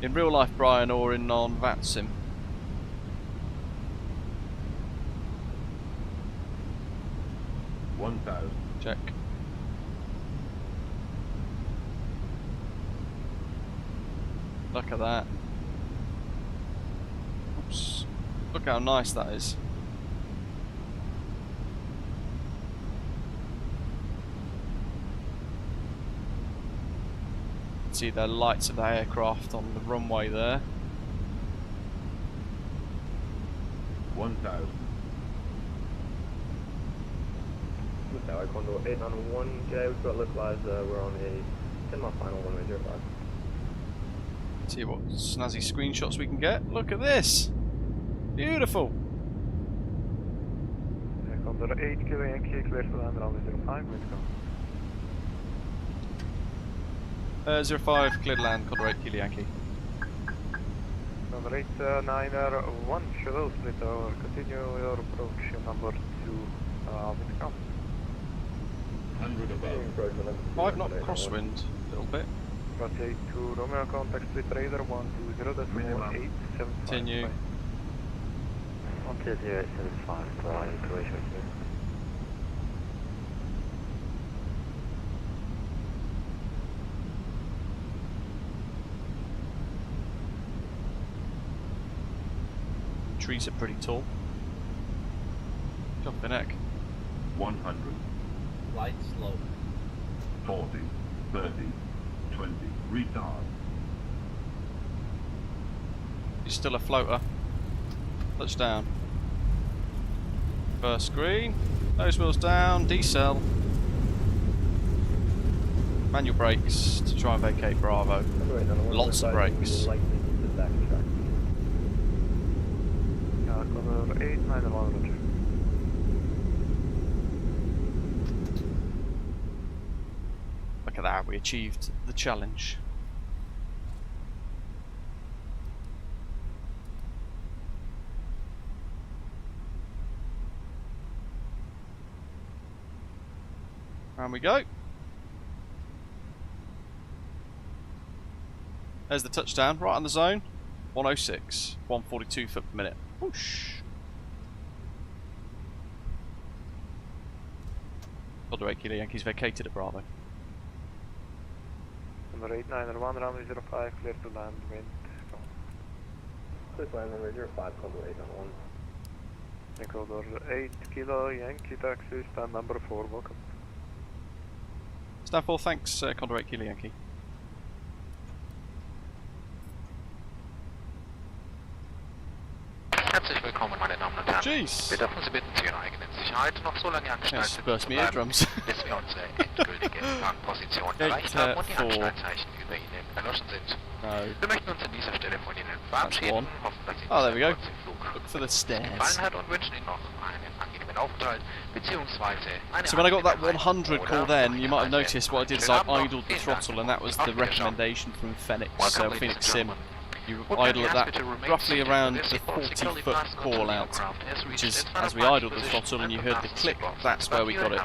In real life, Brian, or in on VATSIM? $1,000. Check. Look at that. Oops. Look how nice that is. See the lights of the aircraft on the runway there. 1,000. Tower Condor 891, G'day, we've got localized, we're on a 10 mile final 105. See what snazzy screenshots we can get. Look at this! Beautiful! Condor 8 Kilo Yankee, clear to land runway 05, where to go? 05, cleared land, Condor 8 Kilo Yankee. Condor 8 9R1, Shadow split over, continue your approach, number 2, where to come? 100 above. 5 knot crosswind, a little bit. Rotate to Romeo, contact split radar 120.875. Continue. 120.875, Croatia. Trees are pretty tall. Jump the neck. 100. Light slow. 40. 30. 20. Retard. He's still a floater. Touchdown. First green. Nose wheels down. Decel. Manual brakes to try and vacate Bravo. Lots of brakes. Condor 8 9R1, roger. Look at that, we achieved the challenge. And we go. There's the touchdown, right on the zone. 106, 142 foot per minute. Whoosh. Condor 8 Kilo Yankees vacated at Bravo. Number 8 9R1, runway 05, clear to land, wind. Clear to land, runway 05, Condor 891. Condor 8 Kilo Yankee taxi, stand number 4, welcome. Stand 4, thanks, Condor 8 Kilo Yankee. Herzlich willkommen, meine Damen und Herren. Jeez. Wir dürfen Sie bitten, zu Ihrer eigenen Sicherheit noch so lange angeschnallt zu bleiben, bis wir unsere endgültige Fangposition erreicht haben und die Anschnallzeichen über Ihnen erloschen sind. Wir möchten uns an dieser Stelle von Ihnen verabschieden, hoffen, dass Ihnen der Flug gefallen hat und wünschen Ihnen noch einen angenehmen Aufenthalt, beziehungsweise eine So when I got that 100 call then, you might have noticed what I did is I idled the throttle, and that was the recommendation from Fenix, Fenix Sim. You idle at that roughly around the 40-foot call out, which is as we idled the throttle and you heard the click, that's where we got it.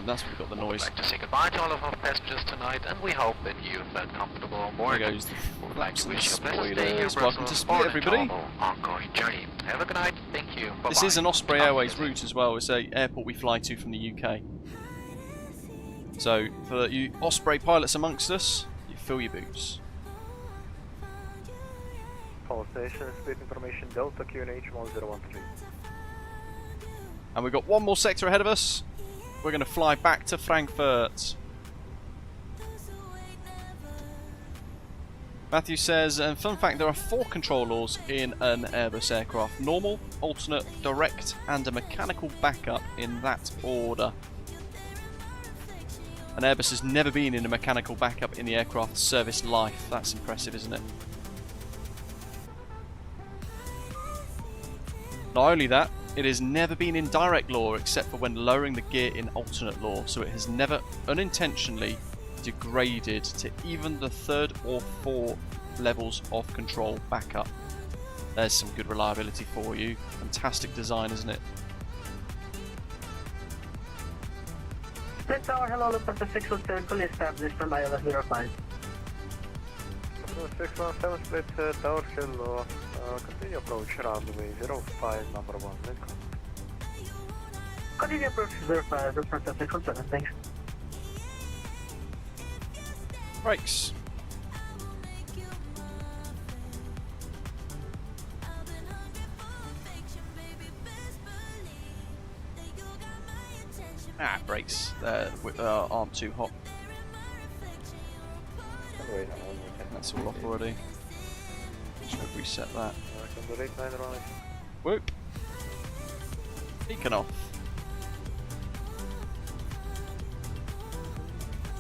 That's where we got the noise. We'd like to say goodbye to all of our passengers tonight, and we hope that you felt comfortable on board. There goes the flaps and spoilers. Welcome Welcome to Split, everybody. Ongoing journey. Have a good night. Thank you. Bye-bye. This is an Osprey Airways route as well. It's an airport we fly to from the UK. So for you Osprey pilots amongst us, you fill your boots. Call station, split information, Delta QNH 1013. And we've got one more sector ahead of us. We're going to fly back to Frankfurt. Matthew says, and fun fact, there are 4 control laws in an Airbus aircraft. Normal, alternate, direct, and a mechanical backup in that order. An Airbus has never been in a mechanical backup in the aircraft's service life. That's impressive, isn't it? Not only that, it has never been in direct law except for when lowering the gear in alternate law, so it has never unintentionally degraded to even the 3rd or 4th levels of control backup. There's some good reliability for you. Fantastic design, isn't it? Split Tower, hello, Lufthansa 617, fully established on ILS 05. 617 Split Tower, hello. Continue approach runway 05, number 1, Lincoln. Continue approach 05, Lufthansa 617, thanks. Brakes. Brakes aren't too hot. That's all off already. Should we reset that? Whoop. Beacon off.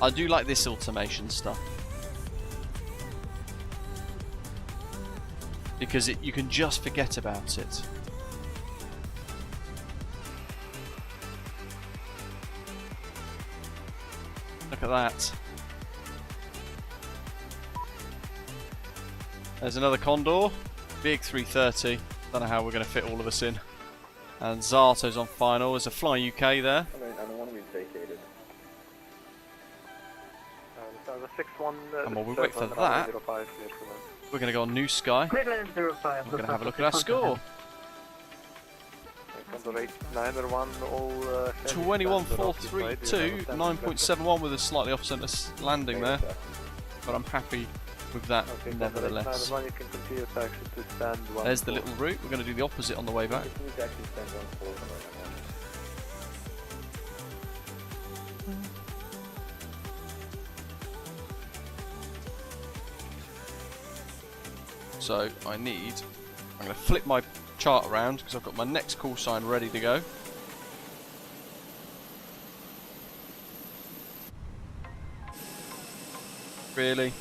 I do like this automation stuff. Because you can just forget about it. Look at that. There's another Condor. Big 330. Don't know how we're going to fit all of us in. And Zato's on final. There's a Fly UK there. I don't want to be vacated. And while we wait for that, we're going to go on New Sky. We're going to have a look at our score. 21.432, 9.71 with a slightly off-center landing there. But I'm happy with that nevertheless. There's the little route. We're going to do the opposite on the way back. So I'm going to flip my chart around because I've got my next call sign ready to go. Really?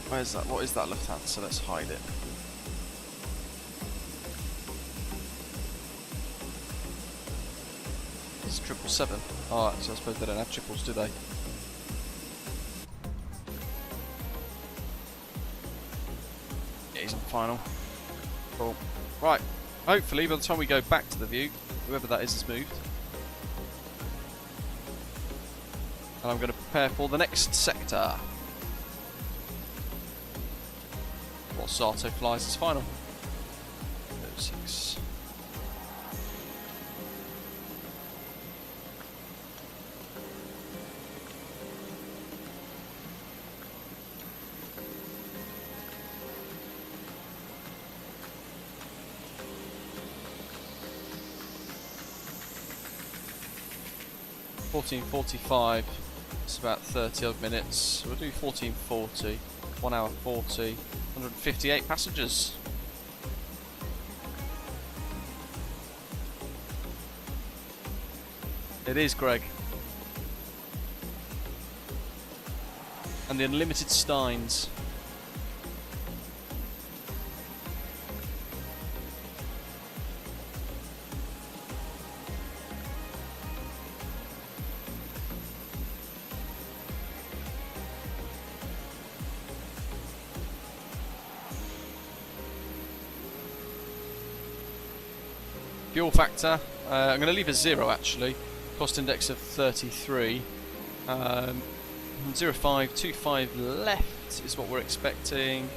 Where's that? What is that Lufthansa? Let's hide it. It's 777. Oh, so I suppose they don't have triples, do they? Yeah, he's on final. Cool. Right. Hopefully, by the time we go back to the view, whoever that is has moved. And I'm going to prepare for the next sector. What Sato flies is final. 06. $14.45. It's about 30 odd minutes. We'll do 14.40. 1 hour 40. 158 passengers. It is, Greg. And the unlimited Steins. Fuel factor, I'm going to leave a 0 actually. Cost index of 33. 0525 left is what we're expecting.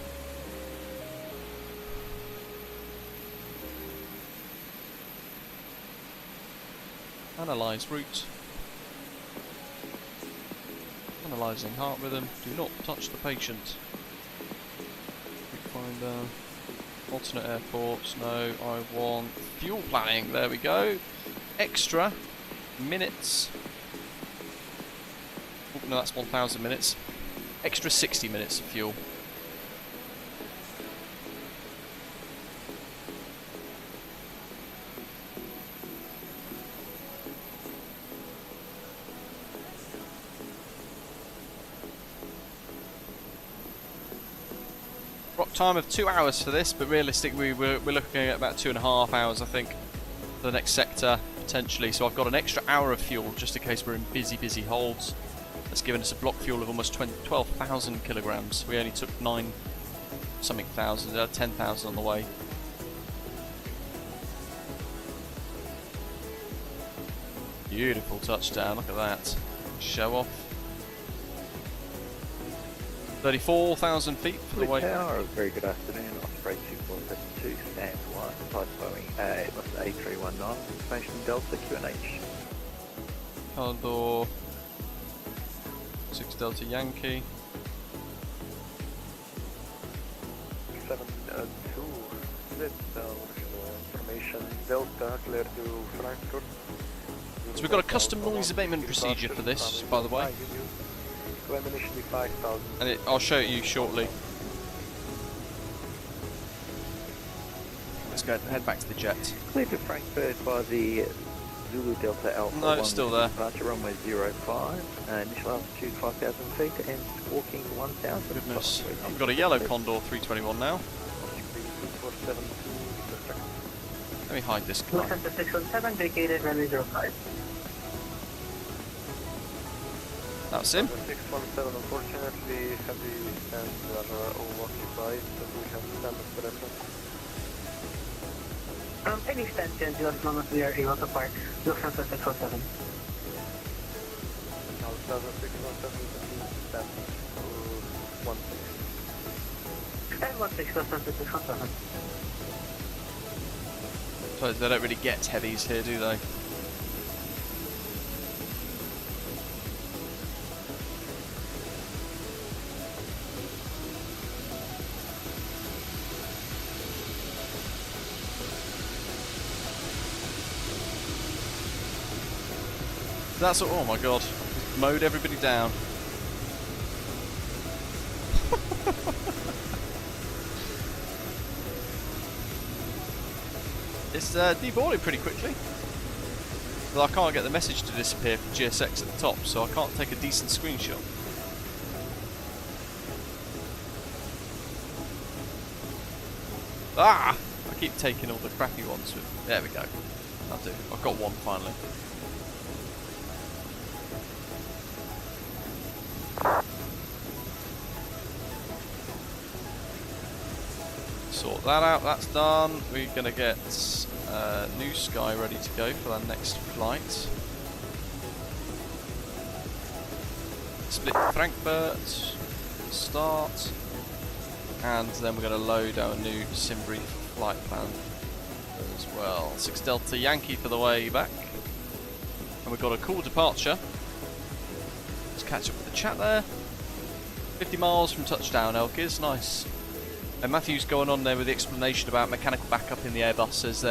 Analyse route. Analysing heart rhythm. Do not touch the patient. Finder. Alternate airports, no, I want fuel planning, there we go. Extra minutes. Oh, no, that's 1,000 minutes. Extra 60 minutes of fuel. time of 2 hours for this, but realistically we're looking at about 2.5 hours, I think, for the next sector, potentially. So I've got an extra hour of fuel, just in case we're in busy holds. That's given us a block fuel of almost 12,000 kilograms. We only took 9-something thousand, 10,000 on the way. Beautiful touchdown, look at that. Show off. 34,000 feet for the way. Tower, very good afternoon. Osprey 2472, stand 1, flight Boeing Airbus A321, information Delta QNH. Condor 6 Delta Yankee. 7-2, information Delta, clear to Frankfurt. So we've got a custom noise abatement procedure for this, by the way. And I'll show it you shortly. Let's go head back to the jet. Clear to Frankfurt by the Zulu Delta Alpha. No, it's still there. Departure runway 05, initial altitude 5,000 feet and squawking 1,000. Goodness. We've got a yellow Condor 321 now. Let me hide this car. Lufthansa 617, vacated runway 05. That's him. 617, unfortunately, heavy stands are all occupied, but we have standard reference. Any stands here, as long as we are able to park. Lufthansa 617. Now, Lufthansa 617 stands 16. Stand 16, Lufthansa 617. So they don't really get heavies here, do they? That's oh my god, mowed everybody down. It's deboarding pretty quickly. But I can't get the message to disappear from GSX at the top, so I can't take a decent screenshot. Ah! I keep taking all the crappy ones with. There we go. That'll do. I've got one finally. Sort that out, that's done. We're going to get New Sky ready to go for our next flight. Split to Frankfurt, start, and then we're going to load our new Simbrief flight plan as well. 6 Delta Yankee for the way back. And we've got a cool departure. Let's catch up with the chat there. 50 miles from touchdown, Elkis, nice. And Matthew's going on there with the explanation about mechanical backup in the Airbus. Says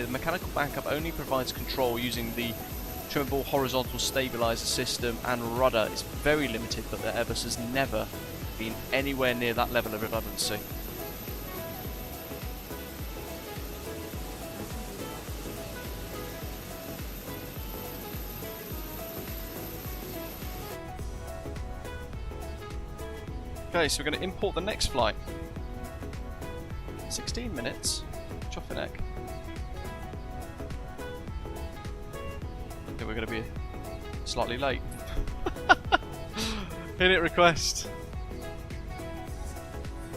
mechanical backup only provides control using the trimmable horizontal stabilizer system and rudder. It's very limited, but the Airbus has never been anywhere near that level of redundancy. Okay, so we're going to import the next flight. 16 minutes. Choffinek. I think we're going to be slightly late. Init request.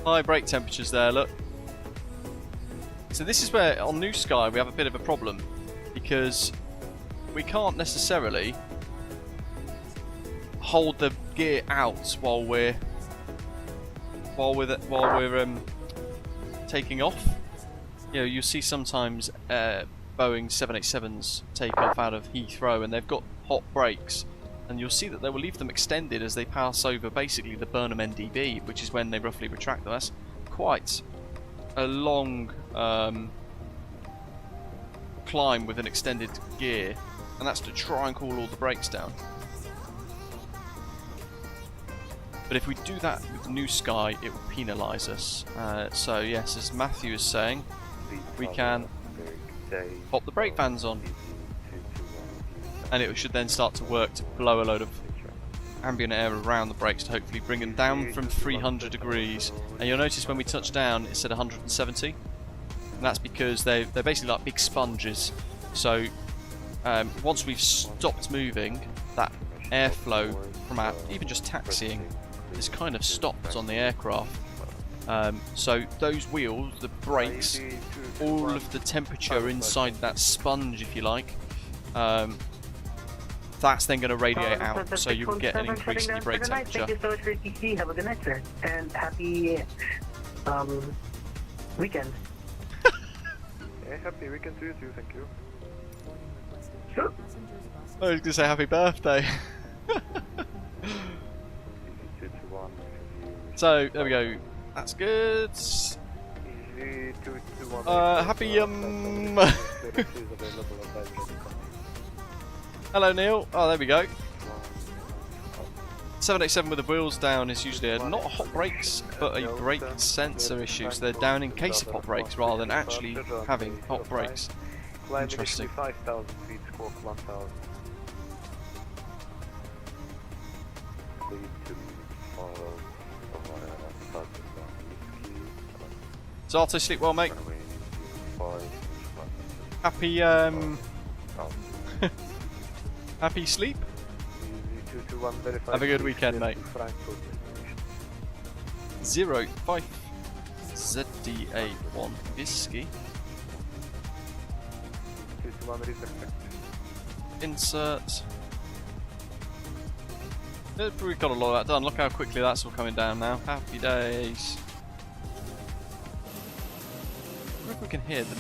High brake temperatures there, look. So this is where, on New Sky, we have a bit of a problem. Because we can't necessarily hold the gear out while we're taking off. You know, you see sometimes Boeing 787s take off out of Heathrow and they've got hot brakes, and you'll see that they will leave them extended as they pass over basically the Burnham NDB, which is when they roughly retract them. That's quite a long climb with an extended gear, and that's to try and cool all the brakes down. But if we do that with New Sky, it will penalise us. So yes, as Matthew is saying, we can pop the brake fans on, and it should then start to work to blow a load of ambient air around the brakes to hopefully bring them down from 300 degrees. And you'll notice when we touch down it said 170, and that's because they're basically like big sponges. So once we've stopped moving, that airflow from our even just taxiing is kind of stopped on the aircraft. So those wheels, the brakes, all of the temperature inside that sponge, if you like, that's then going to radiate out, so you will get an increase in your brake temperature. Thank you so much for TC. Have a good night, sir, and happy weekend. Yeah, happy weekend to you too. Thank you. Sure. I was going to say happy birthday. So there we go. That's good. Happy Hello Neil. Oh, there we go. 787 with the wheels down is usually not hot brakes, but a brake sensor issue. So they're down in case of hot brakes rather than actually having hot brakes. Interesting. 5,000 feet, squawk 1,000. Zato, sleep well, mate. Happy happy sleep. Have a good weekend, mate. 05 ZDA1 Whiskey. Insert. We've got a lot of that done. Look how quickly that's all coming down now. Happy days. I wonder if we can hear them.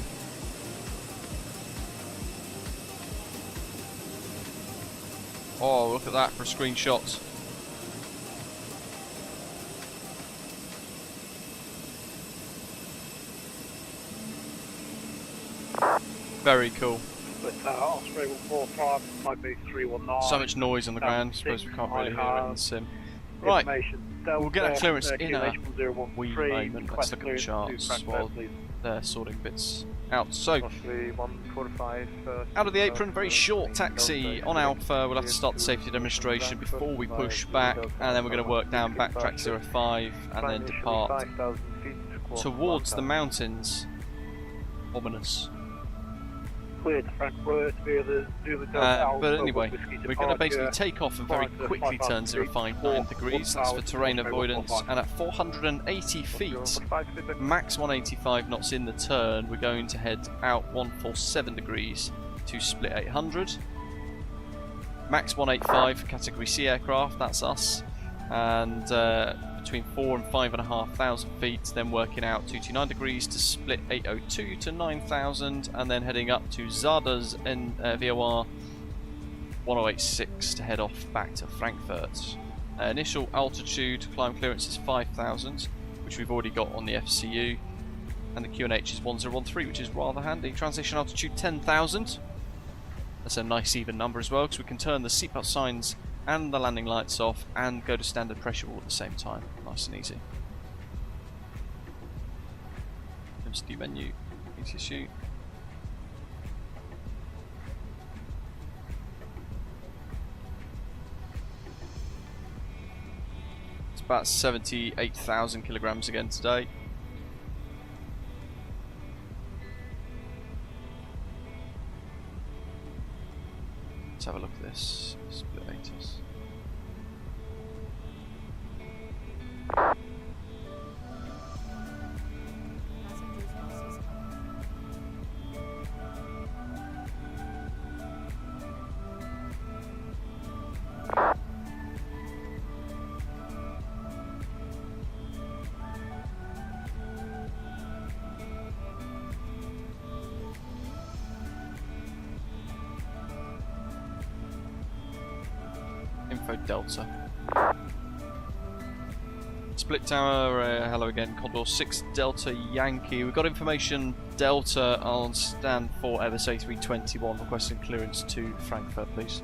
Oh, look at that for a screenshot. Very cool. Osprey 145 might be 319. So much noise on the ground, I suppose we can't really hear it in the sim. Right, we'll get a clearance in a wee moment. Let's look at the charts while they're sorting bits out. So, out of the apron, very short taxi on Alpha. We'll have to start the safety demonstration before we push back, and then we're going to work down backtrack 05 and then depart towards the mountains. Ominous. Clear to Frankfurt via the but anyway, we're going to basically take off and very quickly turn 059 degrees. That's for terrain avoidance, and at 480 feet, max 185 knots in the turn, we're going to head out 147 degrees to split 800. Max 185 for category C aircraft, that's us, and between 4 and 5,500 feet, then working out 229 degrees to split 802 to 9,000, and then heading up to Zada's VOR 1086 to head off back to Frankfurt. Initial altitude climb clearance is 5,000, which we've already got on the FCU, and the QNH is 1013, which is rather handy. Transition altitude 10,000. That's a nice even number as well, because we can turn the seatbelt signs and the landing lights off and go to standard pressure all at the same time. Nice and easy. MSD menu, easy shoot. It's about 78,000 kilograms again today. Let's have a look at this. Split 80s. Info Delta. Split tower, hello again, Condor 6 Delta Yankee. We've got information Delta on stand for Airbus A321, requesting clearance to Frankfurt, please.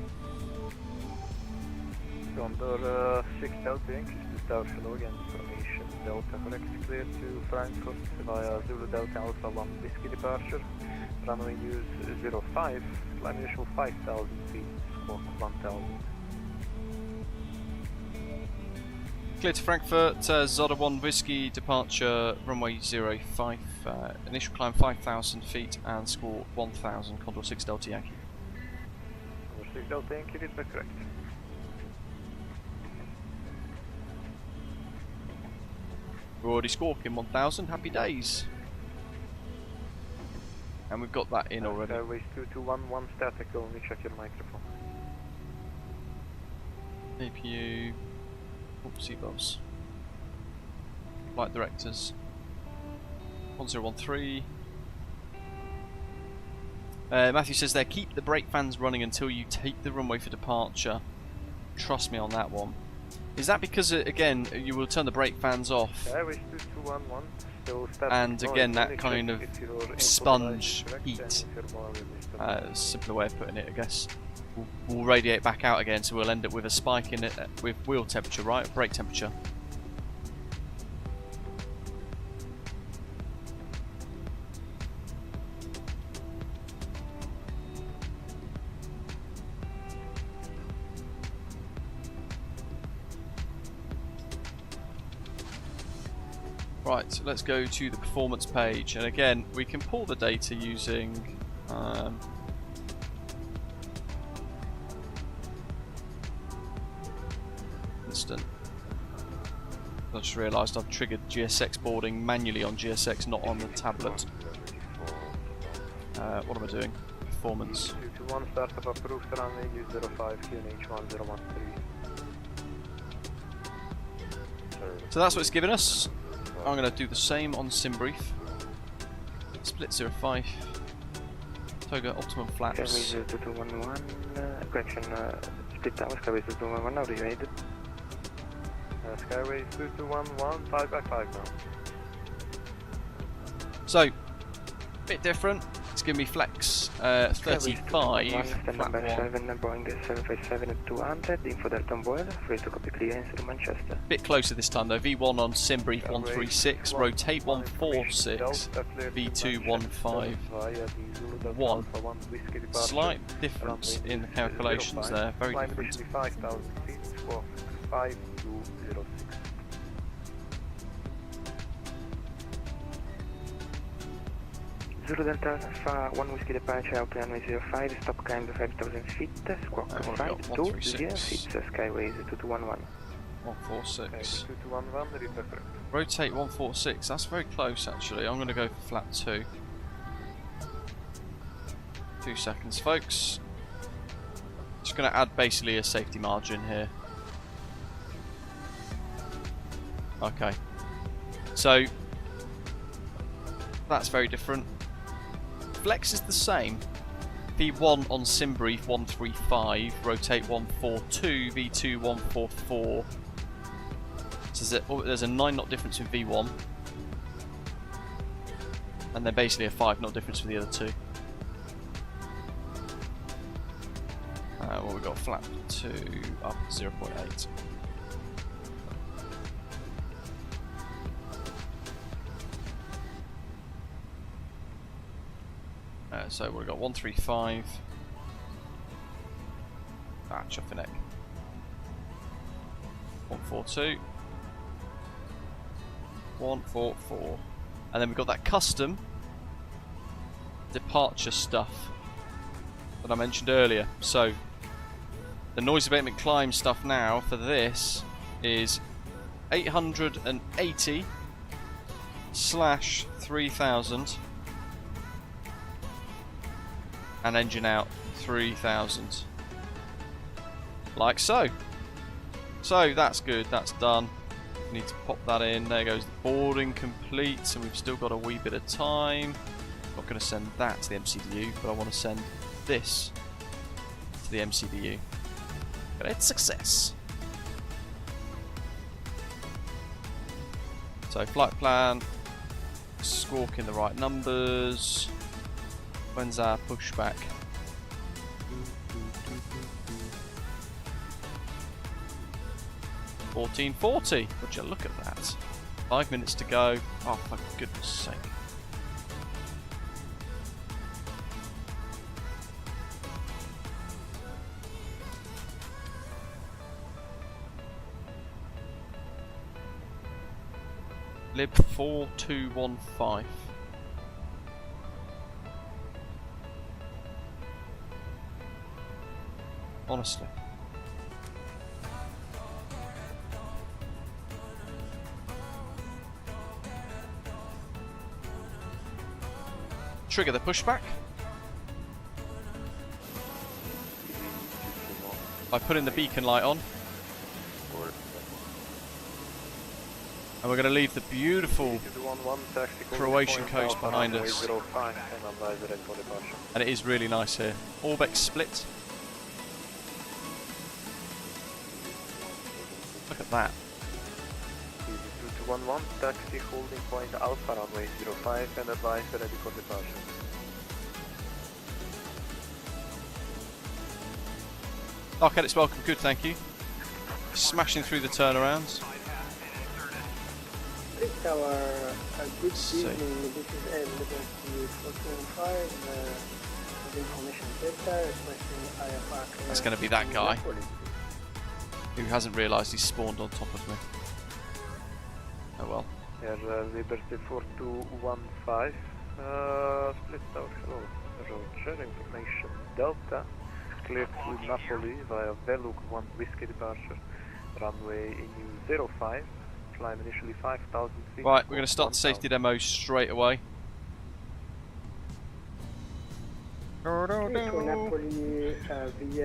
Condor 6 Delta Yankee, split tower, hello again, information Delta correct, clear to Frankfurt via Zulu Delta Alpha 1 Whiskey departure. Runway use 05, climb initial 5,000 feet, squawk 1,000. Clear to Frankfurt, Zoda 1 Whiskey, departure runway 05, initial climb 5,000 feet and score 1,000, Condor 6 Delta Yankee. Condor 6 Delta Yankee, read back correct. We're already squawking 1,000, happy days. And we've got that in already. Airways 2211 static, only check your microphone. APU, oopsie bobs. Flight directors. 1013. Matthew says there, keep the brake fans running until you take the runway for departure. Trust me on that one. Is that because, again, you will turn the brake fans off? Airways 2211, still static. And again, that kind of sponge heat, simpler way of putting it, I guess, will radiate back out again, so we'll end up with a spike in it with wheel temperature, right? Brake temperature. Right, so let's go to the performance page, and again, we can pull the data using instant. I just realised I've triggered GSX boarding manually on GSX, not on the tablet. What am I doing? Performance. 221 startup approved runway, use 05 QNH 1013. So that's what it's given us. I'm going to do the same on SimBrief. Split 05. Toga optimum flaps. Skyways 2211, correction, split tower, Skyways 2211, now reunited. Skyways 2211, 5 by 5 now. So, bit different. It's giving me flex 35, flat number 1. 7, Boeing 757 at 200, info Delta on board, free to copy clearance to Manchester. Bit closer this time though, V1 on SimBrief 136, rotate 146, V2 151. Slight difference in the calculations there, very different. 5,000 feet, score 5206. Zulu Delta Alpha 1 Whiskey departure, airplane 05, stop climb to 5,000 feet, squawk 520 feet, Skyways 2211. 146. 2211, read back correct. Rotate 146, that's very close actually. I'm going to go for flat 2. 2 seconds, folks. Just going to add basically a safety margin here. Okay. So, that's very different. Flex is the same. V1 on SimBrief 135, rotate 142, V2 144. So there's a 9 knot difference in V1. And then basically a 5 knot difference for the other two. Well, we've got flap 2 up 0.8. So we've got 135. Chuff the neck. 142. 144. And then we've got that custom departure stuff that I mentioned earlier. So the noise abatement climb stuff now for this is 880/3000 and engine out 3000, like so. So that's good, that's done. We need to pop that in. There goes the boarding complete, so we've still got a wee bit of time. Not going to send that to the MCDU, but I want to send this to the MCDU. Great success. So flight plan, squawking the right numbers. When's our pushback? 1440. Would you look at that? 5 minutes to go. Oh, for goodness sake. 4215. Honestly. Trigger the pushback by putting the beacon light on. And we're going to leave the beautiful Croatian coast behind us. And it is really nice here. Orbeck split. Look at that. 2211, taxi holding point Alpha runway 05 and advise ready for departure. Okay, it's welcome. Good, thank you. Smashing through the turnarounds. Tower, good evening. This is Ed, Liberty 425, information center, requesting IFR. That's going to be that guy who hasn't realised he's spawned on top of me. Oh well. Yeah, Liberty 4215, split out, hello, roger, information Delta, cleared to Napoli via Veluk 1 Whiskey departure, runway EU 05. Climb initially 5,000 feet. Right, we're going to start the safety demo straight away.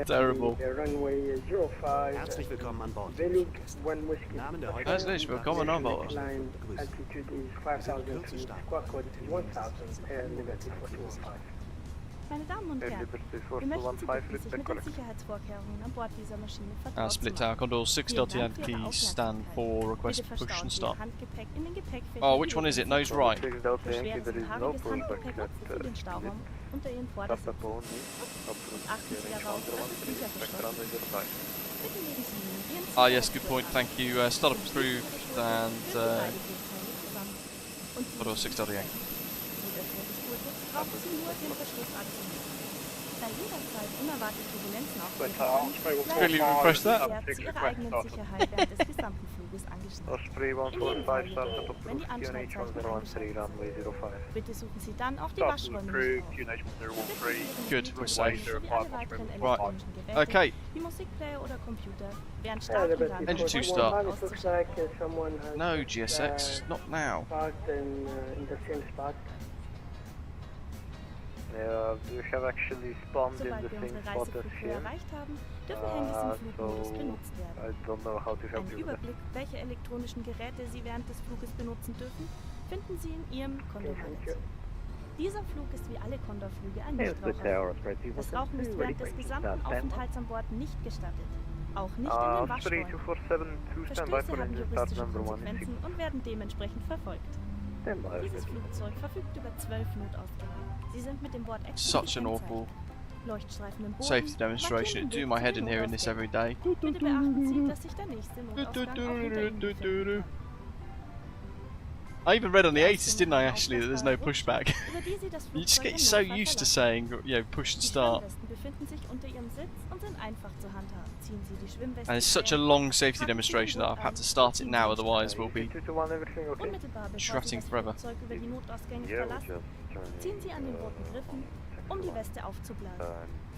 Terrible. Runway 05. Herzlich willkommen an Bord. Veluk 1 Whiskey. Herzlich willkommen an Bord. Climb altitude is 5,000 feet. Squawk code is 1,000. Liberty 425. Meine Damen und Herren, wir möchten Sie bitten, sich mit den Sicherheitsvorkehrungen an Bord dieser Maschine vertraut zu split machen. tower, Condor 6 Delta Yankee, stand for request push and start. Oh, which one is it? Nose right. Beschweren Sie haariges Handgepäck nutzen Sie den Stauraum unter Ihren Vordersitz. Achten Sie darauf, dass es sicher geschlossen ist. Bitte legen Sie nun Ihren Ah yes, good point, thank you. Start approved and Condor 6 Delta Yankee. Brauchen Sie nur den Verschluss aktivieren. Da jederzeit unerwartete Turbulenzen auftreten, Really refresh that. zu Ihrer eigenen Sicherheit während des gesamten Fluges angeschnallt. Wenn die Anschnallzeichen eingeschaltet sind, bitte suchen Sie dann auch die Waschräume nicht auf. Good, we're safe. Sowie alle weiteren Right, elektronischen Geräte, okay. wie Musikplayer oder Computer, während Start und Landung Engine 2 start. auszuschalten. No, GSX, not now. In the same spot. Yeah, we have actually spawned in the Sobald wir same unsere spot as Reiseflughöhe here. erreicht haben, dürfen Handys im Flugmodus benutzt werden. I don't know how to help Einen you with that. Überblick, welche elektronischen Geräte Sie während des Fluges benutzen dürfen, finden Sie in Ihrem Condor-Magazin. Dieser Flug ist wie alle Condor-Flüge ein Nichtraucherflug. Das Rauchen ist während des gesamten Aufenthalts an Bord nicht gestattet. Auch nicht in den Waschräumen. Verstöße haben juristische Konsequenzen und werden dementsprechend verfolgt. Dieses Flugzeug verfügt über 12 Notausgänge. Sie sind mit dem Bord Such an awful Leuchtstreifen im Boden, safety demonstration. It'd do my head in hearing this every day. Bitte beachten Sie, dass sich der nächste Notausgang auch hinter Ihnen befindet. I even read on the 80s, didn't I, actually, that there's no pushback. Über die Sie das You just Flugzeug get im so Notfall used to verlassen. saying, you know, push and Die start. Schwimmwesten befinden sich unter Ihrem Sitz und sind einfach zu handhaben. Ziehen Sie die Schwimmweste And it's such a quer, long safety packen Sie demonstration den that I've Gurt had to an, start it ziehen now, Sie die otherwise we'll be Unmittelbar bevor Sie shutting das forever. Flugzeug über die Notausgänge verlassen, ziehen Sie an den roten Griffen, um die Weste aufzublasen.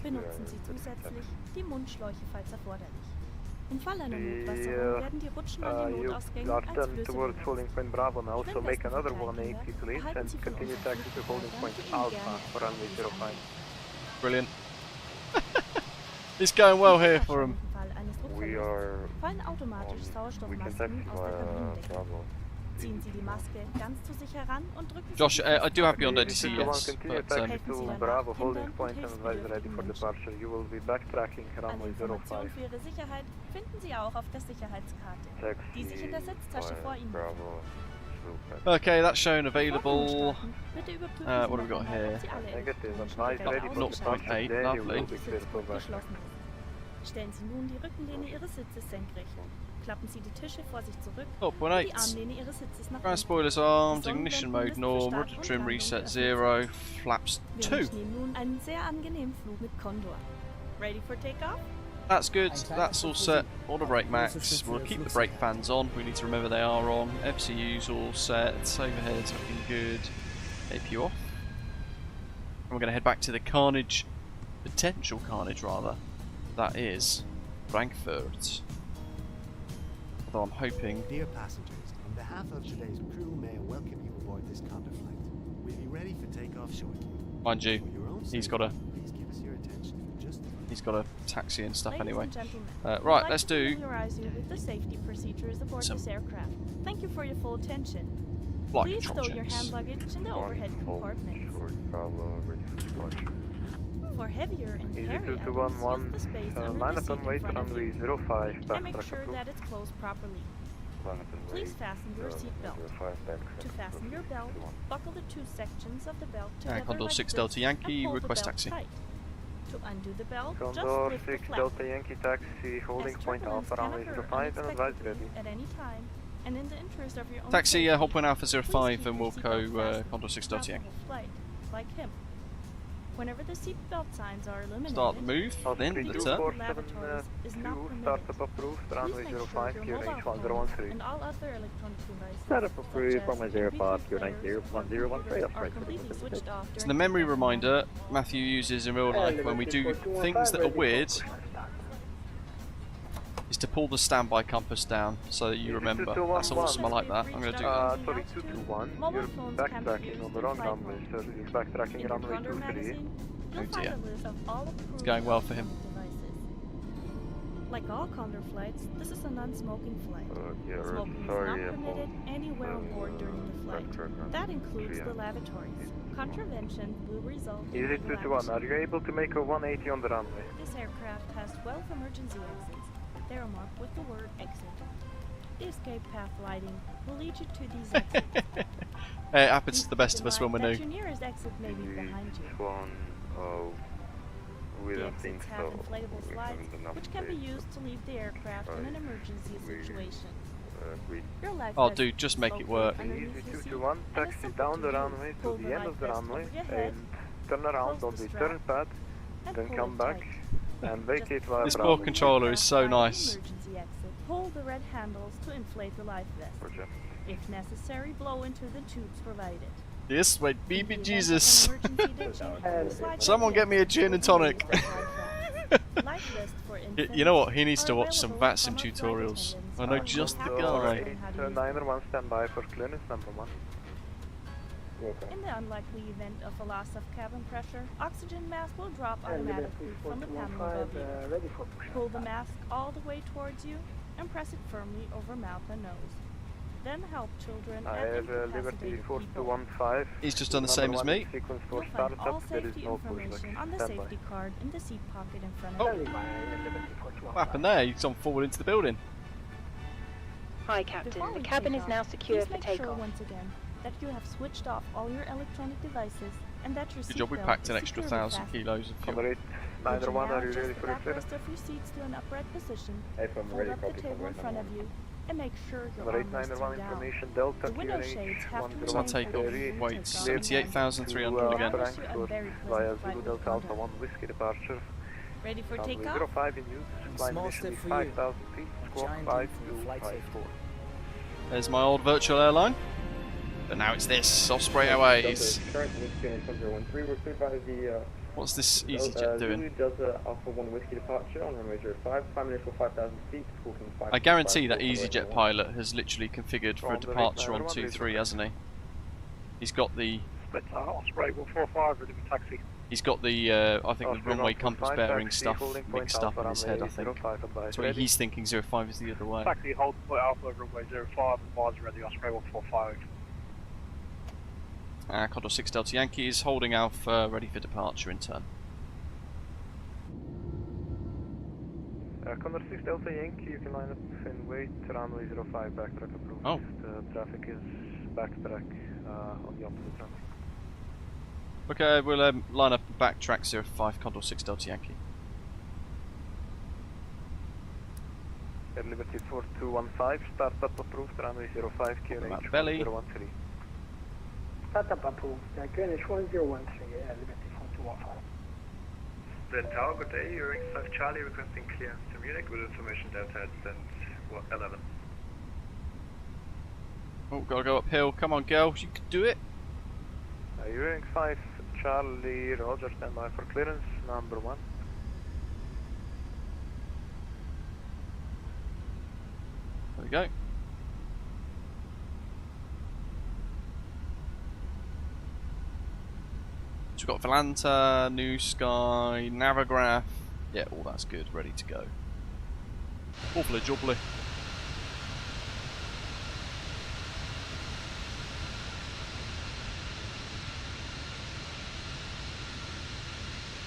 Benutzen Sie zusätzlich die Mundschläuche, falls erforderlich. Im Fall einer Notwasserung werden die Rutschen an den You Notausgängen are als turned Flüsse towards benutzt. holding point Bravo now, so make another Schwimmwesten 180 please behalten and Sie für continue unsere taxi to holding point Flugbegleiter Alpha gerne for runway 05. Brilliant. It's going well here for him. Im Fall eines Druckverlusts fallen automatisch Sauerstoffmasken aus der Kabinendecke. Ziehen Sie die Maske ganz zu sich heran und drücken Sie Josh, die I do have you on Continue ADC, yes, continue but taxi helfen Sie to danach Bravo holding Kindern und point and advise ready for hilfsbedürftigen departure. You will be backtracking Eine runway Information 05. für Ihre Sicherheit finden Sie auch auf der Sicherheitskarte, die sich in der Sitztasche vor Ihnen befindet. okay, that's shown available. Bitte überprüfen What Sie have we got noch here? einmal, ob Sie alle Negative, elektronischen advise Geräte ready for ausgeschaltet departure. 0.8, Then you lovely. will be cleared for backtrack. geschlossen ist. Stellen Sie nun die Rückenlehne Ihres Sitzes senkrecht. Klappen Sie die Tische vor sich zurück und die 0.8. Armlehne Ihres Sitzes nach Ground unten. spoilers armed, ignition mode norm, rudder trim reset 0, flaps Wir 2. wünschen Ihnen nun einen sehr angenehmen Flug mit Condor. Ready for takeoff? That's good. That's all set. Auto brake max. We'll keep the brake fans on. We need to remember they are on. FCU's all set. Overhead's looking good. APU off. And we're going to head back to the carnage, potential carnage rather. That is Frankfurt. Although I'm hoping. Dear passengers, on behalf of today's crew, may I welcome you aboard this Condor flight. We'll be ready for takeoff shortly. Mind you, he's got a. Please give us your attention for just He's got a taxi and stuff Ladies anyway. and gentlemen, Right, I'd like let's to do familiarize you with the safety procedures aboard this aircraft. Thank you for your full attention. flight Please control stow your checks. hand luggage in the overhead compartments. For heavier and Easy carry items, 2211, use the space line under the up seat and in wait, front of runway you. 05, And backtrack make sure approved. that it's closed properly. Please fasten your seat belt. To fasten your belt, buckle the two sections of the belt together Condor like 6 this Delta Yankee, and pull the request belt taxi. tight. To undo the belt, just Condor lift 6 the flap. Delta Yankee taxi, holding As point turbulence Alpha can runway occur 05 and advise ready. unexpectedly at any time, and in the interest of your own Taxi, safety, hold point Alpha please 05 keep and your we'll seatbelt go fastened Condor 6 Delta throughout the Yankee. whole flight, like him. Whenever the seatbelt signs are eliminated, Start the move, then the use turn. of lavatories is not permitted. Startup approved, runway Please make sure 05, your QNH mobile phones 1013. and all other electronic devices, Startup approved, such as runway 05, MP3 QNH players or 1013, computers, are operate. completely switched off It's during the memory takeoff. reminder Matthew uses in real life when we do things that are weird, is to pull the standby compass down so that you remember. That's awesome, I like that. I'm going to do that. Sorry, 221, you're backtracking on the wrong runway, so this is backtracking In the runway Condor 23. magazine, you'll Oh find dear. a list of all approved It's going well for him. electronic devices. Like all Condor flights, this is a non-smoking flight. Yeah, Smoking sorry is not about permitted anywhere on board during the flight. That includes the lavatories. Contravention will result in Easy legal 221, are action. you able to make a 180 on the runway? This aircraft has 12 emergency exits. They are marked with the word exit. The escape path lighting will lead you to these exits. It happens to the best of us when we're That new. your nearest exit may be behind you. One, oh, we The don't think exits have so. inflatable We slides, haven't enough which can be space. used to leave the aircraft in an emergency situation. Your life Oh vest dude, just is make it located work. underneath Easy your seat, 221, and is taxi simple down the use. runway to Pull the end life of the vest runway over your head, and turn around close on the the strap, turn pad, and then pull come it back tight. and vacate via This runway. poor controller is so nice. Emergency exit. Pull the red handles to inflate the life vest. If necessary, blow into the tubes provided. Yes, sweet In the baby event Jesus. of an emergency ditching, slide Someone to the get me a gin and tonic. Life vest for You know what? He needs infants to are watch some available VATSIM from a flight tutorials. attendant I know or just the will guy. happen how to use 891 standby for clearance number 1. In the unlikely event of a loss of cabin pressure, oxygen mask will drop automatically from the panel above you. ready for push. Pull the mask all the way towards you and press it firmly over mouth and nose. Then help children I and have Liberty incapacitated people. 4215. He's just done the same as me. Sequence You'll for find all startup, there is safety no pushback. information on the Standby. safety card in the seat pocket in front Oh. of you. What happened there? He's gone forward into the building. Hi, Captain. Before we The cabin take is off, now secure please for make sure takeoff. once again that you have switched off all your electronic devices and that your Good job we seatbelt packed is an extra securely 1,000 fastened. kilos of fuel. Comrade Would you 901, now are you adjust ready the for your clearance? backrest of your seats to an upright position, Hey, from fold ready, up the copy, table in Comrade front of 911. you, and make sure your Comrade armrests 901 are down. information, Delta The window QNH shades have to So remain take open off during weights takeoff. 78,300 again. I wish you a Frankfurt very via pleasant Zulu flight Delta with Alpha Condor. 1 whiskey departure. Ready for Runway takeoff? 05 in use, flying Small initially step for you. 5,000 feet, squawk Giant leap for flight safety. 5254. There's my old virtual airline. But now it's this, Osprey Airways. Current QNH 1013, we're cleared by the What's this EasyJet doing? Zulu Delta Alpha 1 whiskey departure on runway 05, climb initial 5,000 feet, squawking 5. I guarantee that EasyJet pilot has literally configured for a departure on 2-3, hasn't he? He's got the Split Osprey 145, ready for taxi. He's got the I think the runway compass bearing stuff mixed up in his head, I think. That's why he's thinking 05 is the other way. Taxi, hold point Alpha, runway 05, advise ready, Osprey 145. Condor 6 Delta Yankee is holding Alpha, ready for departure in turn. Condor 6 Delta Yankee, you can line up and wait, runway 05, backtrack approved. Oh. The traffic is backtrack on the opposite runway. Okay, we'll line up and backtrack 05 Condor 6 Delta Yankee. Air Liberty 4215, startup approved, runway 05, QNH belly. 1013. Startup approved. QNH 1013, Liberty 4215. Then Tower, good day. You're in 5 Charlie requesting clearance to Munich with information Delta at stand 11. Oh, gotta go uphill. Come on, girls, you can do it. You're in 5 Charlie, Roger, stand by for clearance, number 1. There we go. So we've got Volanta, New Sky, Navigraph. Yeah, all that's good, ready to go. Awfully jubbly.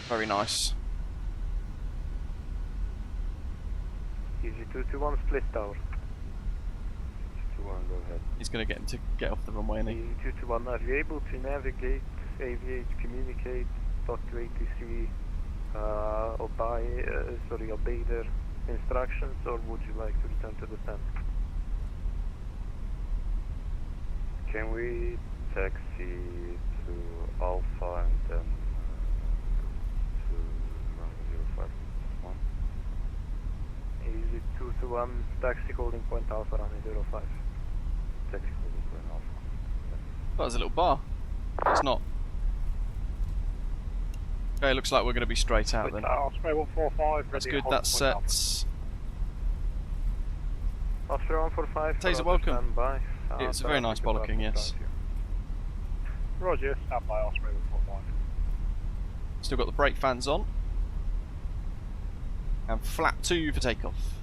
Very nice. Easy 221 split tower. 221, go ahead. He's going to get him to get off the runway, isn't he? 221, are you able to navigate, aviate, communicate, talk to ATC, obey their instructions, or would you like to return to the stand? Can we taxi to Alpha and then to 105.1? Easy 221, taxi holding point Alpha runway 05. Taxi holding point Alpha. That was a little bar. It's not. Okay, looks like we're going to be straight out then. Osprey 145. That's good, that's set. Osprey 145. Taser, welcome. It's a very nice bollocking, yes. Roger, stand by Osprey 145. Still got the brake fans on. And flap 2 for takeoff.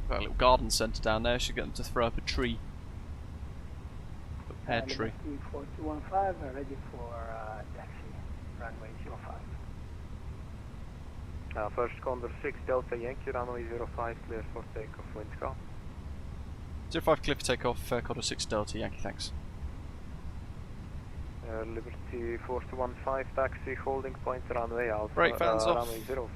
Got a little garden centre down there, should get them to throw up a tree. A pear tree. 4215, ready for taxi, runway 05. First Condor 6 Delta Yankee, runway 05, clear for takeoff, wind calm. 05 clear for takeoff, Condor 6 Delta Yankee, thanks. Liberty 4215, taxi, holding point, runway Alpha, brake fans off. runway 05.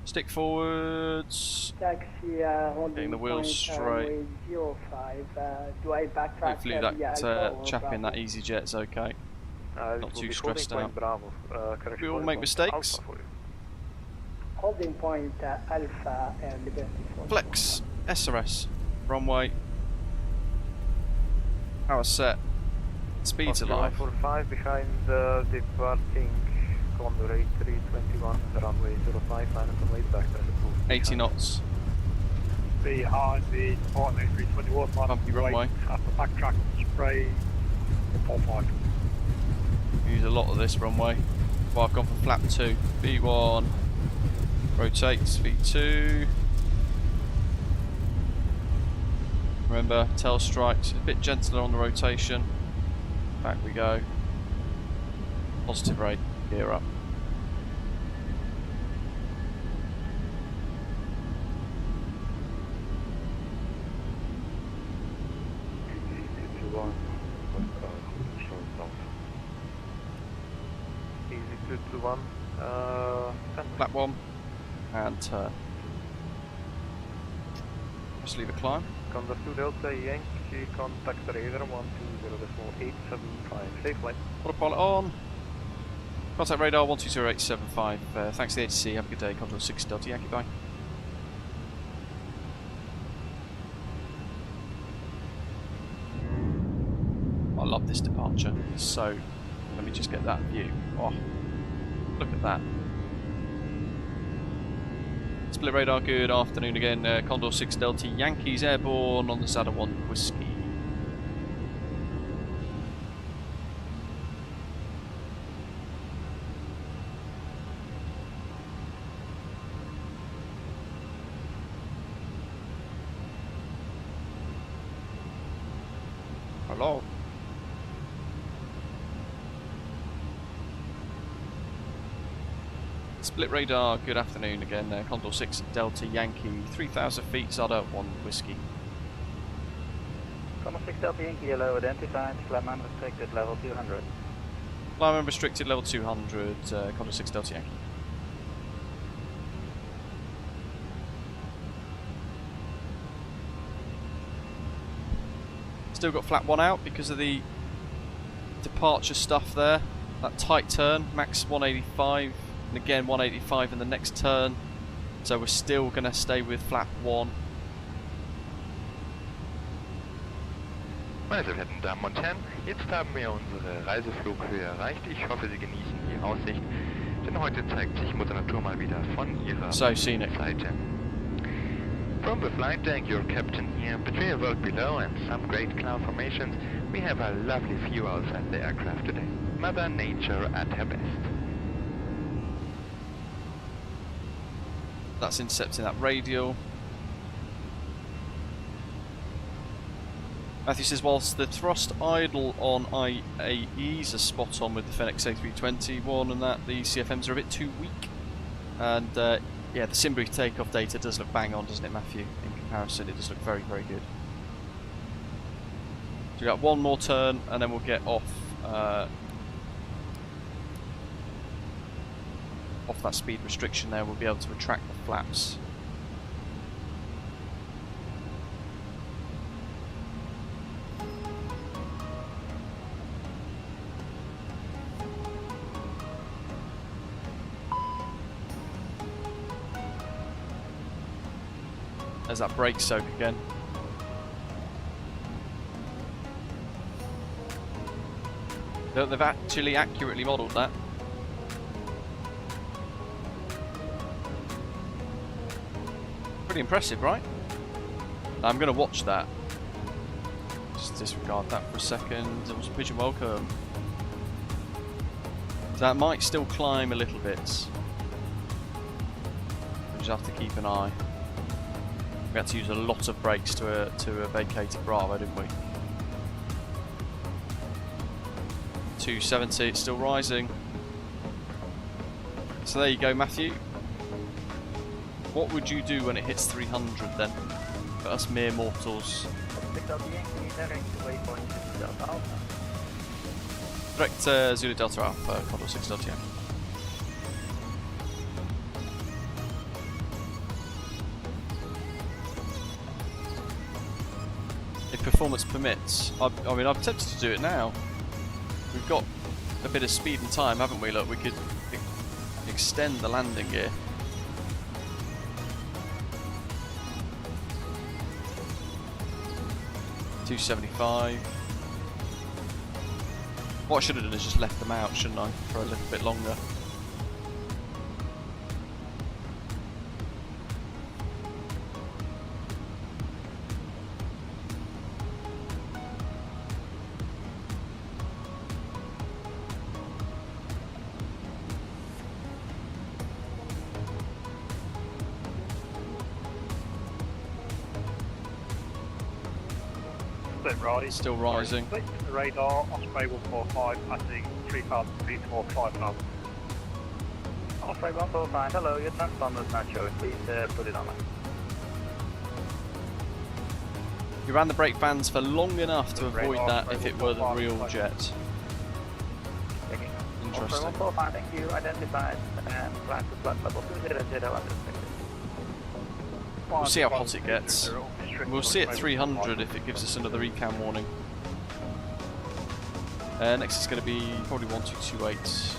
Stick forwards. Taxi, holding getting the wheels point, straight. 05. Do I backtrack? Hopefully that chap in that EasyJet's okay. Not too stressed out. Bravo. We all make mistakes. Holding point Alpha and Liberty 4. Flex, SRS, runway. Power set. Speed's alive. 145 behind departing Condor A321, runway 05, line and way back. 80 knots. Behind the departing A321, bumpy runway. Have to backtrack and spray 45. Use a lot of this runway. Well, I've gone for flap 2. V1 rotates, V2. Remember, tail strikes, a bit gentler on the rotation. Back we go. Positive rate, gear up. Easy 221, Flap 1 and turn. Just leave a climb. Condor 2 Delta Yankee, contact radar 120.875, safe flight. Autopilot on. Contact radar 120.875. Thanks to the ATC, have a good day. Condor 6 Delta Yankee, bye. I love this departure. So, let me just get that view. Oh, look at that. Split radar, good afternoon again. Condor 6 Delta Yankees airborne on the Zada 1 Whiskey. Hello. Split radar, good afternoon again. Condor 6 Delta Yankee, 3,000 feet, Zada 1 Whiskey. Condor 6 Delta Yankee, yellow identified, flyman restricted level 200. Flyman restricted level 200, Condor 6 Delta Yankee. Still got flap 1 out because of the departure stuff there. That tight turn, max 185, and again 185 in the next turn. So we're still going to stay with flap 1. Meine sehr verehrten Damen und Herren, jetzt haben wir unsere Reiseflughöhe erreicht. Ich hoffe, Sie genießen die Aussicht, denn heute zeigt sich Mutter Natur mal wieder von ihrer scenic Seite. From the flight deck, your captain here, between a world below and some great cloud formations, we have a lovely view outside the aircraft today. Mother Nature at her best. That's intercepting that radial. Matthew says, whilst the thrust idle on IAEs are spot on with the Fenix A321 and that, the CFMs are a bit too weak. And yeah, the sim brief takeoff data does look bang on, doesn't it, Matthew? In comparison, it does look very, very good. So we've got one more turn and then we'll get off that speed restriction there. We'll be able to retract the flaps. There's that brake soak again. They've actually accurately modelled that. Pretty impressive, right? I'm going to watch that. Just disregard that for a second. It was a pigeon welcome. That might still climb a little bit. We just have to keep an eye. We had to use a lot of brakes to vacate a Bravo, didn't we? 270, it's still rising. So there you go, Matthew. What would you do when it hits 300 then? For us mere mortals. Direct Zulu Delta Alpha, Condor 6 Delta. If performance permits, I mean, I'm tempted to do it now. We've got a bit of speed and time, haven't we? Look, we could extend the landing gear. $275. What I should have done is just left them out, shouldn't I, for a little bit longer. Still rising. Radar, Osprey 145, passing 3,000 feet or 5,000. Osprey 145, hello, your transponder is not showing, please put it on. You ran the brake fans for long enough to avoid that if it were the real jet. Interesting. Osprey 145, thank you, identified, and flight to flight level 200 undetected. We'll see how hot it gets. We'll see at 300 if it gives us another recam warning. Next is going to be probably 1228. Let's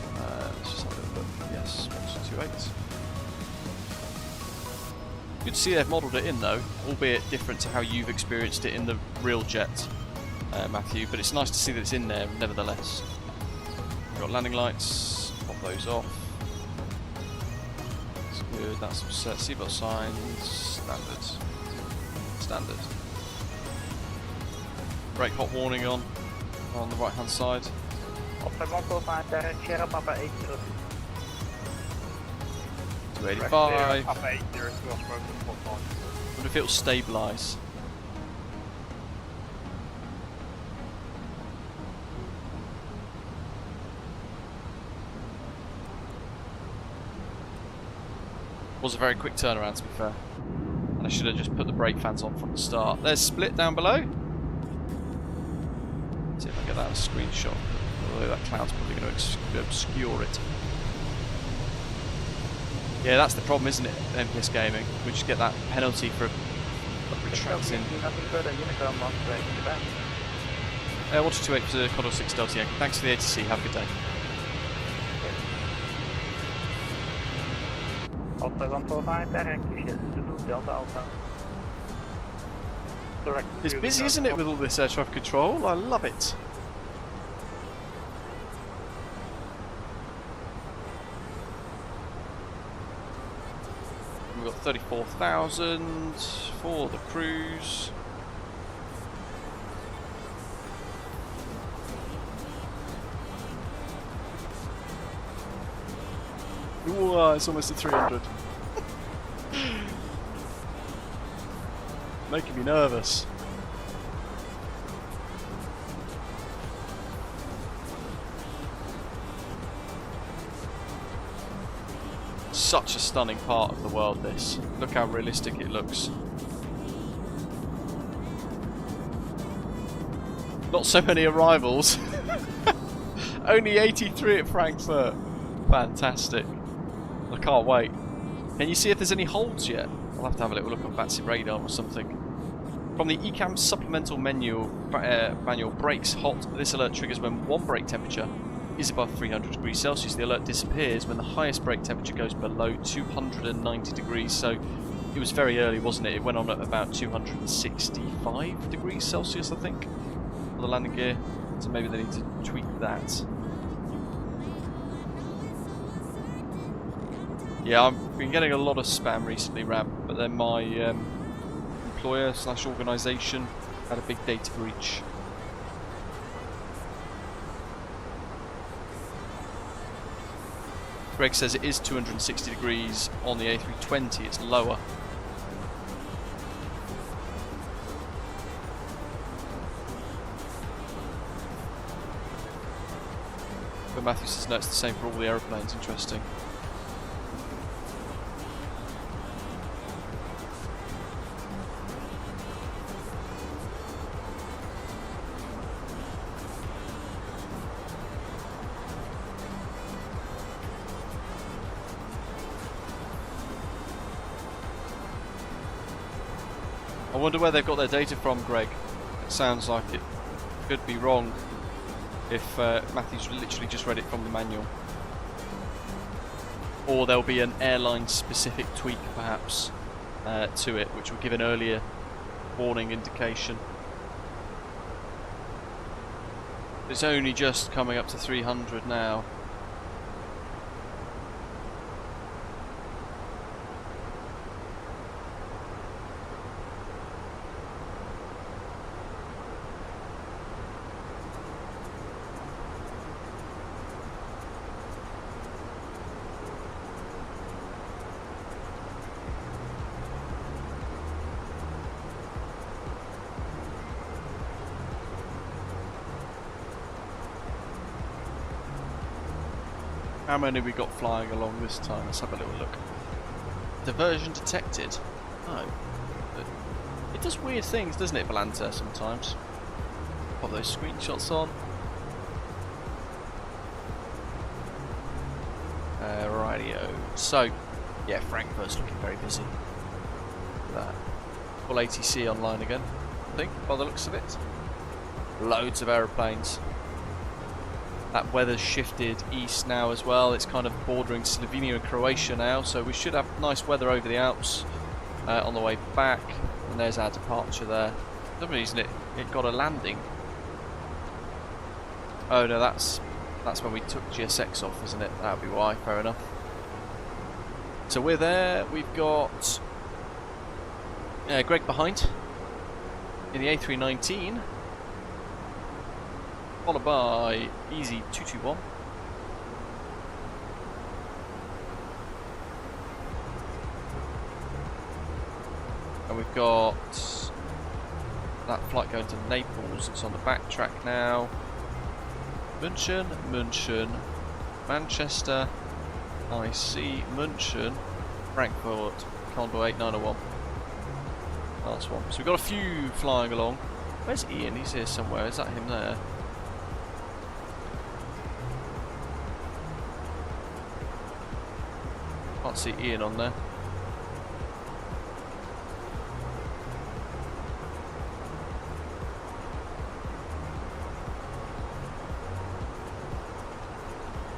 just have a little look. Yes, 1228. Good to see they've modelled it in though, albeit different to how you've experienced it in the real jet, Matthew, but it's nice to see that it's in there nevertheless. We've got landing lights, pop those off. That's good, that's all set. Seatbelt signs, standard. Brake hot warning on the right hand side. Osprey 145, Sierra Papa 80. 285. Papa 80 to Osprey 145. Wonder if it'll stabilise. Was a very quick turnaround, to be fair. And I should have just put the brake fans on from the start. There's split down below. See if I get that as a screenshot. Although that cloud's probably going to obscure it. Yeah, that's the problem, isn't it, MPS Gaming? We just get that penalty for retracting. 1228 for Condor 6 Delta Yankee. Thanks for the ATC. Have a good day. Alpha 145, direct to Zulu, Delta Alpha. Direct. It's busy, isn't it, with all this air traffic control? I love it. We've got 34,000 for the cruise. Whoa, it's almost at 300. Making me nervous. Such a stunning part of the world, this. Look how realistic it looks. Not so many arrivals. Only 83 at Frankfurt. Fantastic. I can't wait. Can you see if there's any holds yet? I'll have to have a little look on VATSIM radar or something. From the ECAM supplemental manual brakes hot. This alert triggers when one brake temperature is above 300 degrees Celsius. The alert disappears when the highest brake temperature goes below 290 degrees. So it was very early, wasn't it? It went on at about 265 degrees Celsius, I think, for the landing gear. So maybe they need to tweak that. Yeah, I've been getting a lot of spam recently, Ram, but then my employer / organisation had a big data breach. Greg says it is 260 degrees on the A320, it's lower. But Matthew says no, it's the same for all the aeroplanes, interesting. I wonder where they've got their data from, Greg. It sounds like it could be wrong if Matthew's literally just read it from the manual. Or there'll be an airline-specific tweak, perhaps, to it, which will give an earlier warning indication. It's only just coming up to 300 now. How many we got flying along this time? Let's have a little look. Diversion detected. Oh. It does weird things, doesn't it, Volanta, sometimes? Pop those screenshots on. Radio. So, yeah, Frankfurt's looking very busy. Look at that. Full ATC online again, I think, by the looks of it. Loads of aeroplanes. That weather's shifted east now as well. It's kind of bordering Slovenia and Croatia now, so we should have nice weather over the Alps on the way back. And there's our departure there. For some reason it got a landing. Oh no, that's when we took GSX off, isn't it? That'll be why. Fair enough. So we're there. We've got Greg behind in the A319. Followed by Easy 221. And we've got that flight going to Naples. It's on the back track now. München, Manchester, IC, München, Frankfurt, Condor 8901. Last one. So we've got a few flying along. Where's Ian? He's here somewhere. Is that him there? Can't see Ian on there.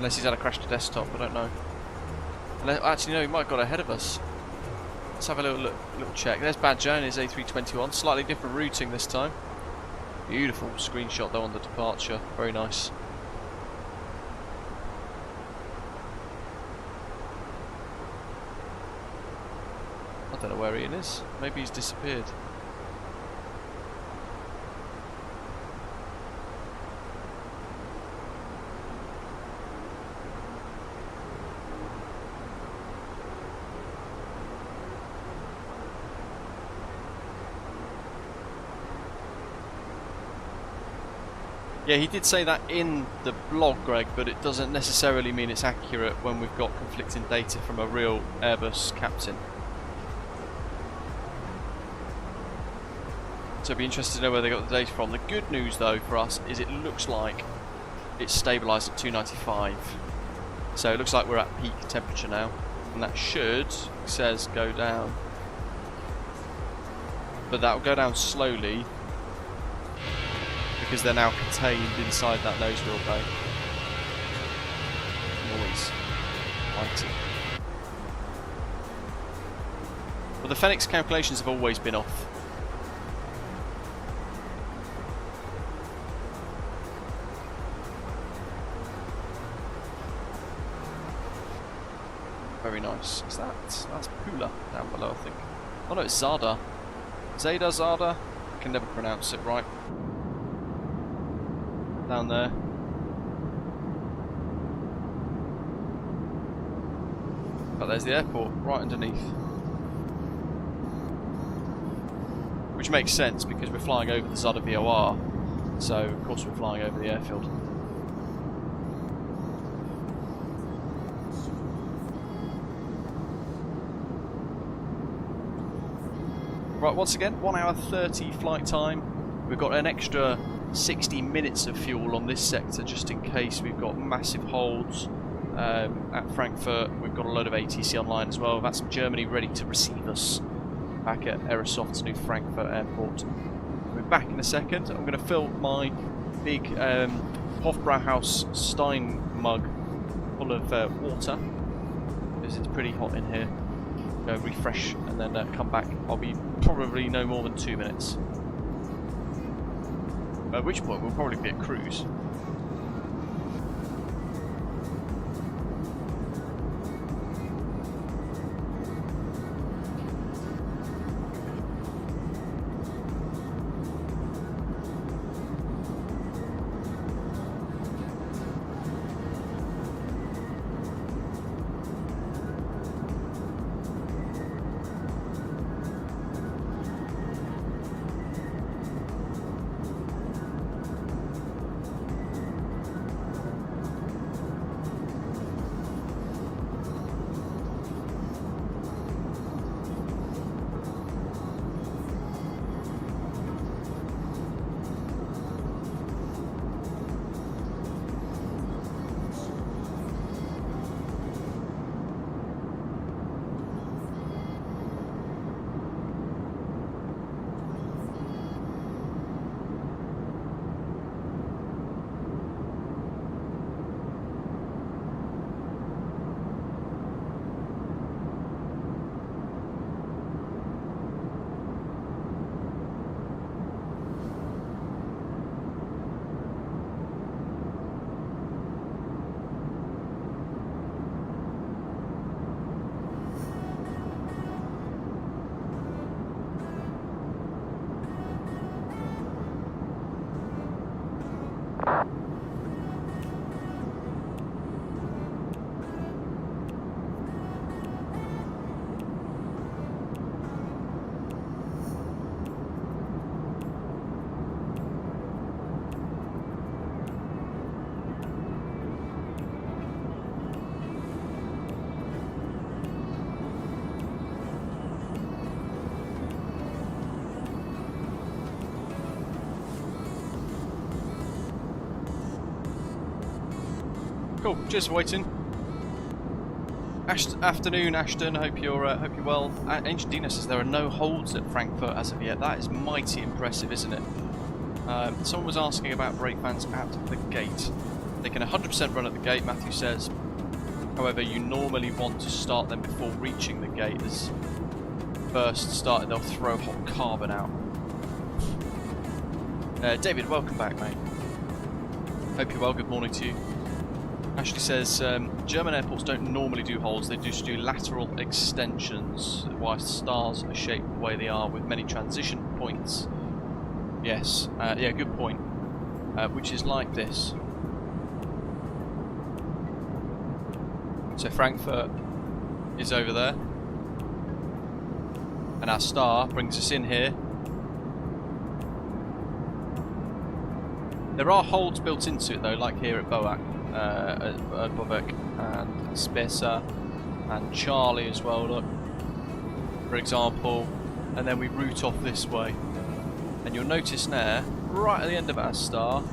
Unless he's had a crash to desktop, I don't know. Actually, no, he might have got ahead of us. Let's have a little check. There's Badger and his A321. Slightly different routing this time. Beautiful screenshot though on the departure. Very nice. I don't know where Ian is. Maybe he's disappeared. Yeah, he did say that in the blog, Greg, but it doesn't necessarily mean it's accurate when we've got conflicting data from a real Airbus captain. So it'd be interesting to know where they got the data from. The good news, though, for us is it looks like it's stabilised at 295. So it looks like we're at peak temperature now, and that should, it says, go down. But that will go down slowly, because they're now contained inside that nose wheel bay. Noise. Mighty. Well, the Fenix calculations have always been off. Very nice. Is that's Pula down below, I think. Oh no, it's Zada. Zada? I can never pronounce it right. Down there. But there's the airport, right underneath. Which makes sense because we're flying over the Zada VOR, so of course we're flying over the airfield. Right, once again, 1 hour 30 flight time. We've got an extra 60 minutes of fuel on this sector just in case we've got massive holds at Frankfurt. We've got a load of ATC online as well. VATSIM Germany ready to receive us back at Aerosoft's new Frankfurt airport. We'll be back in a second. I'm going to fill my big Hofbrauhaus Stein mug full of water because it's pretty hot in here. Go refresh and then come back. I'll be probably no more than 2 minutes. At which point we'll probably be at cruise. Cool. Cheers for waiting. Afternoon, Ashton. Hope you're well. Ancient Dino says there are no holds at Frankfurt as of yet. That is mighty impressive, isn't it? Someone was asking about brake fans at the gate. They can 100% run at the gate, Matthew says. However, you normally want to start them before reaching the gate, as first started they'll throw hot carbon out. David, welcome back, mate. Hope you're well, good morning to you. Ashley says, German airports don't normally do holds, they just do lateral extensions, whilst stars are shaped the way they are with many transition points. Yes, yeah, good point. Which is like this. So Frankfurt is over there, and our star brings us in here. There are holds built into it though, like here at Boak, and Spessa, and Charlie as well, look, for example, and then we route off this way. And you'll notice there, right at the end of our star,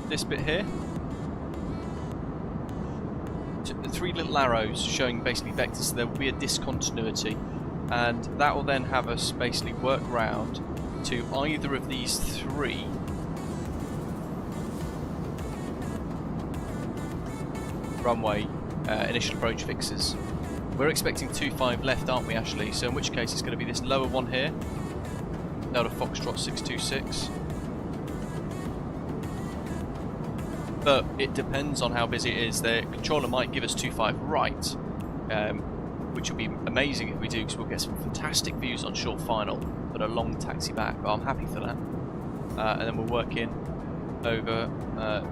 this bit here, the three little arrows showing basically vectors, so there will be a discontinuity, and that will then have us basically work round to either of these three runway initial approach fixes. We're expecting 2-5 left, aren't we, Ashley? So in which case it's going to be this lower one here, Delta Foxtrot 626. But it depends on how busy it is. The controller might give us 2-5 right, which will be amazing if we do, because we'll get some fantastic views on short final, but a long taxi back. But I'm happy for that. And then we'll work in over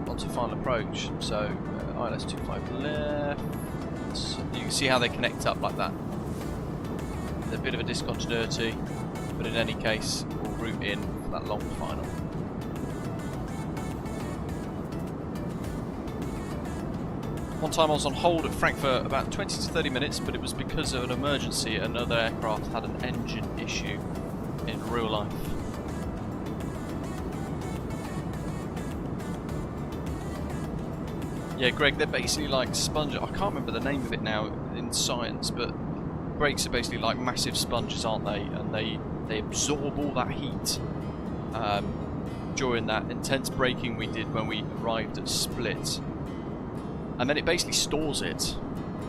onto final approach. So ILS 25 left. You can see how they connect up like that. There's a bit of a discontinuity, but in any case, we'll route in for that long final. One time I was on hold at Frankfurt about 20 to 30 minutes, but it was because of an emergency. Another aircraft had an engine issue in real life. Yeah, Greg, they're basically like sponges. I can't remember the name of it now in science, but brakes are basically like massive sponges, aren't they? And they absorb all that heat during that intense braking we did when we arrived at Split. And then it basically stores it.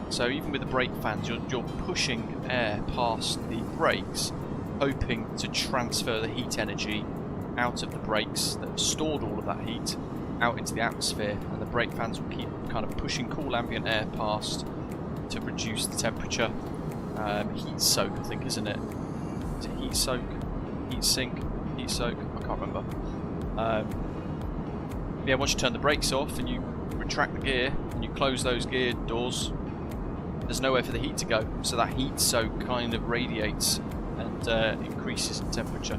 So even with the brake fans, you're pushing air past the brakes, hoping to transfer the heat energy out of the brakes that have stored all of that heat out into the atmosphere, and the brake fans will keep kind of pushing cool ambient air past to reduce the temperature. Heat soak, I think, isn't it? Is it heat soak? Heat sink? Heat soak? I can't remember. Yeah, once you turn the brakes off and you retract the gear and you close those gear doors, there's nowhere for the heat to go, so that heat soak kind of radiates and increases in temperature.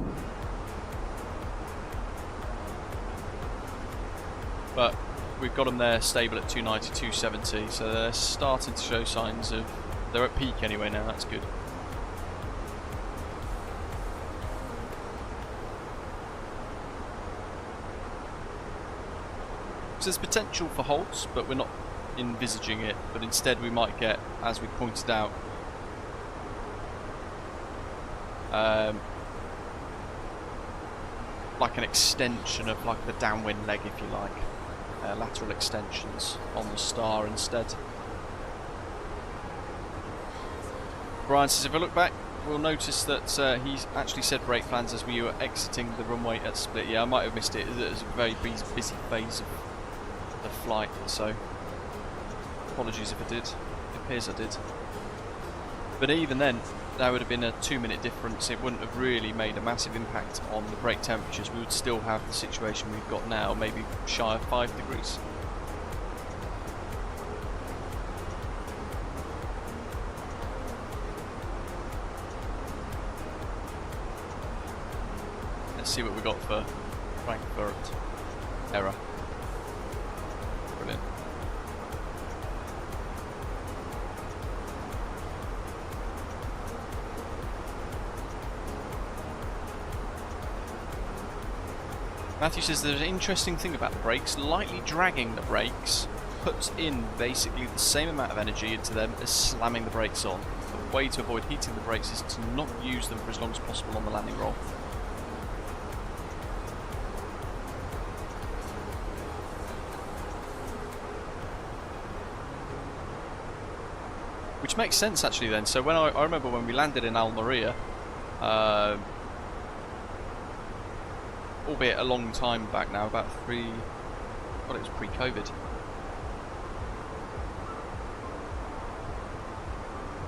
But we've got them there stable at 290, 270, so they're starting to show signs of, they're at peak anyway now, that's good. So there's potential for holds, but we're not envisaging it, but instead we might get, as we pointed out, like an extension of like the downwind leg, if you like. Lateral extensions on the star instead. Brian says, if I look back, we'll notice that he's actually said brake plans as we were exiting the runway at Split. Yeah, I might have missed it. It was a very busy phase of the flight, so apologies if I did. It appears I did. But even then, that would have been a 2-minute difference. It wouldn't have really made a massive impact on the brake temperatures. We would still have the situation we've got now, maybe shy of 5 degrees. Let's see what we got for Frankfurt error. Brilliant. Matthew says there's an interesting thing about the brakes. Lightly dragging the brakes puts in basically the same amount of energy into them as slamming the brakes on. The way to avoid heating the brakes is to not use them for as long as possible on the landing roll. Which makes sense actually then. So when I remember when we landed in Almeria, albeit a long time back now, about it was pre-COVID.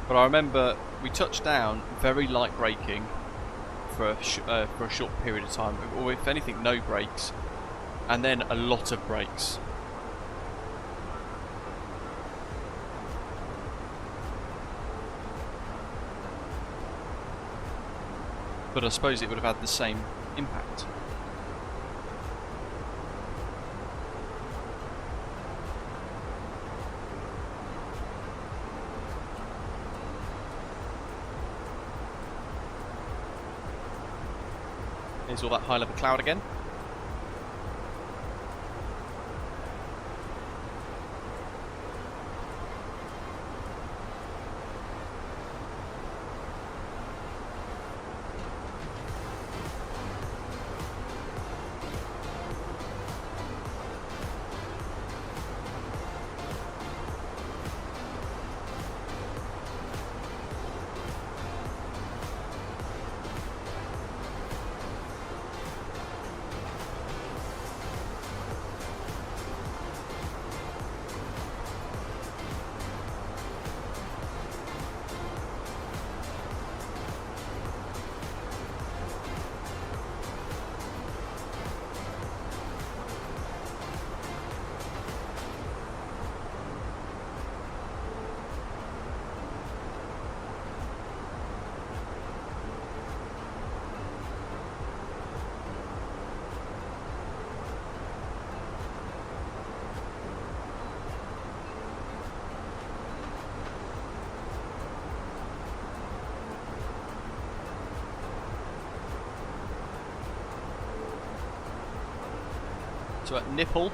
But I remember we touched down, very light braking for a short period of time, or if anything no brakes, and then a lot of brakes. But I suppose it would have had the same impact. Here's all that high level cloud again. So at Nipple,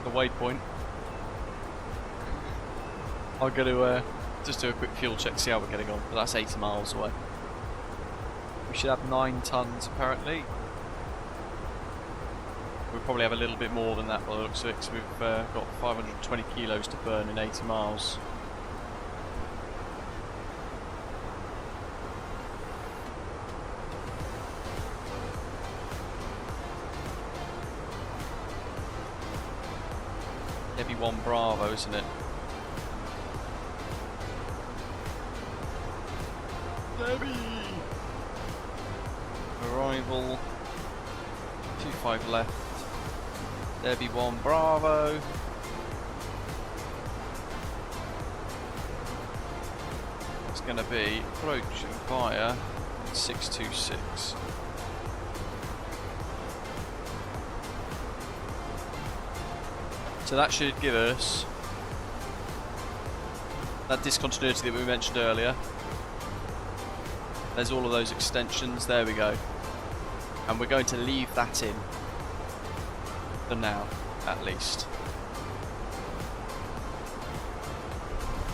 the waypoint, I'm going to just do a quick fuel check, see how we're getting on, but that's 80 miles away. We should have 9 tons apparently. We'll probably have a little bit more than that by the looks of it, because we've got 520 kilos to burn in 80 miles. Heavy 1 Bravo, isn't it? Heavy! Arrival 25 left. Debbie 1 Bravo. It's going to be approaching via 626. So that should give us that discontinuity that we mentioned earlier. There's all of those extensions, there we go. And we're going to leave that in for now, at least.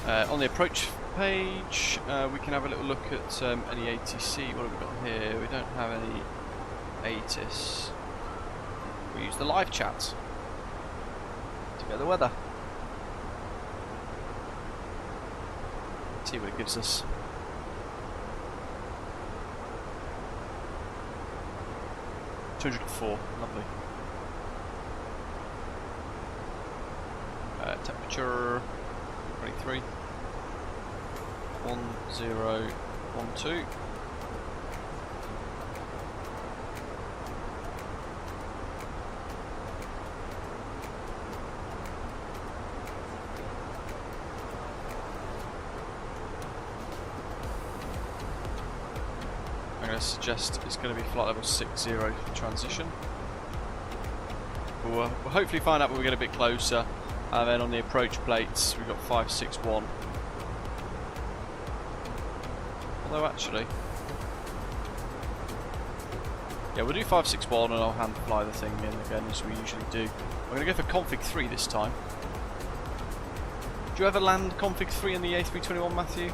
On the approach page, we can have a little look at any ATC. What have we got here? We don't have any ATIS. We use the live chat to get the weather. See what it gives us. $204, lovely. Temperature 23. 1012. I'm going to suggest it's going to be flight level 60 for transition. We'll hopefully find out when we get a bit closer. And then on the approach plates, we've got 561. Although actually, yeah, we'll do 561 and I'll hand fly the thing in again as we usually do. I'm going to go for config 3 this time. Do you ever land config 3 in the A321, Matthew?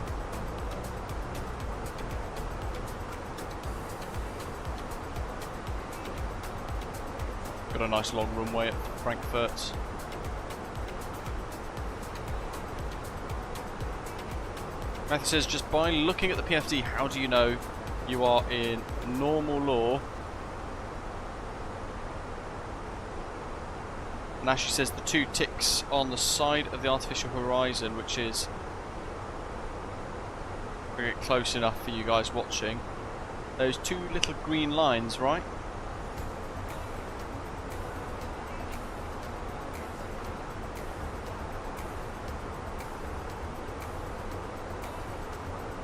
Got a nice long runway at Frankfurt. Matthew says, just by looking at the PFD, how do you know you are in normal law? And Ashley says the 2 ticks on the side of the artificial horizon, which is, bring it close enough for you guys watching. Those 2 little green lines, right?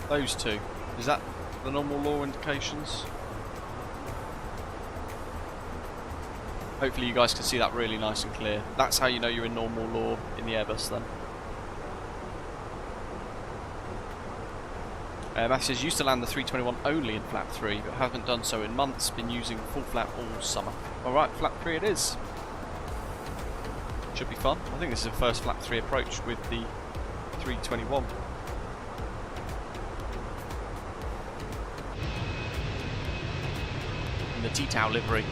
Those 2. Is that the normal law indications? Hopefully you guys can see that really nice and clear. That's how you know you're in normal law in the Airbus then. Matthew says, used to land the 321 only in flap 3, but haven't done so in months, been using full flap all summer. Alright, flap 3 it is. Should be fun. I think this is the first flap 3 approach with the 321. In the T-Tow livery.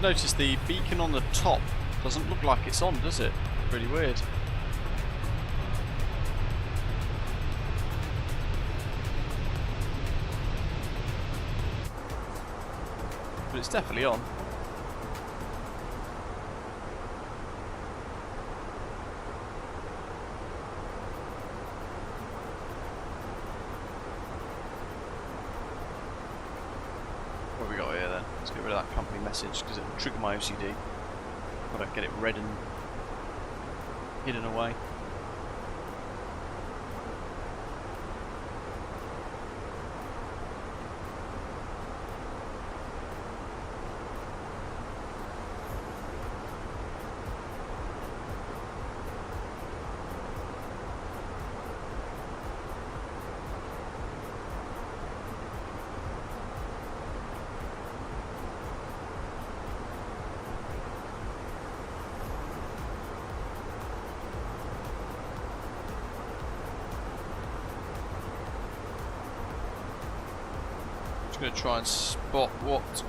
Notice the beacon on the top doesn't look like it's on, does it? Pretty weird. But it's definitely on. What have we got here then? Let's get rid of that company message because it will trigger my OCD. Got to get it red and hidden away. Going to try and spot what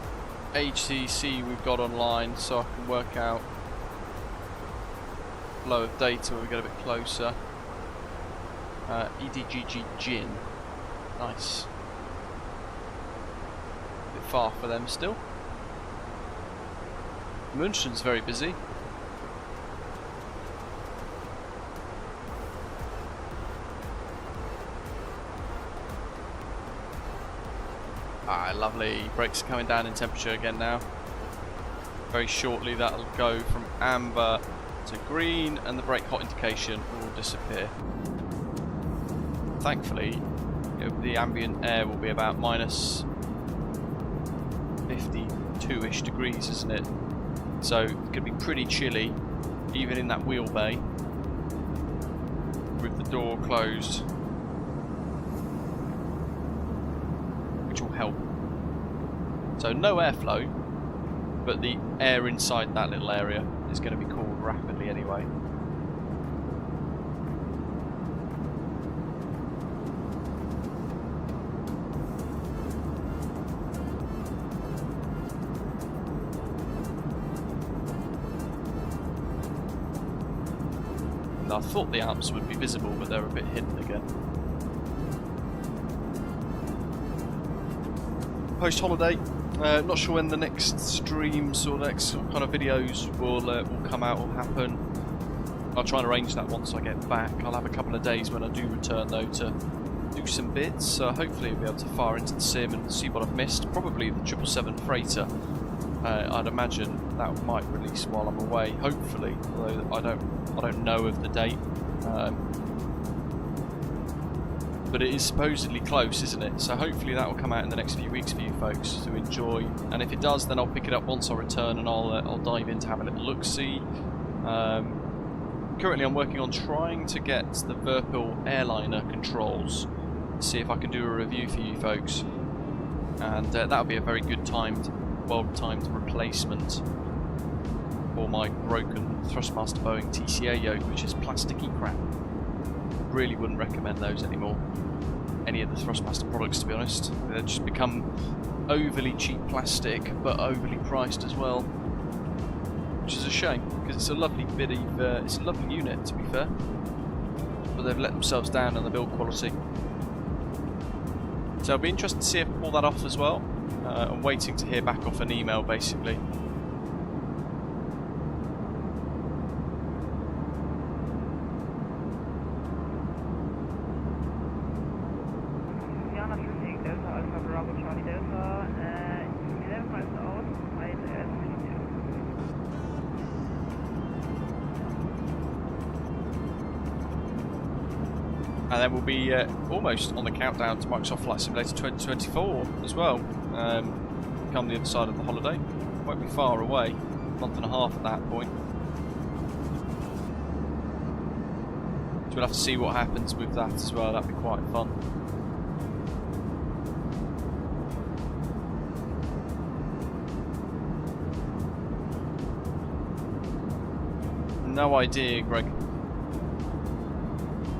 HTC we've got online so I can work out flow of data when we get a bit closer. EDGG Gin. Nice. A bit far for them still. München's very busy. Lovely. Brakes are coming down in temperature again now. Very shortly that'll go from amber to green and the brake hot indication will disappear. Thankfully, the ambient air will be about minus 52-ish degrees, isn't it? So it's going to be pretty chilly even in that wheel bay with the door closed, which will help. So no airflow, but the air inside that little area is going to be cooled rapidly anyway. And I thought the Alps would be visible, but they're a bit hidden again. Post-holiday. Not sure when the next streams or next kind of videos will come out or happen. I'll try and arrange that once I get back. I'll have a couple of days when I do return though to do some bits. So hopefully I'll be able to fire into the sim and see what I've missed. Probably the 777 freighter. I'd imagine that might release while I'm away. Hopefully, although I don't know of the date. But it is supposedly close, isn't it? So hopefully that will come out in the next few weeks for you folks to enjoy. And if it does, then I'll pick it up once I return and I'll dive in to have a little look-see. Currently I'm working on trying to get the Verpil airliner controls, see if I can do a review for you folks, and that'll be a very good well-timed replacement for my broken Thrustmaster Boeing TCA yoke, which is plasticky crap. Really wouldn't recommend those anymore, any of the Thrustmaster products, to be honest. They've just become overly cheap plastic, but overly priced as well, which is a shame, because it's a lovely bit of, it's a lovely unit, to be fair, but they've let themselves down on the build quality. So I'll be interested to see if I pull that off as well. I'm waiting to hear back off an email, basically. And then we'll be almost on the countdown to Microsoft Flight Simulator 2024 as well. Come the other side of the holiday. Won't be far away, a month and a half at that point. So we'll have to see what happens with that as well, that'd be quite fun. No idea, Greg.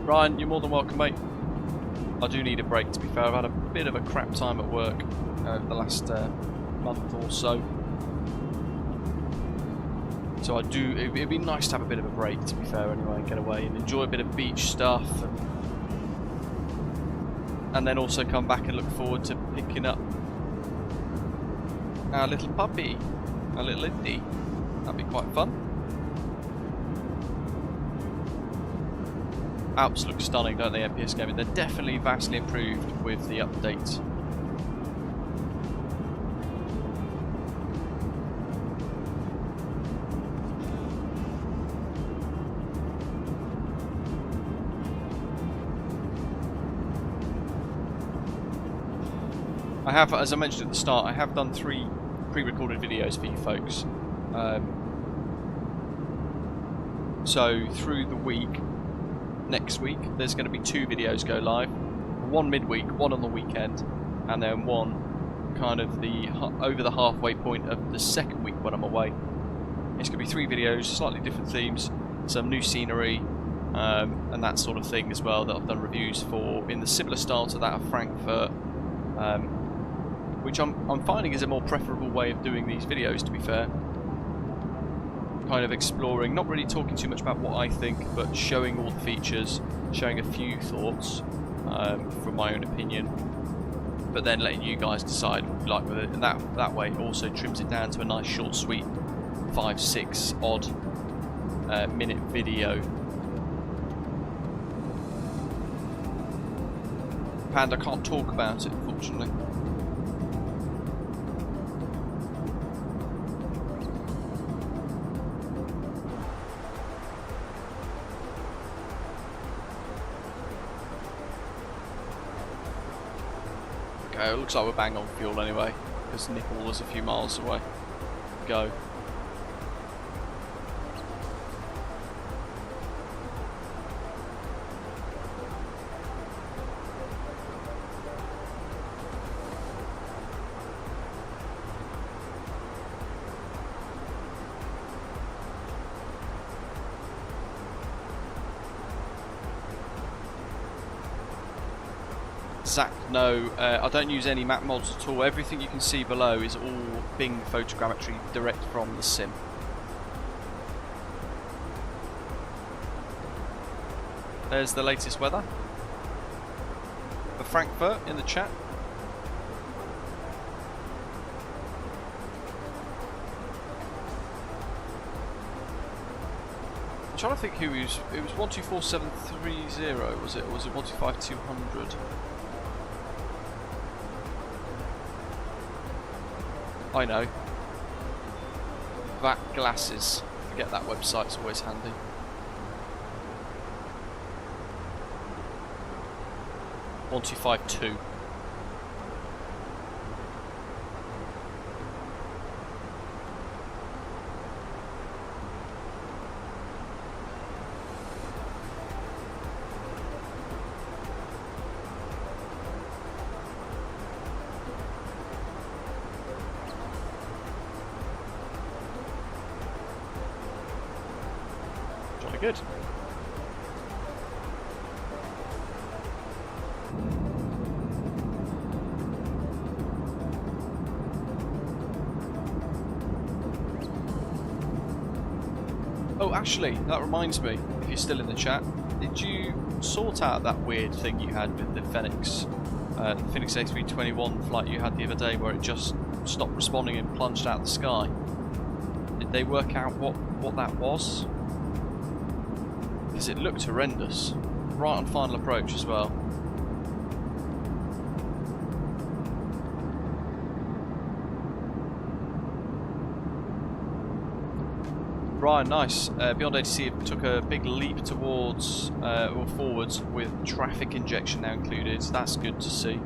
Ryan, you're more than welcome, mate. I do need a break, to be fair. I've had a bit of a crap time at work over the last month or so. So it'd be nice to have a bit of a break, to be fair, anyway, and get away and enjoy a bit of beach stuff. And then also come back and look forward to picking up our little puppy, our little Indy. That'd be quite fun. Alps look stunning, don't they, MPS Gaming? They're definitely vastly improved with the update. I have, as I mentioned at the start, I have done 3 pre-recorded videos for you folks. So through the week, next week, there's going to be 2 videos go live. One midweek, one on the weekend, and then one kind of over the halfway point of the second week when I'm away. It's going to be 3 videos, slightly different themes, some new scenery, and that sort of thing as well that I've done reviews for in the similar style to that of Frankfurt, which I'm finding is a more preferable way of doing these videos, to be fair. Kind of exploring, not really talking too much about what I think, but showing all the features, showing a few thoughts from my own opinion, but then letting you guys decide what you like with it, and that way it also trims it down to a nice short sweet 5-6 odd minute video. Panda can't talk about it, unfortunately. It looks like we're bang on fuel anyway, because Nickel is a few miles away. Go. Zach, no, I don't use any map mods at all. Everything you can see below is all Bing photogrammetry direct from the sim. There's the latest weather for Frankfurt in the chat. I'm trying to think who he was. It was 124730, was it? Or was it 125200? I know. VAT glasses. Forget that website's always handy. One 252. good. Oh, actually, that reminds me, if you're still in the chat, did you sort out that weird thing you had with the Fenix A321 flight you had the other day where it just stopped responding and plunged out of the sky? Did they work out what that was? Because it looked horrendous. Right on final approach as well. Right, nice. Beyond ATC took a big leap towards or forwards with traffic injection now included. That's good to see.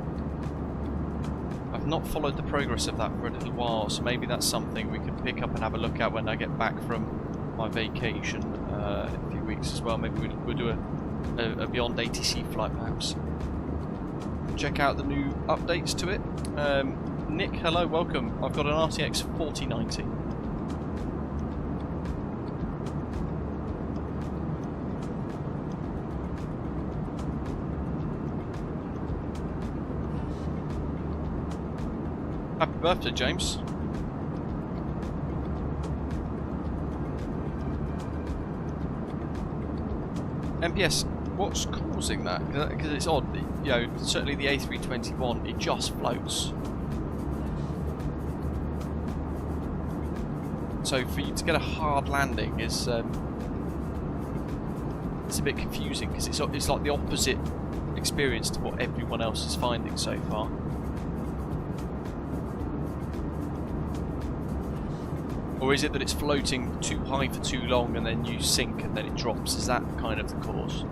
I've not followed the progress of that for a little while, so maybe that's something we can pick up and have a look at when I get back from my vacation in a few weeks as well. Maybe we'll do a Beyond ATC flight perhaps. Check out the new updates to it. Nick, hello, welcome. I've got an RTX 4090. Happy birthday, James. MPS, what's causing that? Because it's odd. You know, certainly the A321, it just floats. So for you to get a hard landing is it's a bit confusing because it's like the opposite experience to what everyone else is finding so far. Or is it that it's floating too high for too long and then you sink and then it drops? Is that kind of the cause?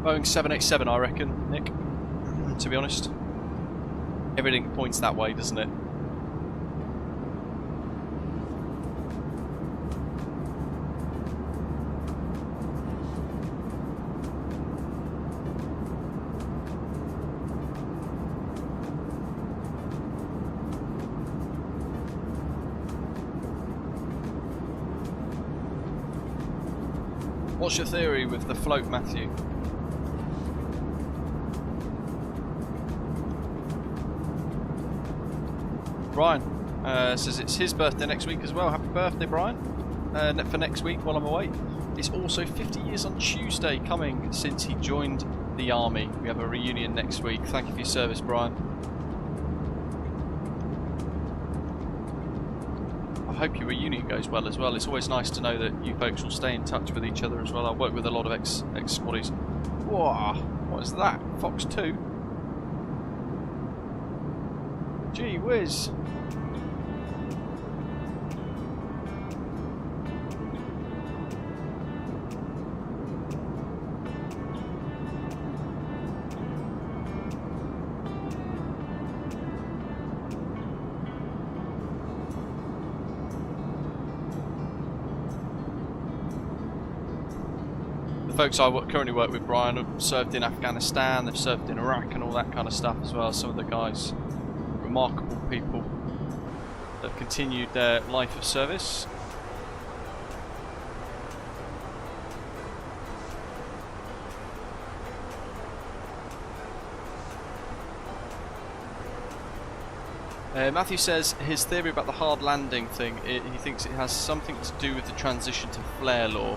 Boeing 787, I reckon, Nick, to be honest. Everything points that way, doesn't it? What's your theory with the float, Matthew? Brian says it's his birthday next week as well. Happy birthday, Brian. For next week while I'm away. It's also 50 years on Tuesday coming since he joined the army. We have a reunion next week. Thank you for your service, Brian. I hope your reunion goes well as well. It's always nice to know that you folks will stay in touch with each other as well. I work with a lot of ex-squaddies. Whoa, what is that? Fox 2? Gee whiz. The folks I currently work with, Brian, have served in Afghanistan, they've served in Iraq and all that kind of stuff as well. Some of the guys, remarkable people that continued their life of service. Matthew says his theory about the hard landing thing, he thinks it has something to do with the transition to flare law,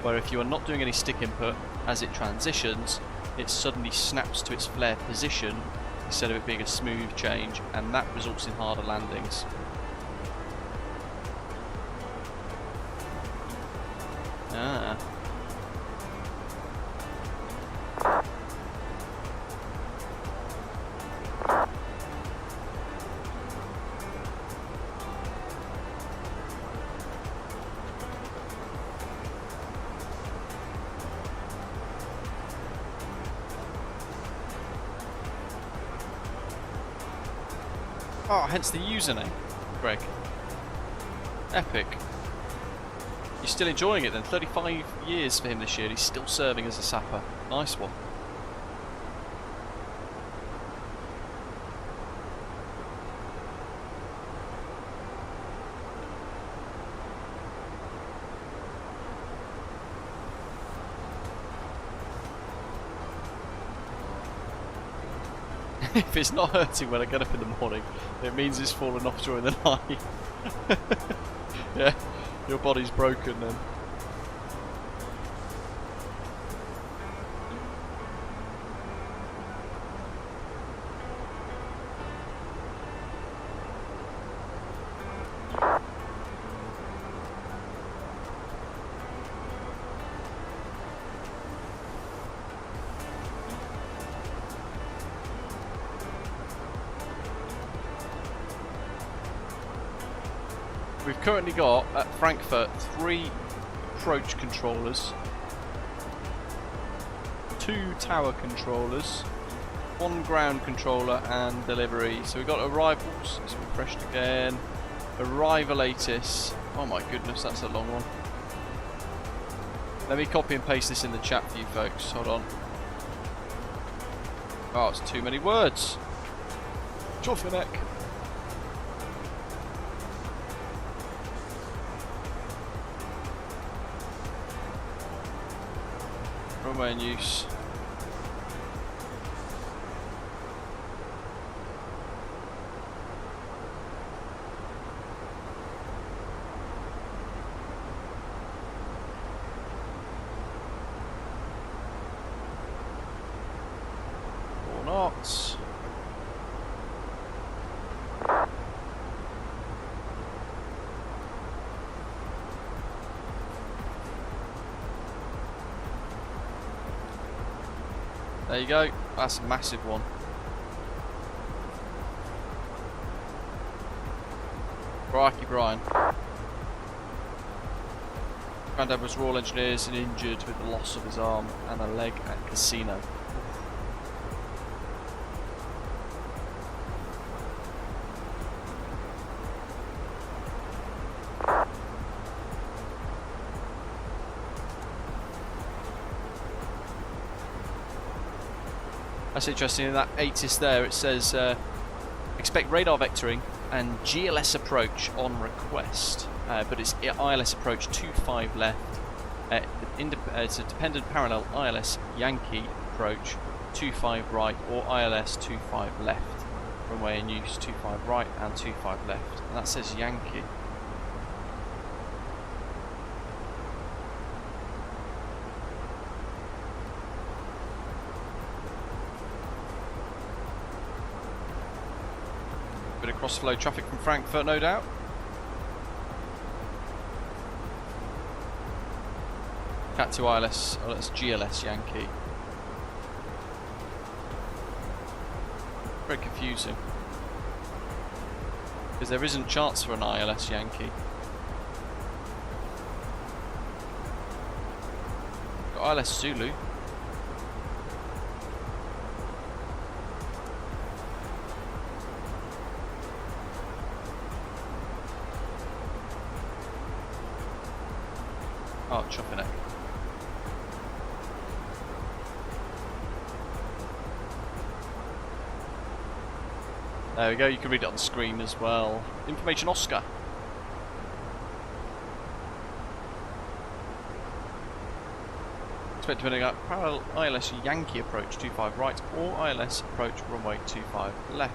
where if you are not doing any stick input, as it transitions, it suddenly snaps to its flare position instead of it being a smooth change, and that results in harder landings. Ah. Oh, hence the username, Greg. Epic. You're still enjoying it then? 35 years for him this year. He's still serving as a sapper. Nice one. If it's not hurting when I get up in the morning, it means it's fallen off during the night. Yeah, your body's broken then. We've currently got at Frankfurt 3 approach controllers, 2 tower controllers, 1 ground controller and delivery. So we've got arrivals, it's refreshed again, arrivalatus, oh my goodness that's a long one. Let me copy and paste this in the chat for you folks, hold on. Oh, it's too many words. Chuff your neck. Runway in use. Or not. There you go, that's a massive one. Crikey, Brian. Grandad was Royal Engineers and injured with the loss of his arm and a leg at casino. That's interesting. In that ATIS there, it says expect radar vectoring and GLS approach on request, but it's ILS approach 25 left. It's a dependent parallel ILS Yankee approach 25 right or ILS 25 left. Runway in use 25 right and 25 left, and that says Yankee. Bit of cross-flow traffic from Frankfurt, no doubt. Cat to ILS, oh that's GLS Yankee. Very confusing. Because there isn't chance for an ILS Yankee. Got ILS Zulu. Oh, chopping it. There we go, you can read it on the screen as well. Information Oscar. Expect to be up parallel ILS Yankee approach 25 right or ILS approach runway 25 left.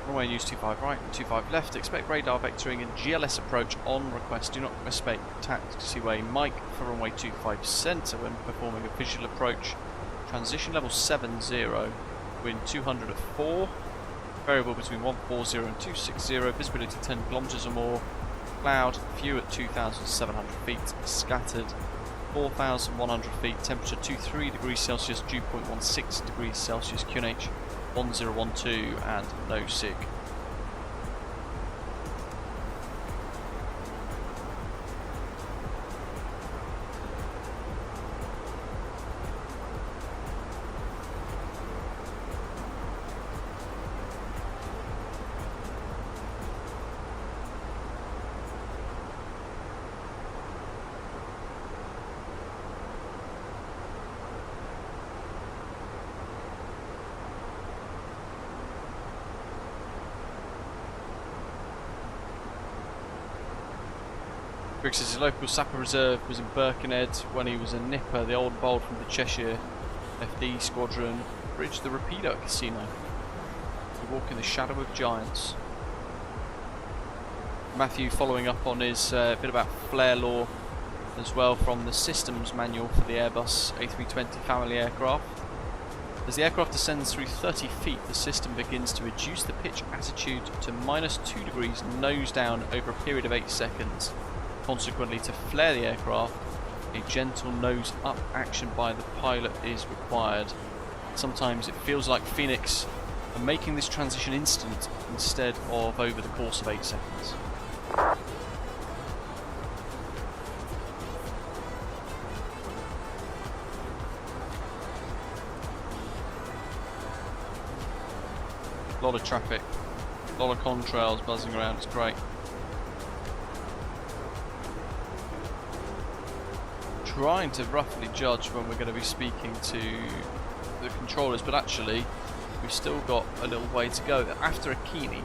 Runway use 25 right and 25 left. Expect radar vectoring and GLS approach on request. Do not expect taxiway Mike for runway 25 centre when performing a visual approach. Transition level 70. Wind 200 at 4. Variable between 140 and 260. Visibility 10 kilometers or more. Cloud few at 2,700 feet. Scattered 4,100 feet. Temperature 23 degrees Celsius. Dew point 16 degrees Celsius. QNH 1012 and no SIG. Greg says his local sapper reserve was in Birkenhead when he was a nipper, the old bold from the Cheshire FD squadron. Bridge the Rapido Casino. We walk in the shadow of giants. Matthew following up on his bit about flare law as well from the systems manual for the Airbus A320 family aircraft. As the aircraft descends through 30 feet, the system begins to reduce the pitch attitude to -2 degrees nose down over a period of 8 seconds. Consequently, to flare the aircraft, a gentle nose up action by the pilot is required. Sometimes it feels like Phoenix are making this transition instant instead of over the course of 8 seconds. A lot of traffic, a lot of contrails buzzing around, it's great. Trying to roughly judge when we're going to be speaking to the controllers, but actually we've still got a little way to go. After Akini,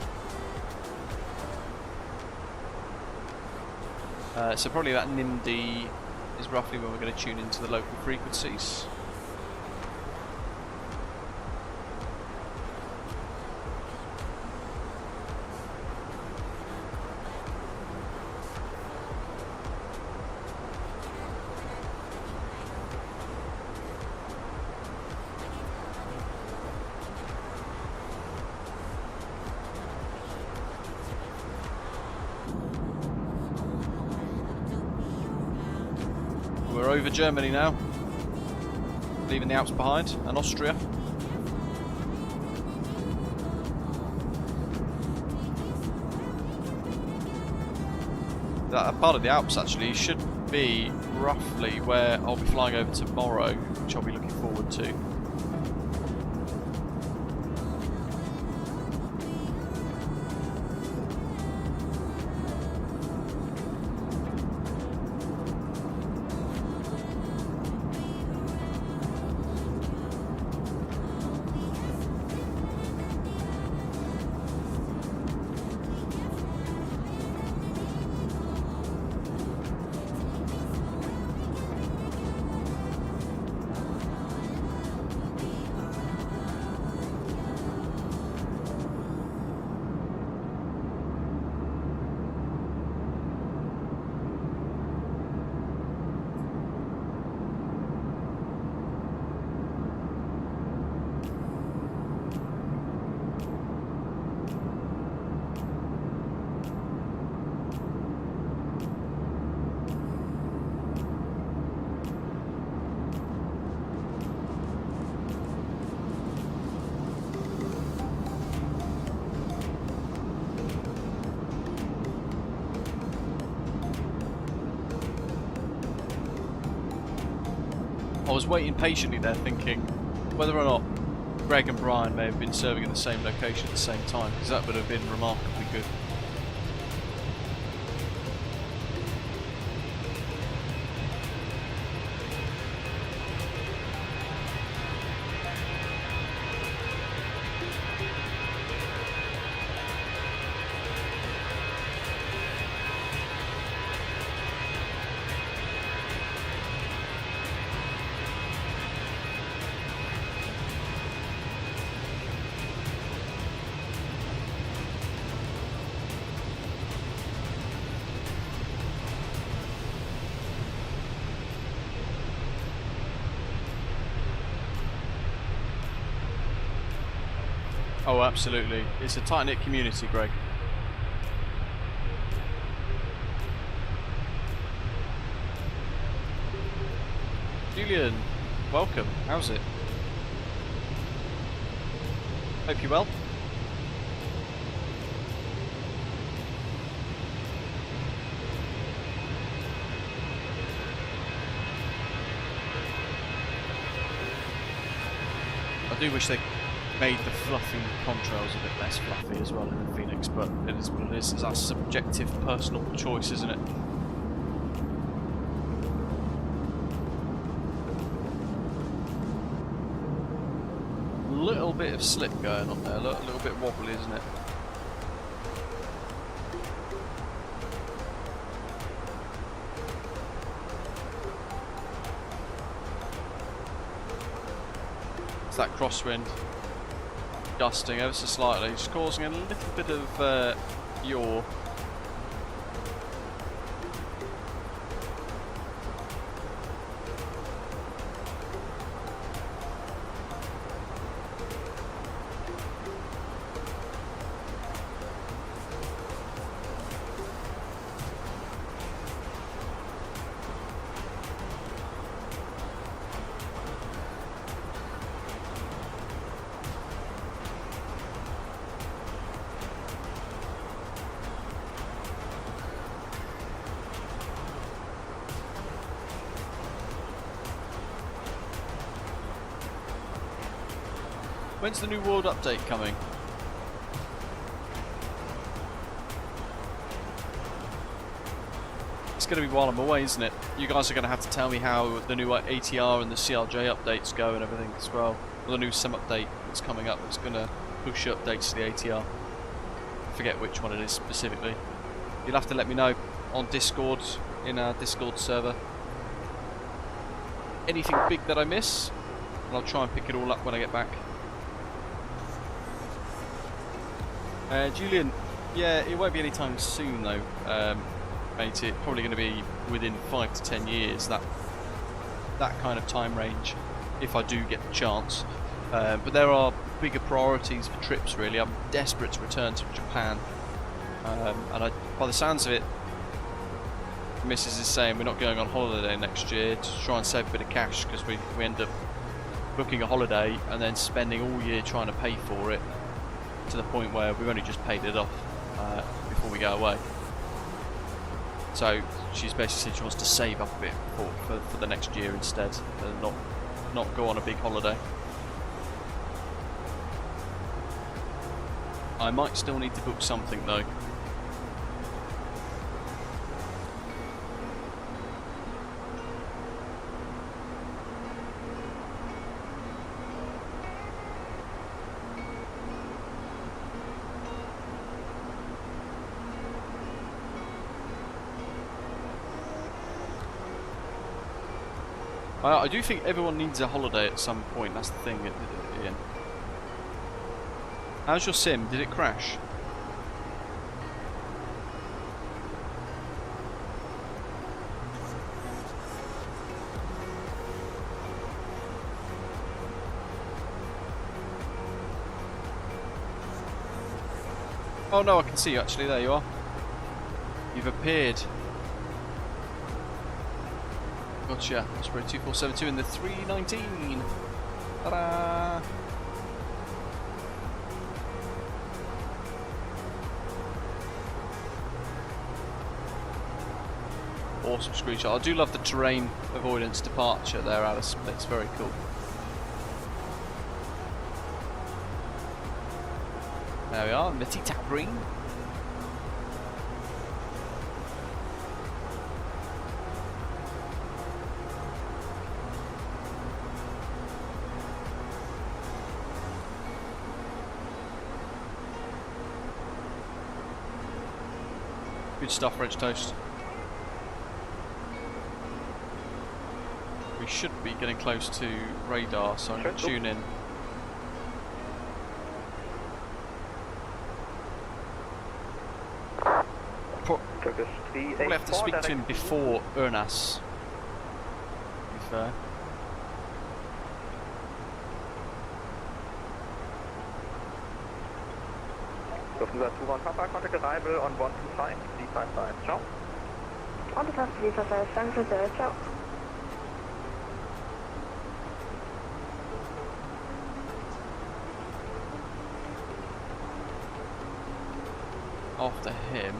so probably that NIMD is roughly when we're going to tune into the local frequencies. We're over Germany now, leaving the Alps behind, and Austria. That part of the Alps actually should be roughly where I'll be flying over tomorrow, which I'll be looking forward to. I was waiting patiently there thinking whether or not Greg and Brian may have been serving in the same location at the same time, because that would have been remarkably good. Oh, absolutely. It's a tight-knit community, Greg. Julian, welcome. How's it? Hope you're well. I do wish they made the fluffy contrails a bit less fluffy as well in the Phoenix, but it is what it is. It's our subjective personal choice, isn't it? A little bit of slip going on there, a little bit wobbly, isn't it? that crosswind gusting ever so slightly, just causing a little bit of yaw. When's the new world update coming? It's going to be while I'm away, isn't it? You guys are going to have to tell me how the new ATR and the CRJ updates go and everything as well. Or the new SIM update that's coming up that's going to push updates to the ATR. I forget which one it is specifically. You'll have to let me know on Discord, in our Discord server. Anything big that I miss, and I'll try and pick it all up when I get back. Julian, yeah, it won't be anytime soon though, mate. It's probably going to be within 5 to 10 years, that kind of time range, if I do get the chance. But there are bigger priorities for trips really. I'm desperate to return to Japan, and by the sounds of it, Mrs. is saying we're not going on holiday next year to try and save a bit of cash, because we end up booking a holiday and then spending all year trying to pay for it, to the point where we've only just paid it off before we go away. So she's basically said she wants to save up a bit for the next year instead, and not go on a big holiday. I might still need to book something though. I do think everyone needs a holiday at some point, that's the thing, Ian. How's your sim? Did it crash? Oh no, I can see you actually, there you are. You've appeared. Gotcha. Osprey 2472 in the 319. Ta-da! Awesome screenshot. I do love the terrain avoidance departure there, Alice. It's very cool. There we are, Mitty Green. Good stuff, French Toast. We should be getting close to radar, so I'm going to tune in. Probably have to speak to him before Ernas, to be fair. Lufthansa 21 Papa, contact arrival on 125, 355, ciao. On the pass 355, Frankfurt, ciao. After him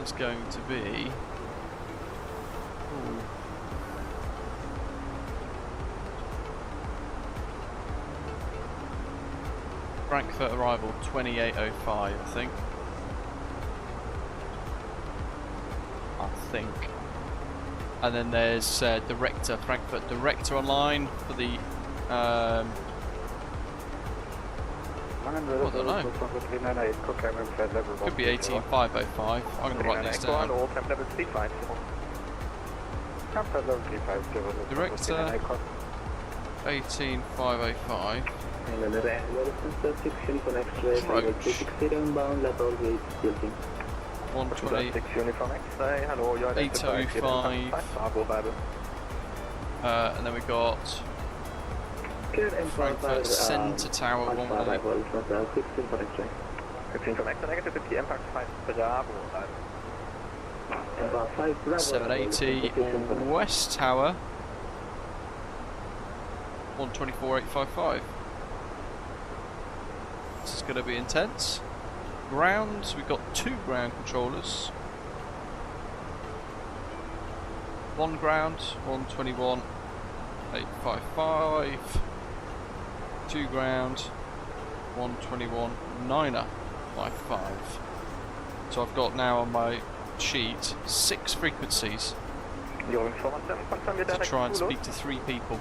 is going to be... Ooh. Frankfurt arrival 2805, I think. And then there's Director, Frankfurt Director online for the I don't know. Could be 18505. I'm going to write this down. Director 18505. inbound, lateral gate, tilting. 120. Uniform X-ray, hello, you're 805. And then we got Frankfurt Centre Tower 18. 15 from X-ray, negative 50, impact 5, Bravo. 780 West Tower 124.855. This is going to be intense. Ground, we've got 2 ground controllers. 1 ground 121.855. 2 ground 121.955. So I've got now on my sheet 6 frequencies to try and speak to 3 people.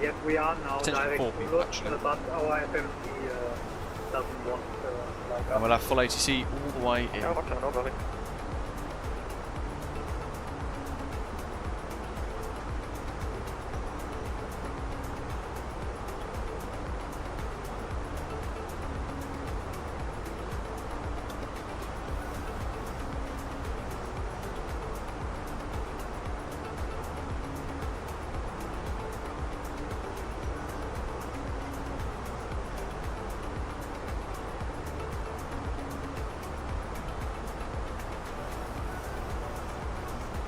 Yes, we are now Potentially 4 people actually. but our FMC doesn't want like And we'll have full ATC all the way in.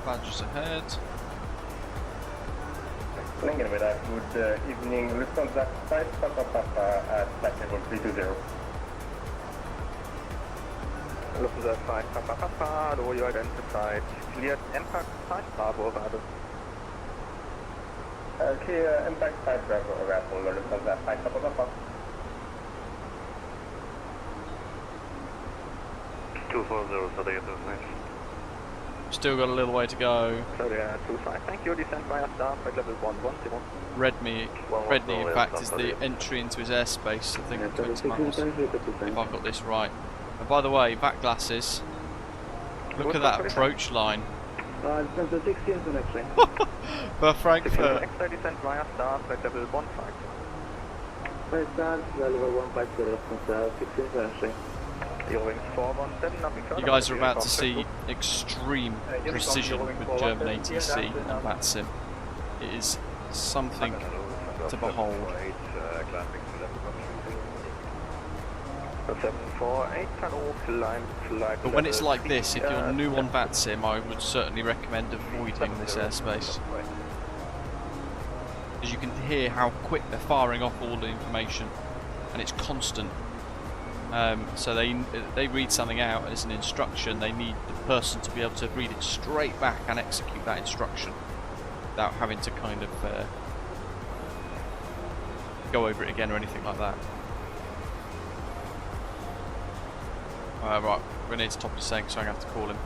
Badges ahead. Lincoln with that. Good evening. Lufthansa side, Papa at flight level 320. Lufthansa side, Papa, hello, you identified. Cleared impact 5, Bravo, Bravo. Clear impact 5, Bravo, Bravo, Lufthansa side, Papa. 240, so they get those names. Still got a little way to go. So yeah, 25, thank you, descent via star, flight level 110. Redney in fact is the entry into his airspace, I think, 20 miles, if I've got this right. And by the way, back glasses, look at that approach line. For Frankfurt. X-ray descent via star, flight level 15. You guys are about to see extreme precision with German ATC and VATSIM. It is something to behold. 748, hello, climb. But when it's like this, if you're new on VATSIM, I would certainly recommend avoiding this airspace. Because you can hear how quick they're firing off all the information, and it's constant. So they read something out and it's an instruction. They need the person to be able to read it straight back and execute that instruction without having to kind of go over it again or anything like that. Right, we're near to top descent, so I'm going to have to call him.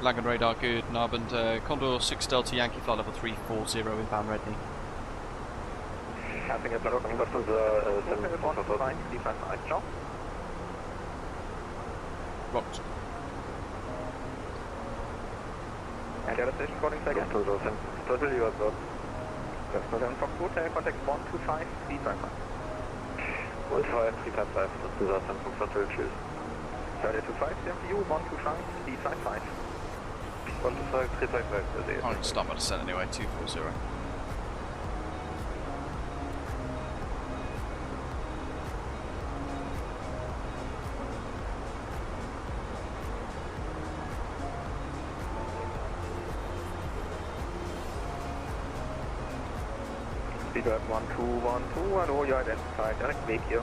Lag and radar good, Narband, Condor 6 Delta Yankee flight level 340 inbound Redney. Passing a flight coming up to the 749, D55, John. Rocked. And the other station calling second. Total you have got. Fox Hotel, contact 125, D55. 125, D55, Lufthansa Frankfurt Hotel, Tschuss. 3025, CMPU, 125, D55. 125, 355, I'm going to start my descent anyway, 240. Speedbird 1212, and all you identified, direct wake here.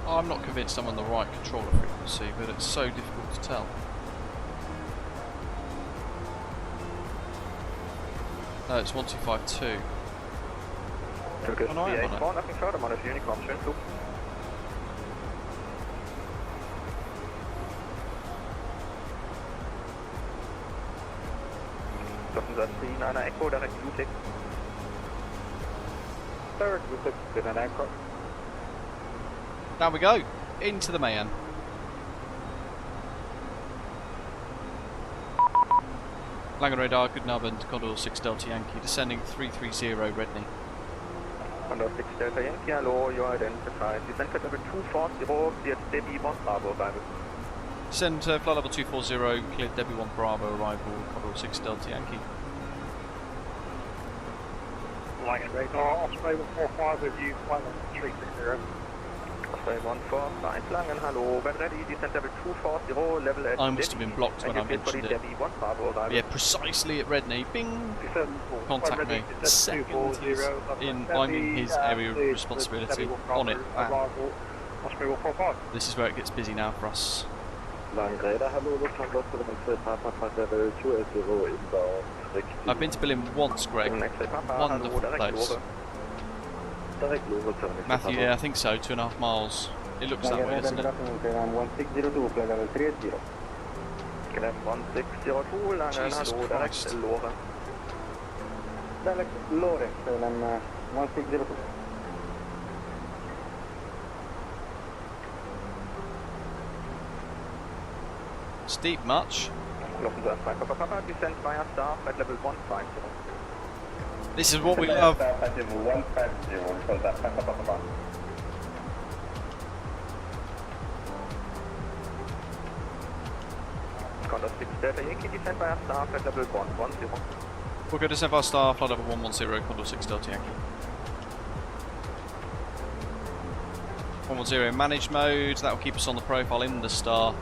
I'm not convinced I'm on the right controller frequency, but it's so difficult to tell. No, it's 1252. Turkish Oh, no, I am on it. nothing further, man, if Unicom, schön Flug. Lufthansa 39, Echo, direct UTIC. Direct UTIC, with an anchor. Down we go, into the Mayan. Langen radar, good Abend, Condor 6 Delta Yankee, descending 330 Redney. Condor 6 Delta Yankee, hello, you are identified. Descent flight level 240, cleared Debbie 1 Bravo, arrival. Descend flight level 240, cleared Debbie 1 Bravo, arrival, Condor 6 Delta Yankee. Langen radar, Osprey 145 with you, flight level 360. Osprey 145, Langen, hello, when ready, descent level 240, level at I must have been blocked when I mentioned it. Debbie 1 Bravo, arrival. Yeah, precisely at Redney. Bing! Contact me. Second he's I'm in his area of responsibility. On it. Bam. This is where it gets busy now for us. I've been to Berlin once, Greg. Wonderful place. Matthew, yeah, I think so. 2.5 miles. It looks that way, doesn't it? 1602, flight level 30. Climb 1602, Langen, hello, direct Lore. Direct Lore, climb 1602. Steep much? Descent via star, flight level 150. This is what we love. Condor 6 Delta Yankee, descent via star, flight level 110. We'll go descent via star, flight level 110, Condor 6 Delta Yankee. 110 in managed mode, that will keep us on the profile in the star.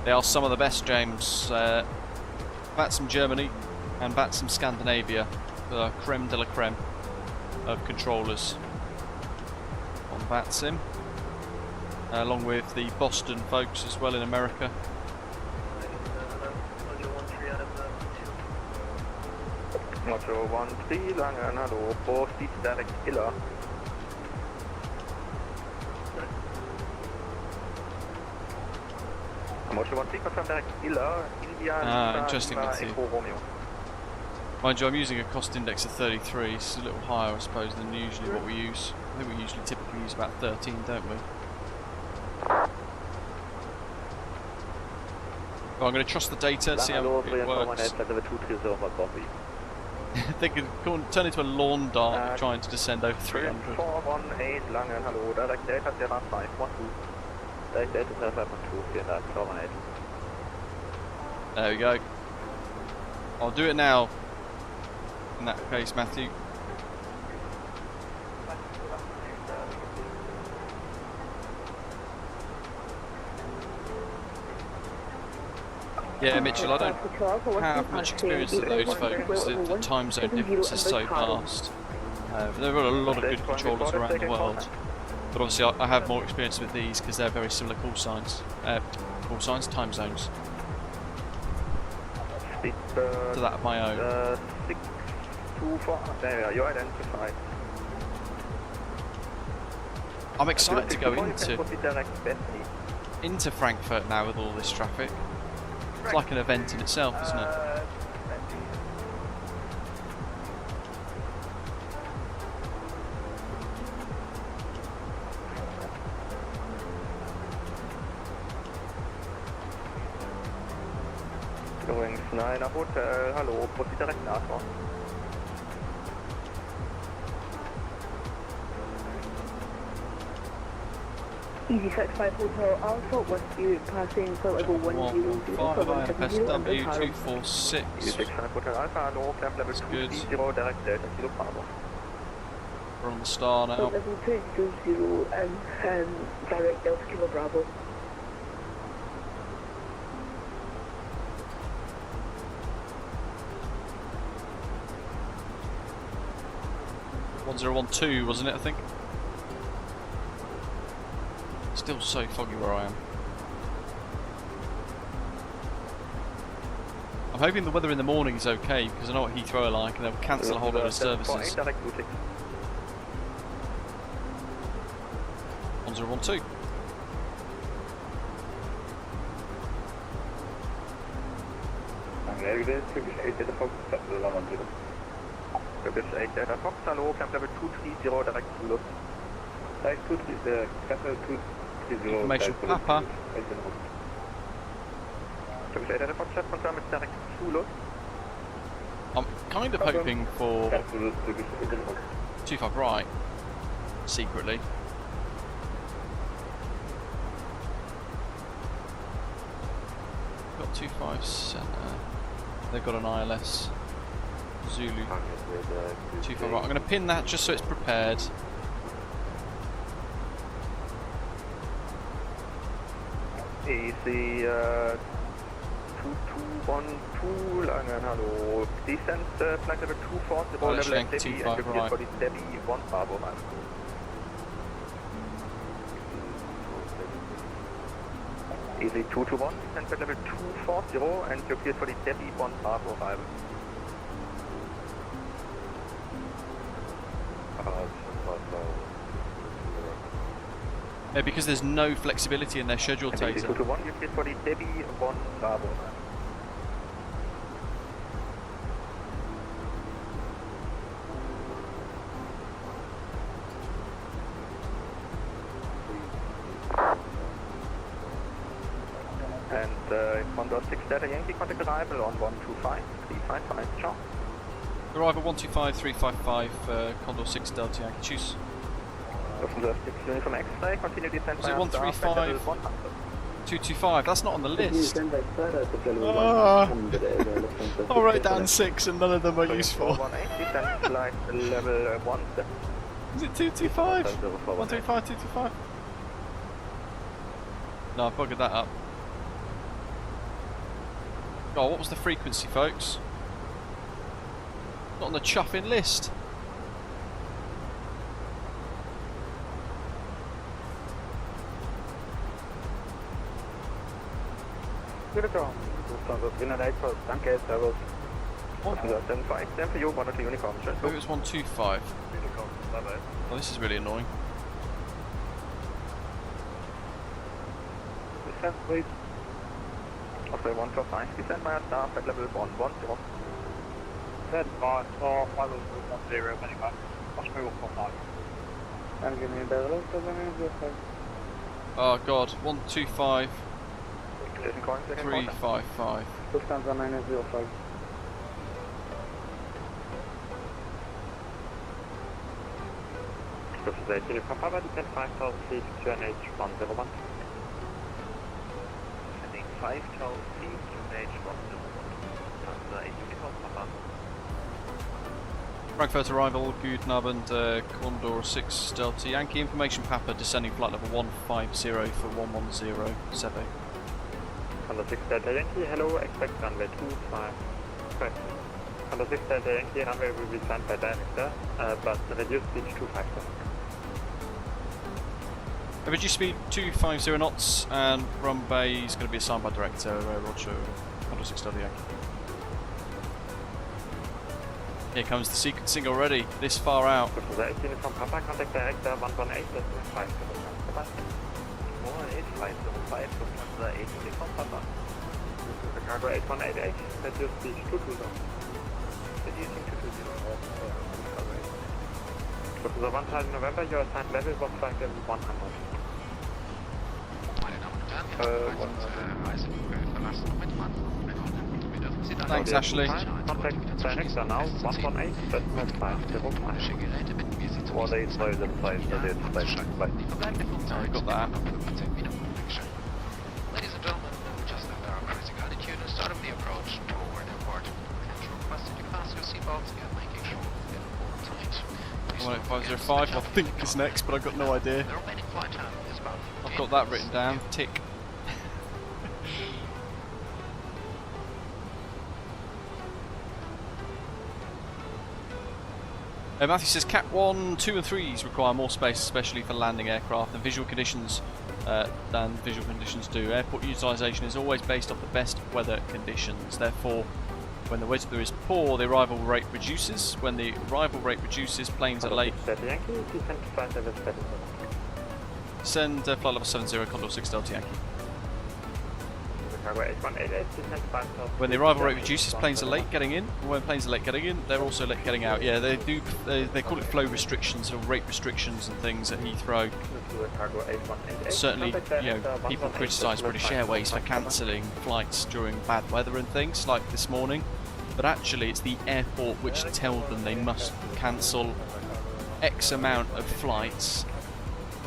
They are some of the best, James. VATSIM Germany and VATSIM Scandinavia, the creme de la creme of controllers on VATSIM, along with the Boston folks as well in America. Motor 13, Langen, hello, 4 seats direct Iller. Motor 13, confirm direct Iller, India, interesting, Echo Romeo. Mind you, I'm using a cost index of 33, it's a little higher I suppose than usually what we use. I think we usually typically use about 13, don't we? Well, I'm going to trust the data, see how it works. They can turn into a lawn dart trying to descend over 300. 418 Langen, hello, direct data 0512. Direct data 0512, 418. There we go. I'll do it now. In that case, Matthew. Yeah, Mitchell, I don't have much experience with those folks. The time zone difference is so vast. There are a lot of good controllers around the world, but obviously I have more experience with these because they're very similar call signs, time zones, to that of my own. 624, there you're identified. I'm excited to go into Frankfurt now with all this traffic. It's like an event in itself, isn't it? Going Snyder Hotel, hello, proceed direct northbound. Easy 65 Hotel Alpha, west you passing flight level 100. 5 FSW 246. 65 Hotel Alpha, hello, climb level 230, direct Delta Kilo Bravo. We're on the star now. Level 220 and direct Delta Kilo Bravo. .1012, wasn't it, I think? Still so foggy where I am. I'm hoping the weather in the morning is okay because I know what Heathrow are like and they'll cancel a whole lot of services. 1012. Turkish 8 Delta Fox, London 0. Turkish 8 Delta Fox, hello, camp level 230, direct to Luft. Direct 230. Information Papa. Turkish 8 Delta Fox, check confirm it's direct to Luft. I'm kind of hoping for 25 right, secretly. Got 25 centre. They've got an ILS. Zulu. 25 right. I'm going to pin that just so it's prepared. Easy 2212, Langen, hallo. Descent, flight level 240, level Yankee steady, 25 and right. for the steady, 1 Bravo, man. Easy 221, descent flight level 240, and you're cleared for the steady, 1 Bravo, arrival. Because there's no flexibility in their schedule, Easy Taser. 221, you're cleared for the steady, 1 Bravo, man. And Condor 6 Delta Yankee, contact arrival on 125, 355, ciao. Arrival 125, 355, Condor 6 Delta Yankee, Tschuss. Lufthansa 6 Uniform X-ray, continue descent Was it via 135? 100. 225, that's not on the list. I'll write down 6 and none of them are useful. 180, descent flight level 1. Is it 225? 135, 225? No, I buggered that up. Oh, what was the frequency, folks? Not on the chuffing list. Lufthansa 308, danke, servus. Lufthansa 75, stand for you, 102 uniform, Maybe it was 125. Oh, this is really annoying. Descent, please. Osprey 145, descent via staff at level 110. Stand by, or 510, anyway. Osprey 145. And give me a better 705. Oh god, 125, 355. Lufthansa 905. Lufthansa 8 Uniform Papa, descent 5000 feet, QNH 101. Descending 5000 feet, QNH 101. Lufthansa 8 Uniform Papa. Frankfurt arrival, guten Abend, Condor 6 Delta Yankee, information Papa, descending flight level 150 for 110, Seve. Condor 6 Delta Yankee, hello, expect runway 25. Correct. Condor 6 Delta Yankee, runway will be signed by director, but reduced speed 250. Reduced speed 250 knots, and runway is going to be assigned by director, Roger, Condor 6 Delta Yankee. Here comes the sequencing already, this far out. Lufthansa 8 Uniform Papa, contact director 118, decimal 5. 185, Lufthansa 8 Uniform Papa. Lufthansa Cargo 8188, reduced speed 220. Reducing 220. Lufthansa 1000 November, your assigned level was flight level 100. Thanks, Ashley. Contact director now, 118, decimal 505. 18375, I got that. Ladies and gentlemen, we just left our cruising altitude and started the approach toward airport. We requested you fasten your seatbelts and making sure we get aboard tonight. 18505, I think is next, but I've got no idea. The remaining flight time is about 15 I've got that written down, tick. Matthew says Cat 1, 2 and 3s require more space, especially for landing aircraft than visual conditions do. Airport utilisation is always based off the best weather conditions. Therefore, when the weather is poor, the arrival rate reduces. When the arrival rate reduces, planes are late. Send flight level 70, Condor 6 Delta Yankee. When the arrival rate reduces, planes are late getting in. And when planes are late getting in, they're also late getting out. Yeah, they do. They call it flow restrictions or rate restrictions and things at Heathrow. Certainly, you know, people criticise British Airways for cancelling flights during bad weather and things like this morning. But actually, it's the airport which tell them they must cancel X amount of flights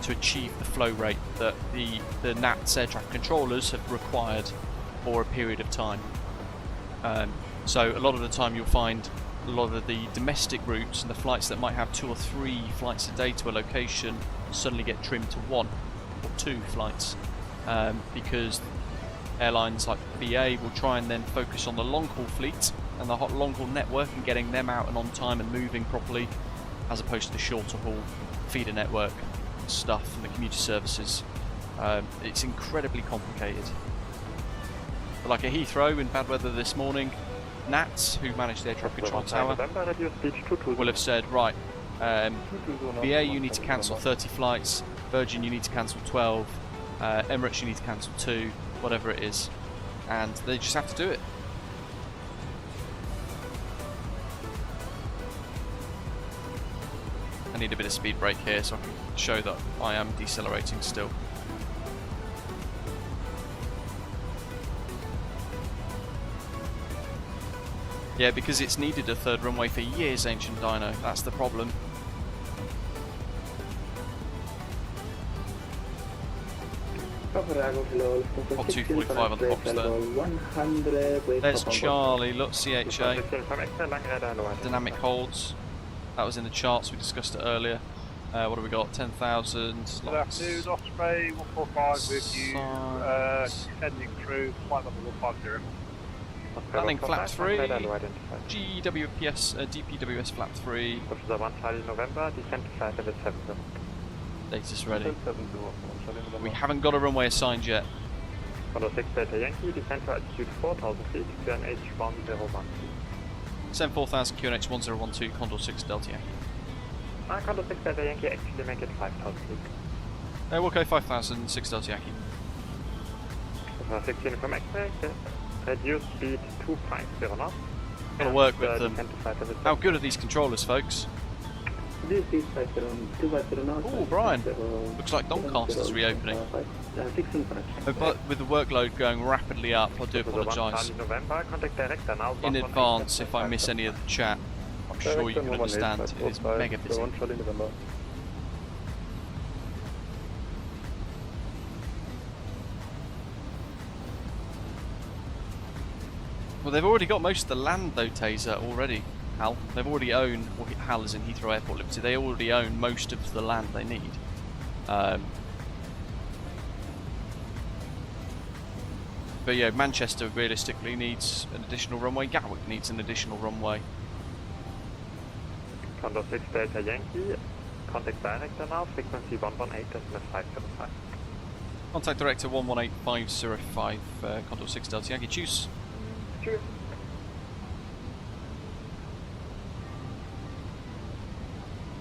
to achieve the flow rate that the NATS air traffic controllers have required for a period of time. So a lot of the time you'll find a lot of the domestic routes and the flights that might have 2 or 3 flights a day to a location suddenly get trimmed to 1 or 2 flights because airlines like BA will try and then focus on the long-haul fleet and the long-haul network and getting them out and on time and moving properly, as opposed to the shorter haul feeder network stuff and the commuter services. It's incredibly complicated. But like at Heathrow in bad weather this morning, NATS, who manage the air traffic control tower, will have said, right, BA you need to cancel 30 flights, Virgin you need to cancel 12, Emirates you need to cancel 2, whatever it is, and they just have to do it. I need a bit of speed brake here so I can show that I am decelerating still. Yeah, because it's needed a third runway for years, Ancient Dino. That's the problem. Hot 245 on the box there. There's Charlie, look, CHA. Dynamic holds. That was in the charts, we discussed it earlier. What have we got? 10,000. Good afternoon, Osprey 145 with you. Descending through flight level 150. Landing flap 3. DPWS flap 3. November, descent to flight level 7. Data's ready. We haven't got a runway assigned yet. Condor 6 Delta Yankee, descent to altitude 4,000 feet, QNH 101. Send 4,000 QNH 1012, Condor 6 Delta Yankee. Condor 6 Delta Yankee, actually make it 5,000 feet. We'll go 5,000, 6 Delta Yankee. 16 from X-ray, reduce speed 250 knots. Gotta work with them. How good are these controllers, folks? Oh, Brian. Looks like Doncaster's reopening. But with the workload going rapidly up, I do apologise in advance if I miss any of the chat. I'm sure you can understand. It is mega busy. Well, they've already got most of the land though, Taser, already. Hal. They've already owned, well, Hal is in Heathrow Airport Limited, they already own most of the land they need. But yeah, Manchester realistically needs an additional runway, Gatwick needs an additional runway. Condor 6 Delta Yankee, contact director now, frequency 118.505. Contact director 118.505, Condor 6 Delta Yankee, Tschuss. Cheers.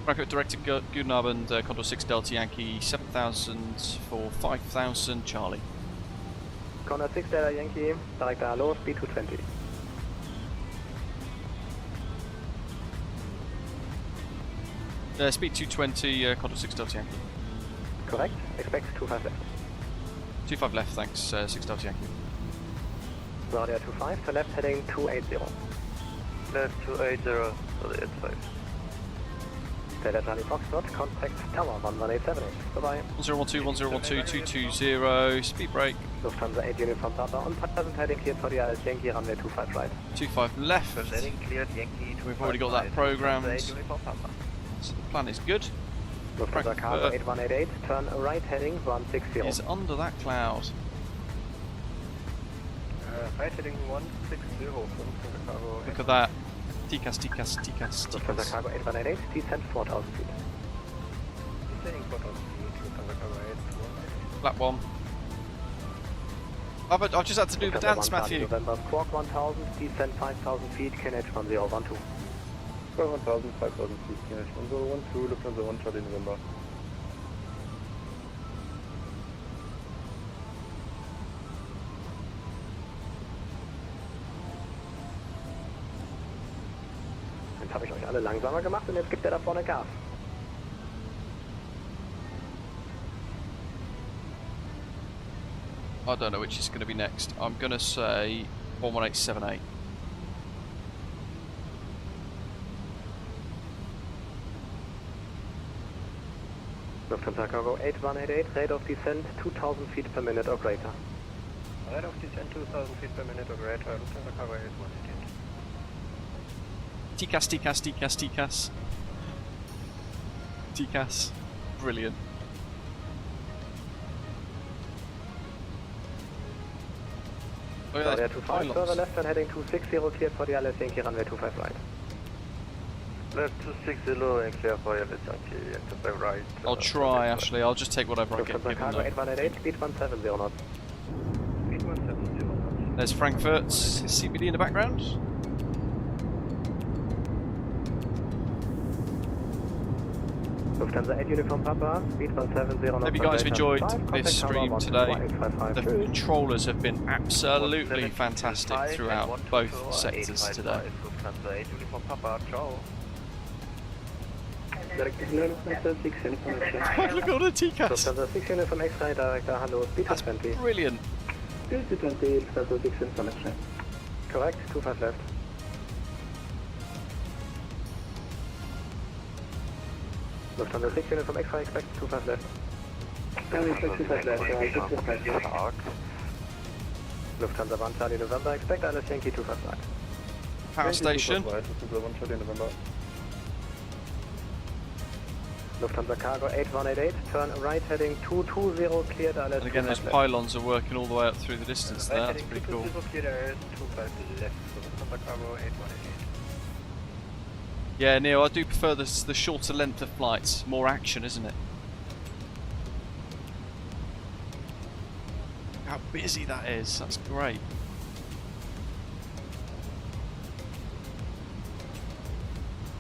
Frankfurt director Guten Abend, Condor 6 Delta Yankee, 7,000 for 5,000, Charlie. Condor 6 Delta Yankee, director hello, speed 220. Speed 220, Condor 6 Delta Yankee. Correct, expect 25 left. 25 left, thanks, 6 Delta Yankee. Claudia 25 to left, heading 280. Left 280, for the 85. Delta Charlie Foxtrot, contact tower 11878. Bye-bye. 1012, 1012, 220, speed brake. Lufthansa 8 uniform Papa on present heading cleared for the Yankee runway 25 right. 25 left. Heading cleared Yankee. We've already got that programmed. So the plan is good. Lufthansa Cargo 8188, turn right heading 160. Is under that cloud. Right heading 160. Look at that. TCAS, TCAS, TCAS, Lufthansa Cargo 8188, descent 4,000 feet. Descending 4,000 feet, Lufthansa Cargo 8188. Flat 1. I've just had to do the dance, Matthew. November, Quark 1000, descent 5,000 feet, KNH 1012. 1,000, 5,000 feet, KNH 1012, Lufthansa 1 Charlie November. habe ich euch alle langsamer gemacht und jetzt gibt er da vorne Gas. I don't know which is going to be next. I'm going to say 11878. Lufthansa Cargo 8188, rate of descent 2000 feet per minute or greater. Rate of descent 2000 feet per minute or greater, Lufthansa Cargo 8188. TCAS, TCAS, TCAS, TCAS. TCAS. Brilliant. Look at that. 25 further left and heading 260 cleared for the LS Yankee runway 25 right. Left 260 and clear for LS Yankee, by right. I'll try, Ashley. I'll just take whatever I get Lufthansa given. Cargo 8188, speed 170 knots. Speed 170 knots. There's Frankfurt's CBD in the background. Lufthansa 8 Uniform Papa, speed 170 knots. Hope you guys have enjoyed this stream today. The controllers have been absolutely fantastic throughout both sectors today. Lufthansa 8 Uniform Papa, ciao. Look at all the TCAS. Lufthansa 6 Uniform X-ray, director, hello, speed 20. Brilliant. Speed 20, Lufthansa 6 Uniform X-ray. Correct, 25 left. Lufthansa 6 Uniform X-ray, expect 25 left. Expect 25 left, Lufthansa 1 Charlie November, expect LS Yankee 25 right. Power station. Lufthansa Cargo 8188, turn right heading 220 cleared LS. And again, those pylons are working all the way up through the distance there. That's pretty cool. Yeah, Neil, I do prefer the shorter length of flights. More action, isn't it? How busy that is. That's great.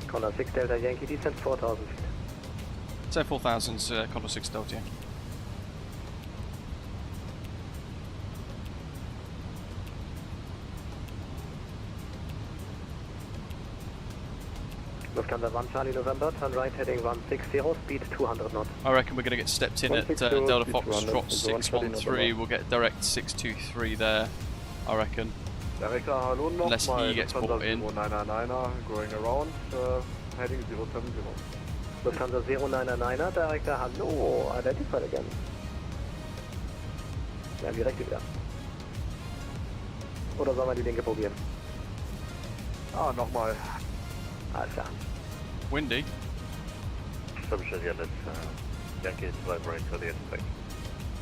Condor 6 Delta Yankee, descent 4000 feet. So 4000's Condor 6 Delta Yankee. Lufthansa 1 Charlie November, turn right heading 160, speed 200 knots. I reckon we're going to get stepped in at Delta Foxtrot 613. We'll get direct 623 there, I reckon. Unless he gets brought in. Going around, heading 070. Lufthansa 099er, Director, hallo, identified again. Wir haben die rechte wieder. Oder sollen wir die linke probieren? Ah, nochmal. Alles klar. Windy. Submission, yeah, let's Yankee right for the intersection.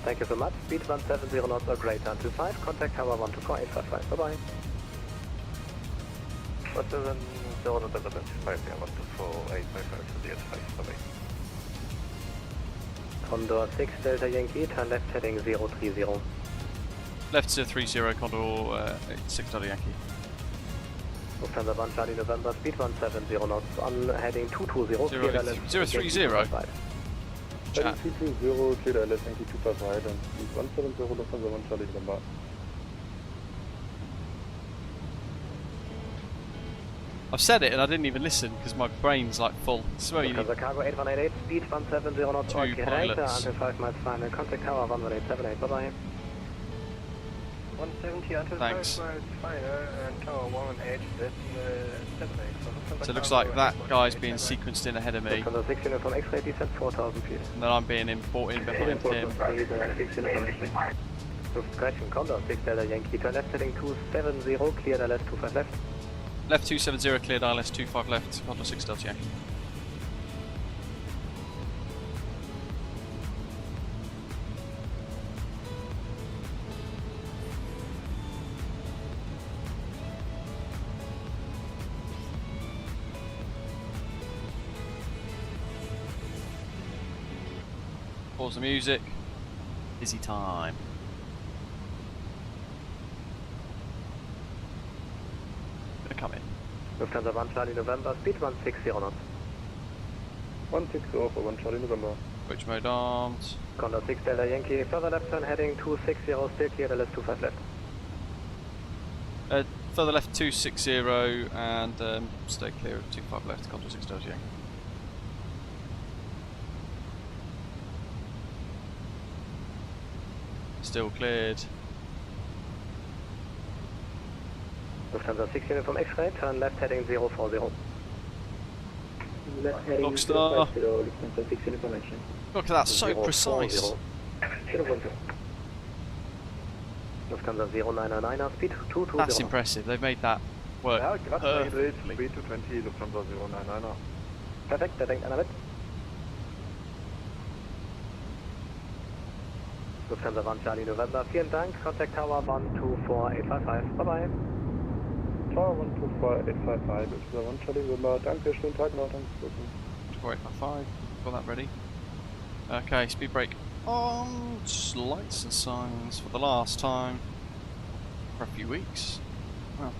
Thank you so much. Speed 170 knots or greater until 5. Contact tower 124.855. Bye bye. 170 knots and 5, yeah, 124.855 to the intersection. Bye bye. Condor 6 Delta Yankee, turn left heading 030. Left 030, Condor 6 Delta Yankee. Lufthansa 1 Charlie November, speed 170 knots on heading 220. 030? Chat. 220, clear LS Yankee 25 right and speed 170, Lufthansa 1 Charlie November. I've said it and I didn't even listen because my brain's like full. So you need Cargo 8188, speed 170 knots, two pilots. until 5 miles final. Contact tower 11878. Bye bye. 170 until 5 miles final and tower 11878. So it looks like that guy's being sequenced in ahead of me. From the 6 unit from X-ray descent 4000 feet. And then I'm being brought in behind him. Correction, Condor 6 Delta Yankee, turn left heading 270, cleared LS 25 left. Left 270, cleared ILS 25 left, Condor 6 Delta Yankee. Pause the music. Busy time. Gonna come in. Lufthansa 1 Charlie November, speed 160 knots. 160 for 1 Charlie November. Switch mode armed. Condor 6 Delta Yankee, further left turn heading 260, still cleared LS 25 left. Further left 260 and stay clear of 25 left, Condor 6 Delta Yankee. Still cleared. Lufthansa 6 unit from X-ray, turn left heading 040. Left heading Rockstar. 050, Lufthansa 6 unit formation. Look at that, so precise. Lufthansa 0999, speed 220. That's impressive, they've made that work perfectly. B220, Lufthansa 099. Perfekt, der denkt einer mit. Lufthansa 1 Charlie November, vielen Dank. Contact Tower 124855. Bye bye. Tower 124855, Lufthansa 1 Charlie November. Danke, schönen Tag noch. Danke. 4855, got that ready. Okay, speed brake on. Just lights and signs for the last time for a few weeks. Well,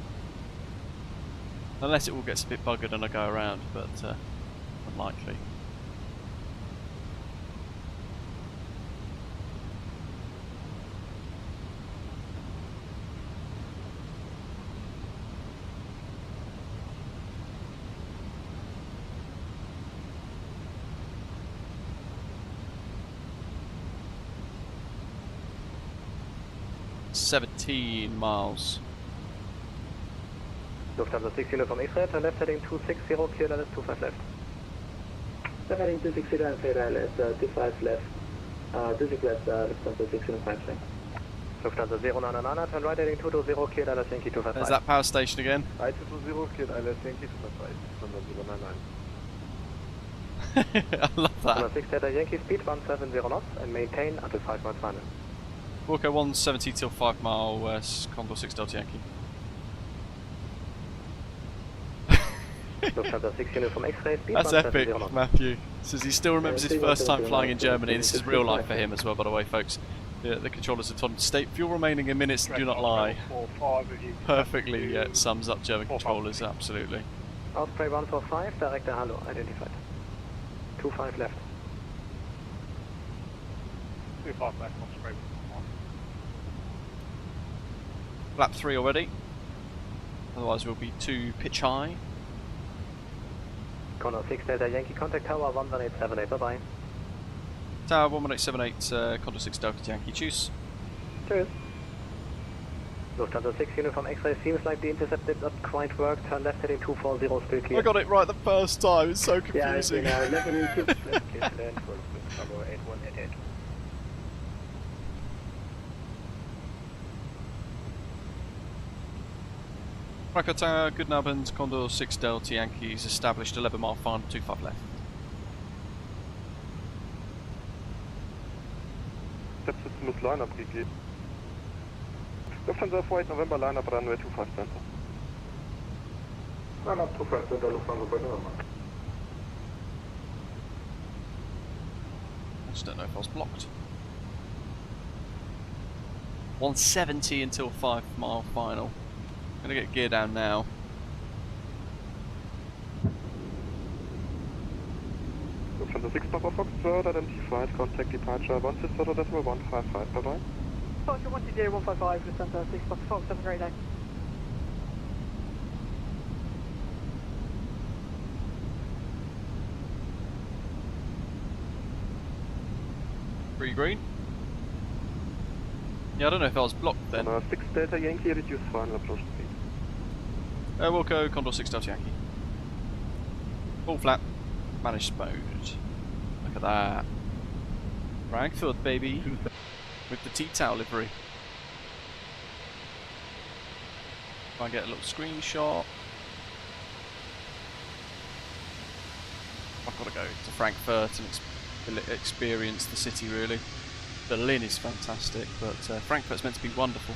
unless it all gets a bit buggered and I go around, but unlikely. $17 miles. Lufthansa 6 unit from X-ray, turn left heading 260, clear LS 25 left. Left heading 260 and clear LS 25 left. 26 left, Lufthansa 6 unit 56. Lufthansa 099, turn right heading 220, clear LS Yankee 255. There's that power station again. 220, clear LS Yankee 255, Lufthansa 099. I love that. Lufthansa 6 Delta Yankee, speed 170 knots and maintain until 5 miles final. Walker 170 till 5 mile west, Condor 6 Delta Yankee. Lufthansa 6 unit from X-ray, speed That's 170 epic, knots. Matthew. Says he still remembers his first time flying in Germany. This is real life for him as well, by the way, folks. The controllers have told him, state fuel remaining in minutes and do not lie. Perfectly sums up German controllers, absolutely. Osprey 145, director Hallo, identified. 25 left. 25 left, Osprey 145. Lap 3 already. Otherwise we'll be too pitch high. Condor 6 Delta Yankee, contact tower 11878, bye bye. Tower 11878, Condor 6 Delta Yankee, Tschuss. Cheers. Lufthansa 6 unit from X-ray, seems like the intercept did not quite work, turn left heading 240, still clear. I got it right the first time, it's so confusing. Yeah, left heading 2. Frankfurt Tower, good Abend, Condor 6 Delta Yankees, established 11 mile final, 25 left. That's the smooth lineup gegeben. Lufthansa 48 November lineup runway 25 center. Lineup 25 center, Lufthansa 48 November. I just don't know if I was blocked. 170 until 5 mile final. Gonna get gear down now. Lufthansa 6 Papa Foxtrot, identified, contact departure 160.155, bye bye. Departure 120.155, Lufthansa 6 Papa Fox, have a great day. Free green. Yeah, I don't know if I was blocked then. 6 Delta Yankee, reduce final approach speed. Wilco, Condor 6 Delta Yankee. Full flap, managed mode. Look at that. Frankfurt, baby. With the T-Towel livery. If I get a little screenshot. I've got to go to Frankfurt and experience the city, really. Berlin is fantastic, but Frankfurt's meant to be wonderful.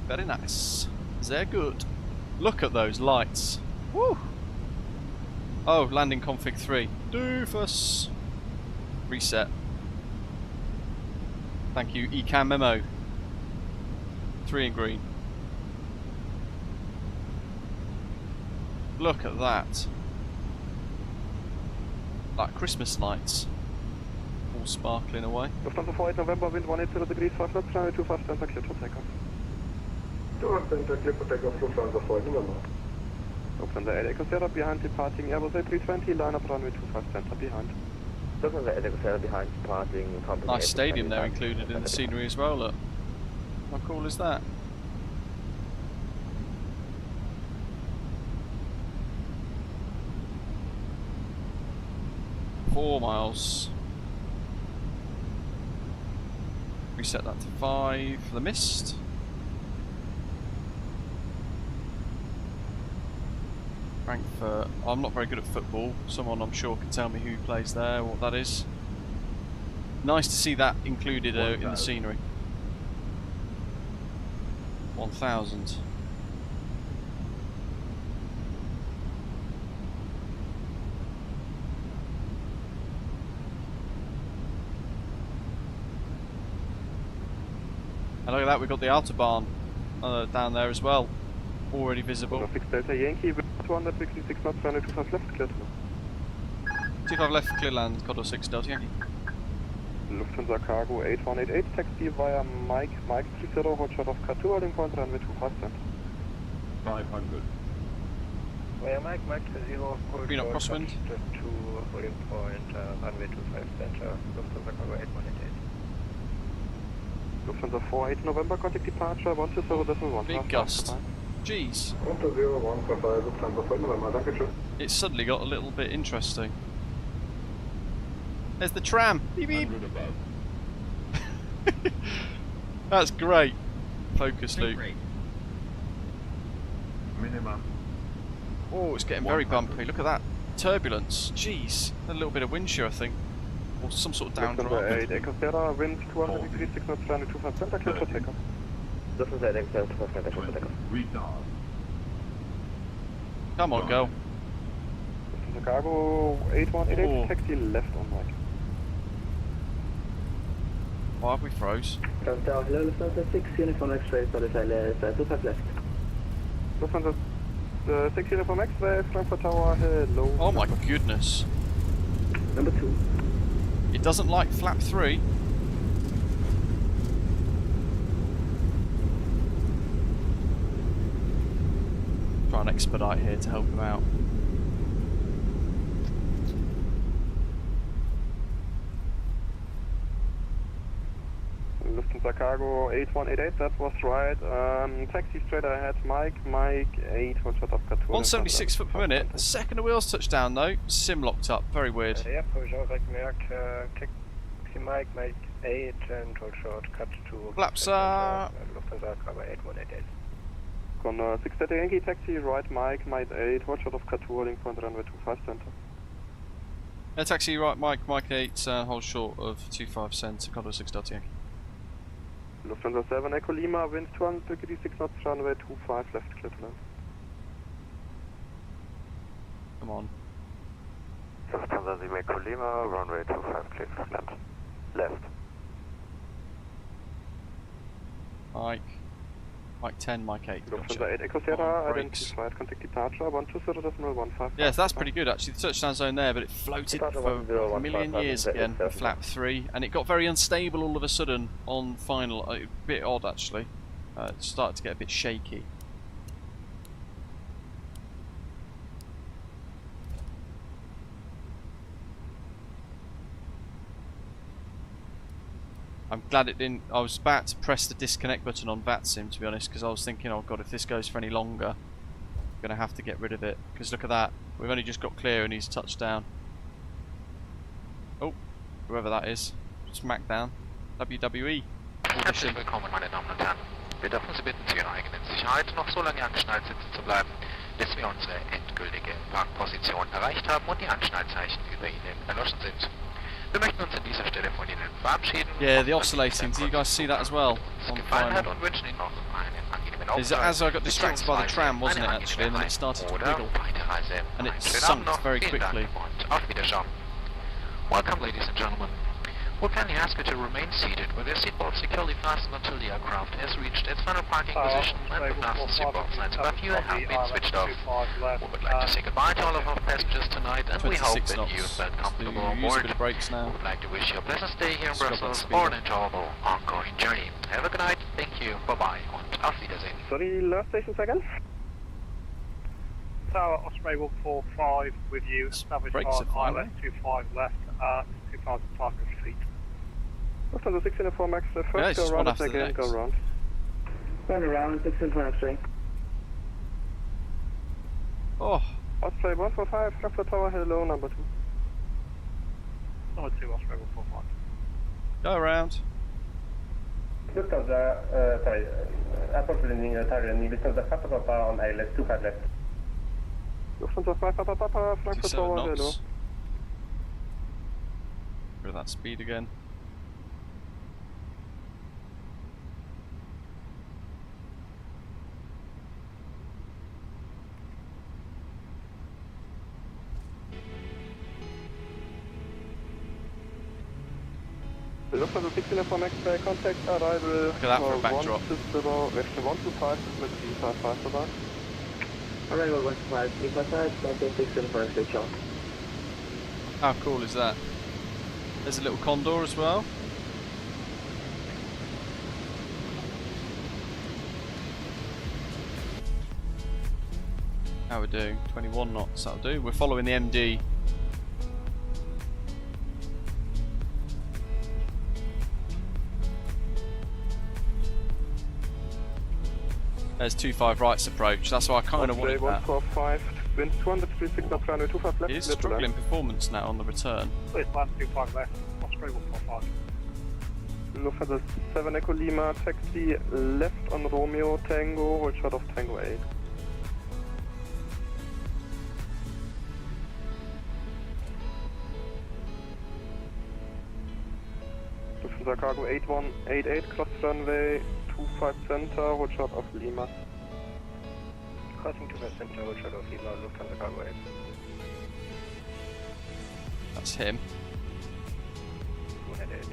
Very nice. They're good. Look at those lights. Woo! Oh, landing config 3. Doofus! Reset. Thank you, Ecam memo. 3 in green. Look at that. Like Christmas lights. all sparkling away. Lufthansa 48 November, wind 180 degrees, 5 knots, runway 25 clear for takeoff. 25 clear for takeoff, Lufthansa 48 November. Lufthansa 8 Echo Sierra behind departing Airbus A320, line up runway 25 center behind. Lufthansa 8 Echo Sierra behind departing company. Nice stadium there included in the scenery as well, look. How cool is that? Four miles. Reset that to 5 for the mist. Frankfurt. I'm not very good at football. Someone I'm sure can tell me who plays there, what that is. Nice to see that included in the scenery. 1000. And look at that, we've got the Autobahn down there as well, already visible. 6 Delta Yankee, 266 knots, runway 25 left, clear to land. 25 left, clear land, Condor 6 Delta Yankee. Lufthansa Cargo 8188, taxi via Mike 30, hold short of Car2, holding point, runway 25 center. 500. Via Mike 30, hold Green up crosswind. to holding point, runway 25 center, Lufthansa Cargo 8188. Lufthansa 48 November, contact departure, 120.1. Big gust. Jeez. 120.155, Lufthansa 48 November, danke schön. It suddenly got a little bit interesting. There's the tram. Beep beep. That's great. Focus loop. Minimum. Oh, it's getting very bumpy. Look at that. Turbulence. Jeez. A little bit of wind shear, I think. Or some sort of downdraft. 8 Echo Sierra, wind 200 degrees, 6 knots, runway 25 center, clear for takeoff. Lufthansa 8 Echo Sierra, 25 clear for takeoff. Retard. Come on, go. Lufthansa Cargo 8188, Oh. taxi left on Mike. Why have we froze? Lufthansa, hello, Lufthansa 6, uniform X-ray, solid ILS, 25 left. Lufthansa 6 uniform X-ray, Frankfurt Tower, hello. Oh my goodness. Number 2. It doesn't like flap 3. Try and expedite here to help him out. Lufthansa Cargo 8188, that was right. Taxi straight ahead, Mike 8, hold short of Car2. 176 foot per minute. The second the wheels touch down though, sim locked up. Very weird. Ja, habe ich auch direkt gemerkt. Taxi Mike 8 and hold short, cut to Flaps Lufthansa Cargo 8188. Condor 6 Delta Yankee, taxi right, Mike 8, hold short of Car2, holding point, runway 25 center. Taxi right, Mike 8, hold short of 25 center, Condor 6 Delta Yankee. Lufthansa 7 Echo Lima, wind 200 degrees, 6 knots, runway 25 left, clear to land. Come on. Lufthansa 7 Echo Lima, runway 25 clear to land. Left. Mike 10, Mike 8. Lufthansa 8 Echo Sierra, identified, contact departure, 120.155. Yes, that's pretty good actually. The touchdown zone there, but it floated for a million years again with flap 3, and it got very unstable all of a sudden on final. A bit odd actually. It started to get a bit shaky. I'm glad it didn't. I was about to press the disconnect button on VATSIM to be honest, because I was thinking, oh god, if this goes for any longer, I'm going to have to get rid of it. Because look at that, we've only just got clear and he's touched down. Oh, whoever that is, Smackdown, WWE. Herzlich willkommen, meine Damen und Herren. Wir dürfen Sie bitten, zu Ihrer eigenen Sicherheit noch so lange angeschnallt sitzen zu bleiben, bis wir unsere endgültige Parkposition erreicht haben und die Anschnallzeichen über Ihnen erloschen sind. Wir möchten uns an dieser Stelle von Ihnen verabschieden. Yeah, the oscillating. Do you guys see that as well? On final. As I got distracted by the tram, wasn't it actually, and then it started to wiggle, and it sunk very quickly. Welcome, ladies and gentlemen. We kindly ask you to remain seated with your seatbelt securely fastened until the aircraft has reached its final parking position and the fasten seatbelt signs above you have been switched off. We would like to say goodbye to all of our passengers tonight, and we hope that you felt comfortable on board. We would like to wish you a pleasant stay here in Brussels or an enjoyable ongoing journey. Have a good night, thank you, bye-bye, und auf Wiedersehen. Sorry, last station second. Tower Osprey 145 with you, established on ILS 25 left at 2,500 feet. Lufthansa 604 Max, first go round, again go round. Run around, 604 X-ray. Oh. Osprey 145, Frankfurt Tower, hello, number 2. Number 2, Osprey 145. Go around. Lufthansa, sorry, airport landing, Lufthansa Papa on ILS 25 left. Lufthansa 5 Papa, Frankfurt Tower, hello. Go at that speed again. Lufthansa 604 Max, contact arrival. Look at that for a backdrop. 125 with 355 about. Arrival 125, 355, contact 604 X-ray Charles. How cool is that? There's a little Condor as well. How we're doing? 21 knots, that'll do. We're following the MD. There's 25 rights approach, that's why I kind of wanted that. 145, wind 236 knots, runway 25 left. It is struggling performance now on the return. Please land 25 left, Osprey 145. Lufthansa 7 Echo Lima, taxi left on Romeo Tango, hold short of Tango 8. Lufthansa Cargo 8188, cross runway 25 center, hold short of Lima. Crossing 25 center, hold short of Lima, Lufthansa Cargo 8. That's him. 208.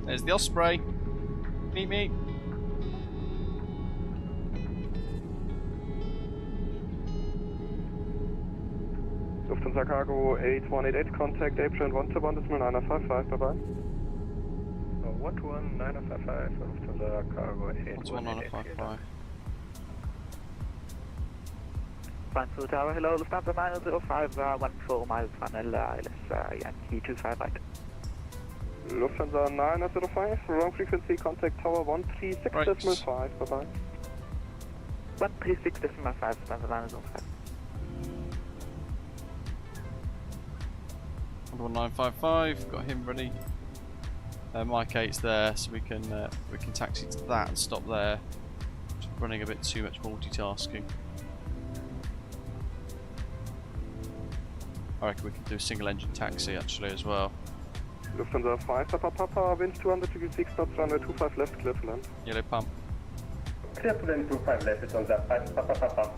There's the Osprey. Meet me. Lufthansa Cargo 8188, contact April 121.955, bye bye. 121.955, Lufthansa Cargo 8188. Frankfurt Tower, hello, Lufthansa 905, 14 miles final, ILS Yankee 25 right. Lufthansa 905, wrong frequency, contact tower 136.5, bye bye. 136.5, Lufthansa 905. 11955, got him ready. Mike 8's there, so we can taxi to that and stop there. Just running a bit too much multitasking. I reckon we can do a single engine taxi actually as well. Lufthansa 5 Papa, wind 236 knots, runway 25 left, clear to land. Yellow pump. Clear to land 25 left, Lufthansa 5 Papa.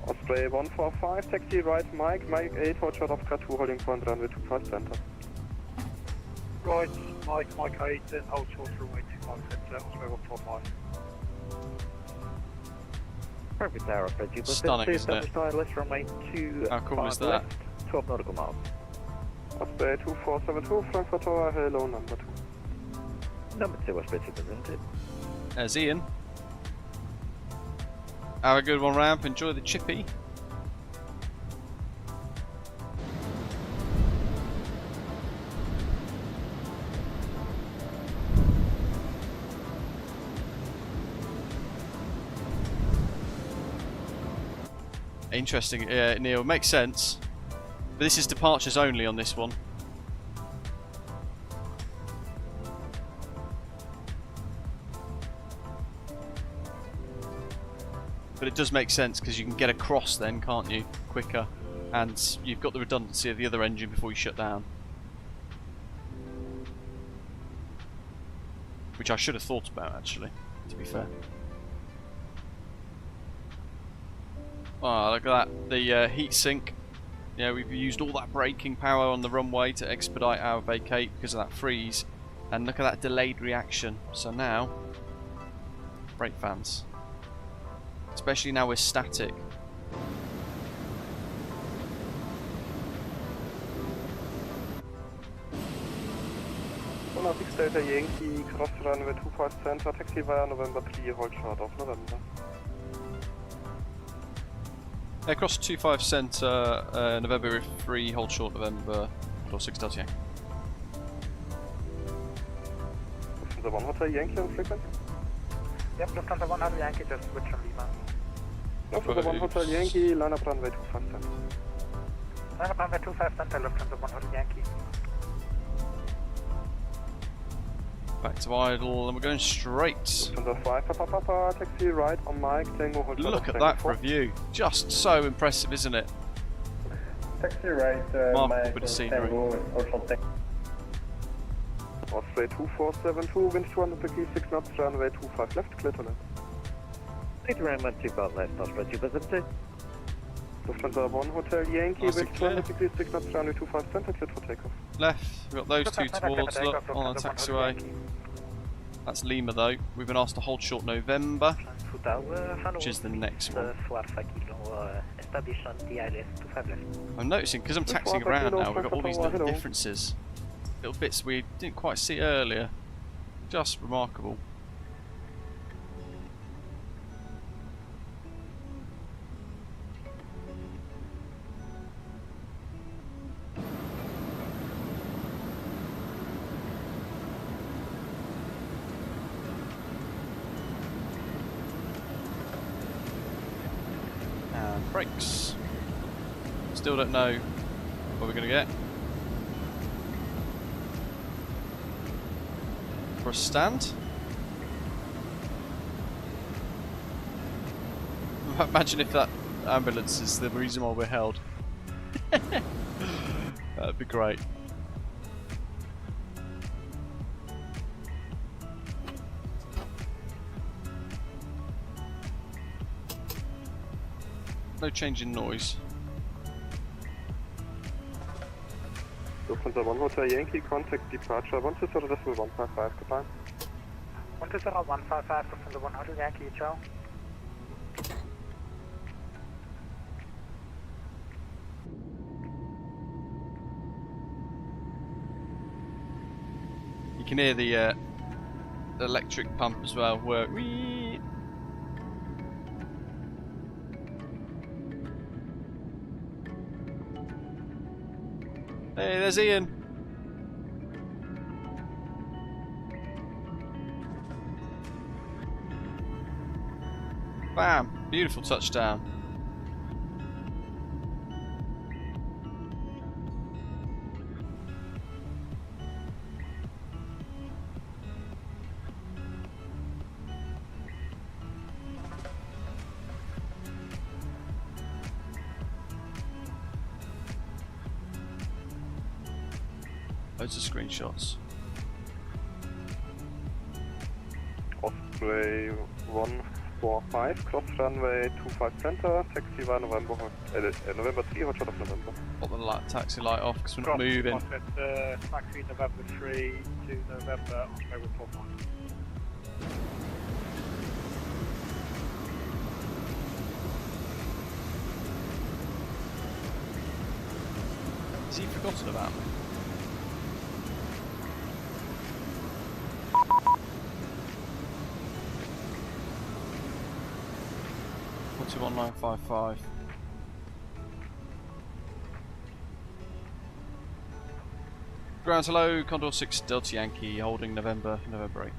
Osprey 145, taxi right, Mike 8, hold short of Car2, holding point, runway 25 center. Right, Mike 8, then hold short runway 25 center, Osprey 145. Perfect tower, Fred. Stunning, isn't it? Runway 2. How cool is that? Left, 12 nautical miles. Osprey 2472, Frankfurt Tower, hello, number 2. Number 2 was represented. There's Ian. Have a good one, ramp. Enjoy the chippy. Interesting, Neil. Makes sense. But this is departures only on this one. But it does make sense because you can get across then, can't you? Quicker and you've got the redundancy of the other engine before you shut down. Which I should have thought about, actually, to be fair. Oh, look at that. The heat sink. Yeah, we've used all that braking power on the runway to expedite our vacate because of that freeze. And look at that delayed reaction. So now, brake fans. Especially now we're static. Delta Yankee, cross runway 25 center, taxi via November 3, hold short of November. Cross 25 center, November 3, hold short November, Condor 6 Delta Yankee. Lufthansa 1 Hotel Yankee on frequency? Yep, Lufthansa 1 Hotel Yankee, just switch from Lima. Lufthansa 1 Hotel Yankee, line up runway 25 center. Line up runway 25 center, Lufthansa 1 Hotel Yankee. Back to idle, and we're going straight. Lufthansa 5, Papa, taxi right on Mike, Tango, hold short. Look at that for a view. Just so impressive, isn't it? Taxi right, Marked with the scenery. Osprey 2472, wind 200 degrees, 6 knots, runway 25 left, clear to land. Right around 125 left, Osprey 272. Lufthansa 1 Hotel Yankee, wind 200 degrees, 6 knots, runway 25 center, clear for takeoff. Left, we've got those two towards, look, on the taxiway. That's Lima though. We've been asked to hold short November, which is the next one. I'm noticing, because I'm taxiing around now, we've got all these little differences. Little bits we didn't quite see earlier. Just remarkable. And brakes. Still don't know what we're going to get. For a stand. Imagine if that ambulance is the reason why we're held. That'd be great. No change in noise. Lufthansa 1 Hotel Yankee, contact departure 120.155, goodbye. 120.155, Lufthansa 1 Hotel Yankee, ciao. You can hear the electric pump as well work. Whee! Hey, there's Ian. Bam! Beautiful touchdown. Loads of screenshots. Osprey 145, cross runway 25 center, taxi via November 3, hold short of November. Put the taxi light off because we're not moving. Taxi November 3 to November, Osprey 145. Has he forgotten about me? To 1955. Ground hello, Condor 6 Delta Yankee, holding November 8.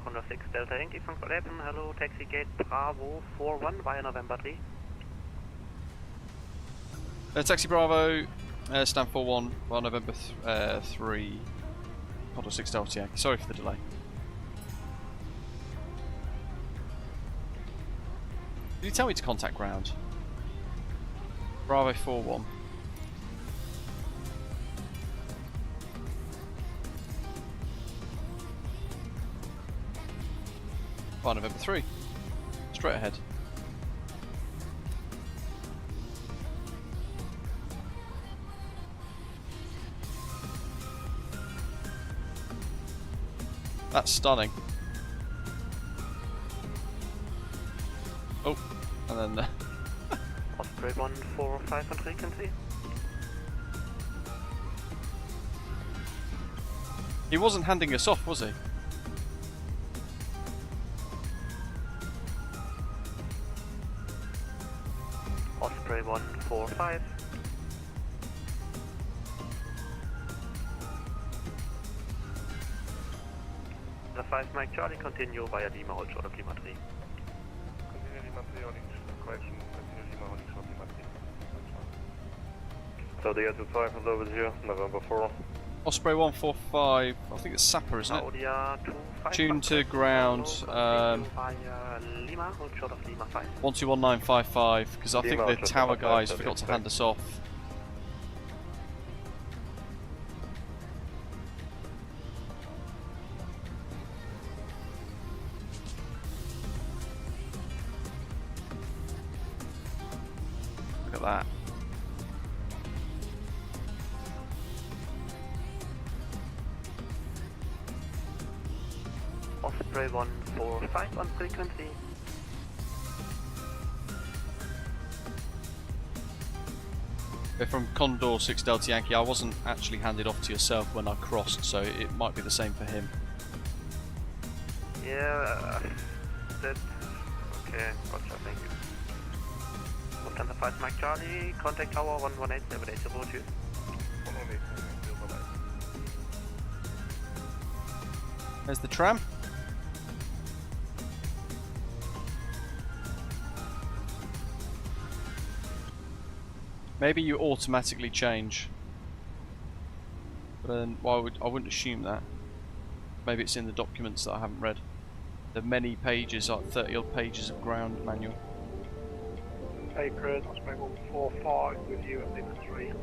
Condor 6 Delta Yankee, Frankfurt 11, hello, taxi gate Bravo 41 via November 3. Taxi Bravo, stand 41 via November 3, Condor 6 Delta Yankee. Sorry for the delay. Did you tell me to contact ground? Bravo 4-1. November 3. Straight ahead. That's stunning. Oh, and then Osprey 145 on frequency. He wasn't handing us off, was he? Osprey 145. The 5 Mike Charlie, continue via Lima, hold short of Lima 3. Continue Lima 3, holding correction, continue Lima, holding short Lima 3. So the Air25 over here, November 4. Osprey 145, I think it's Sapper, isn't it? Tune to ground, 121955, because I think the tower guys forgot to hand us off. Look at that. Osprey 145 on frequency. From Condor 6 Delta Yankee, I wasn't actually handed off to yourself when I crossed, so it might be the same for him. Yeah, that's okay, gotcha, thank you. Lufthansa 5 Mike Charlie, contact tower 1187802. There's the tram. Maybe you automatically change, but then I wouldn't assume that. Maybe it's in the documents that I haven't read. There are many pages, like 30 odd pages of ground manual. Hey Chris, Osprey 145 with you at Lima 3.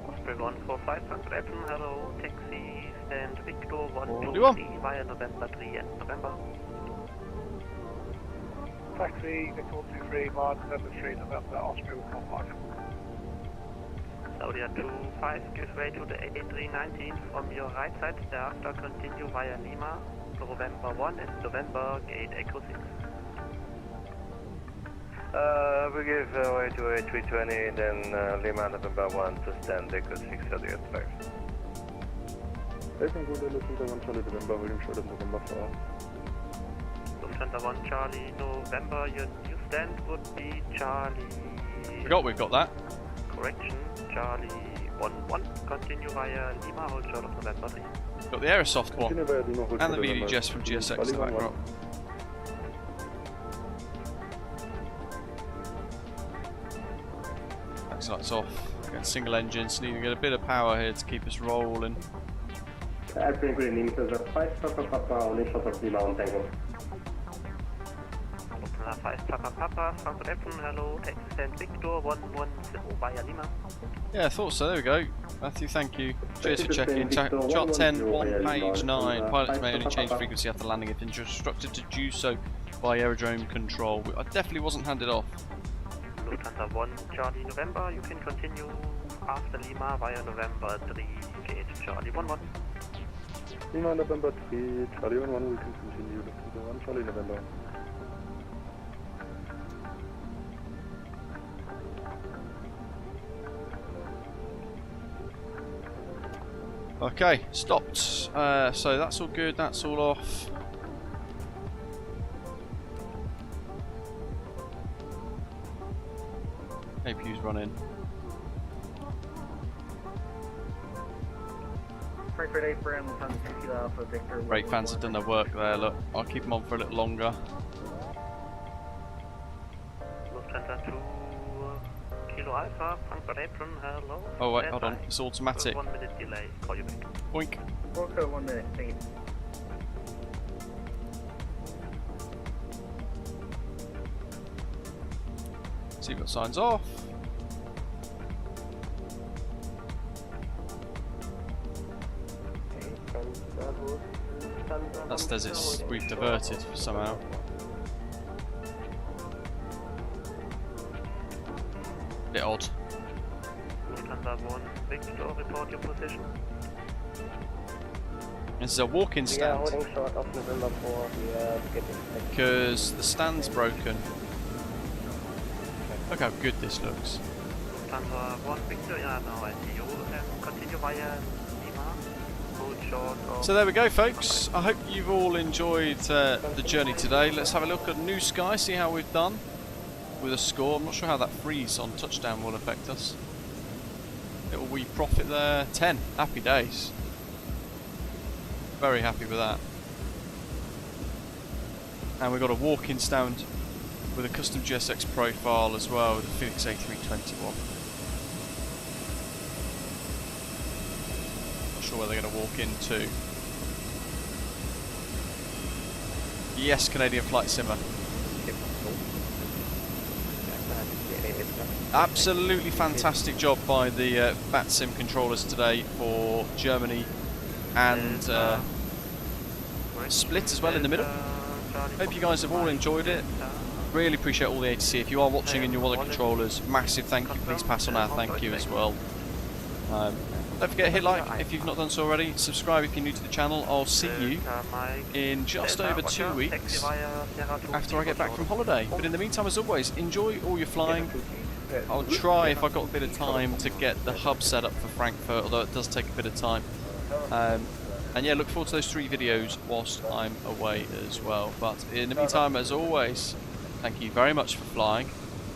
Osprey 145, Frankfurt Eppen, hello, taxi, stand Victor 123 via November 3 and November. Taxi, Victor 123 via November 3, November, Osprey 145. Saudia 25, give way to the A319 from your right side, thereafter continue via Lima, November 1 and November, gate Echo 6. We give way to A320, then Lima, November 1 to stand Echo 6 at the S5. Lufthansa 1 Charlie November, holding short of November 4. Lufthansa 1 Charlie November, your new stand would be Charlie... Forgot we've got that. Correction, Charlie 11, continue via Lima, hold short of November 3. Got the Aerosoft one, and the VDJS from GSX in the backdrop. Taxi lights off, again single engines, need to get a bit of power here to keep us rolling. Airplane good evening, so the 5 Papa, only short of Lima on Tango. 5 Papa, Frankfurt Eppen, hello, taxi stand Victor 110 via Lima. Yeah, I thought so, there we go. Matthew, thank you. Cheers for checking. Chart 10, 1 page 9. Pilots may only change frequency after landing if instructed to do so by aerodrome control. I definitely wasn't handed off. Lufthansa 1 Charlie November, you can continue after Lima via November 3, gate Charlie 11. Lima November 3, Charlie 11, we can continue Lufthansa 1 Charlie November. Okay, stopped. So that's all good, that's all off. APU's running. Frankfurt 8 Brand, Lufthansa 60 Alpha Victor. Brake fans have done their work there, look. I'll keep them on for a little longer. Lufthansa 2 Kilo Alpha, Frankfurt Apron, hello. Oh wait, hold on, it's automatic. 1 minute delay, call you back. Boink. Orco 1 minute, thank you. Seatbelt signs off. just as we've diverted somehow. Bit odd. Lufthansa 1, Victor, report your position. This is a walk-in stand. We are holding short of November 4. We are getting because the stand's broken. Look how good this looks. Lufthansa 1, Victor, yeah, now I see you. Continue via Lima. Hold short of... So there we go, folks. I hope you've all enjoyed the journey today. Let's have a look at New Sky, see how we've done with a score. I'm not sure how that freeze on touchdown will affect us. Little wee profit there. 10. Happy days. Very happy with that. And we've got a walk-in stand with a custom GSX profile as well with the Fenix A321. Not sure where they're going to walk into. Yes, Canadian Flight Simmer. Absolutely fantastic job by the VATSIM controllers today for Germany and Split as well in the middle. Hope you guys have all enjoyed it. Really appreciate all the ATC. If you are watching and you want the controllers, massive thank you. Please pass on our thank you as well. Don't forget to hit like if you've not done so already. Subscribe if you're new to the channel. I'll see you in just over 2 weeks after I get back from holiday. But in the meantime, as always, enjoy all your flying. I'll try, if I've got a bit of time, to get the hub set up for Frankfurt, although it does take a bit of time. And yeah, look forward to those 3 videos whilst I'm away as well. But in the meantime, as always, thank you very much for flying.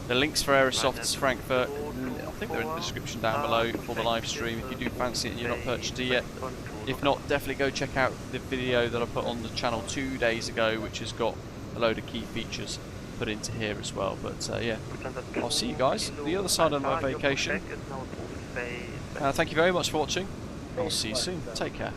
The links for Aerosoft's Frankfurt, I think they're in the description down below for the live stream if you do fancy it and you're not purchased it yet. If not, definitely go check out the video that I put on the channel 2 days ago, which has got a load of key features put into here as well. But yeah, I'll see you guys at the other side of my vacation. Thank you very much for watching. I'll see you soon. Take care.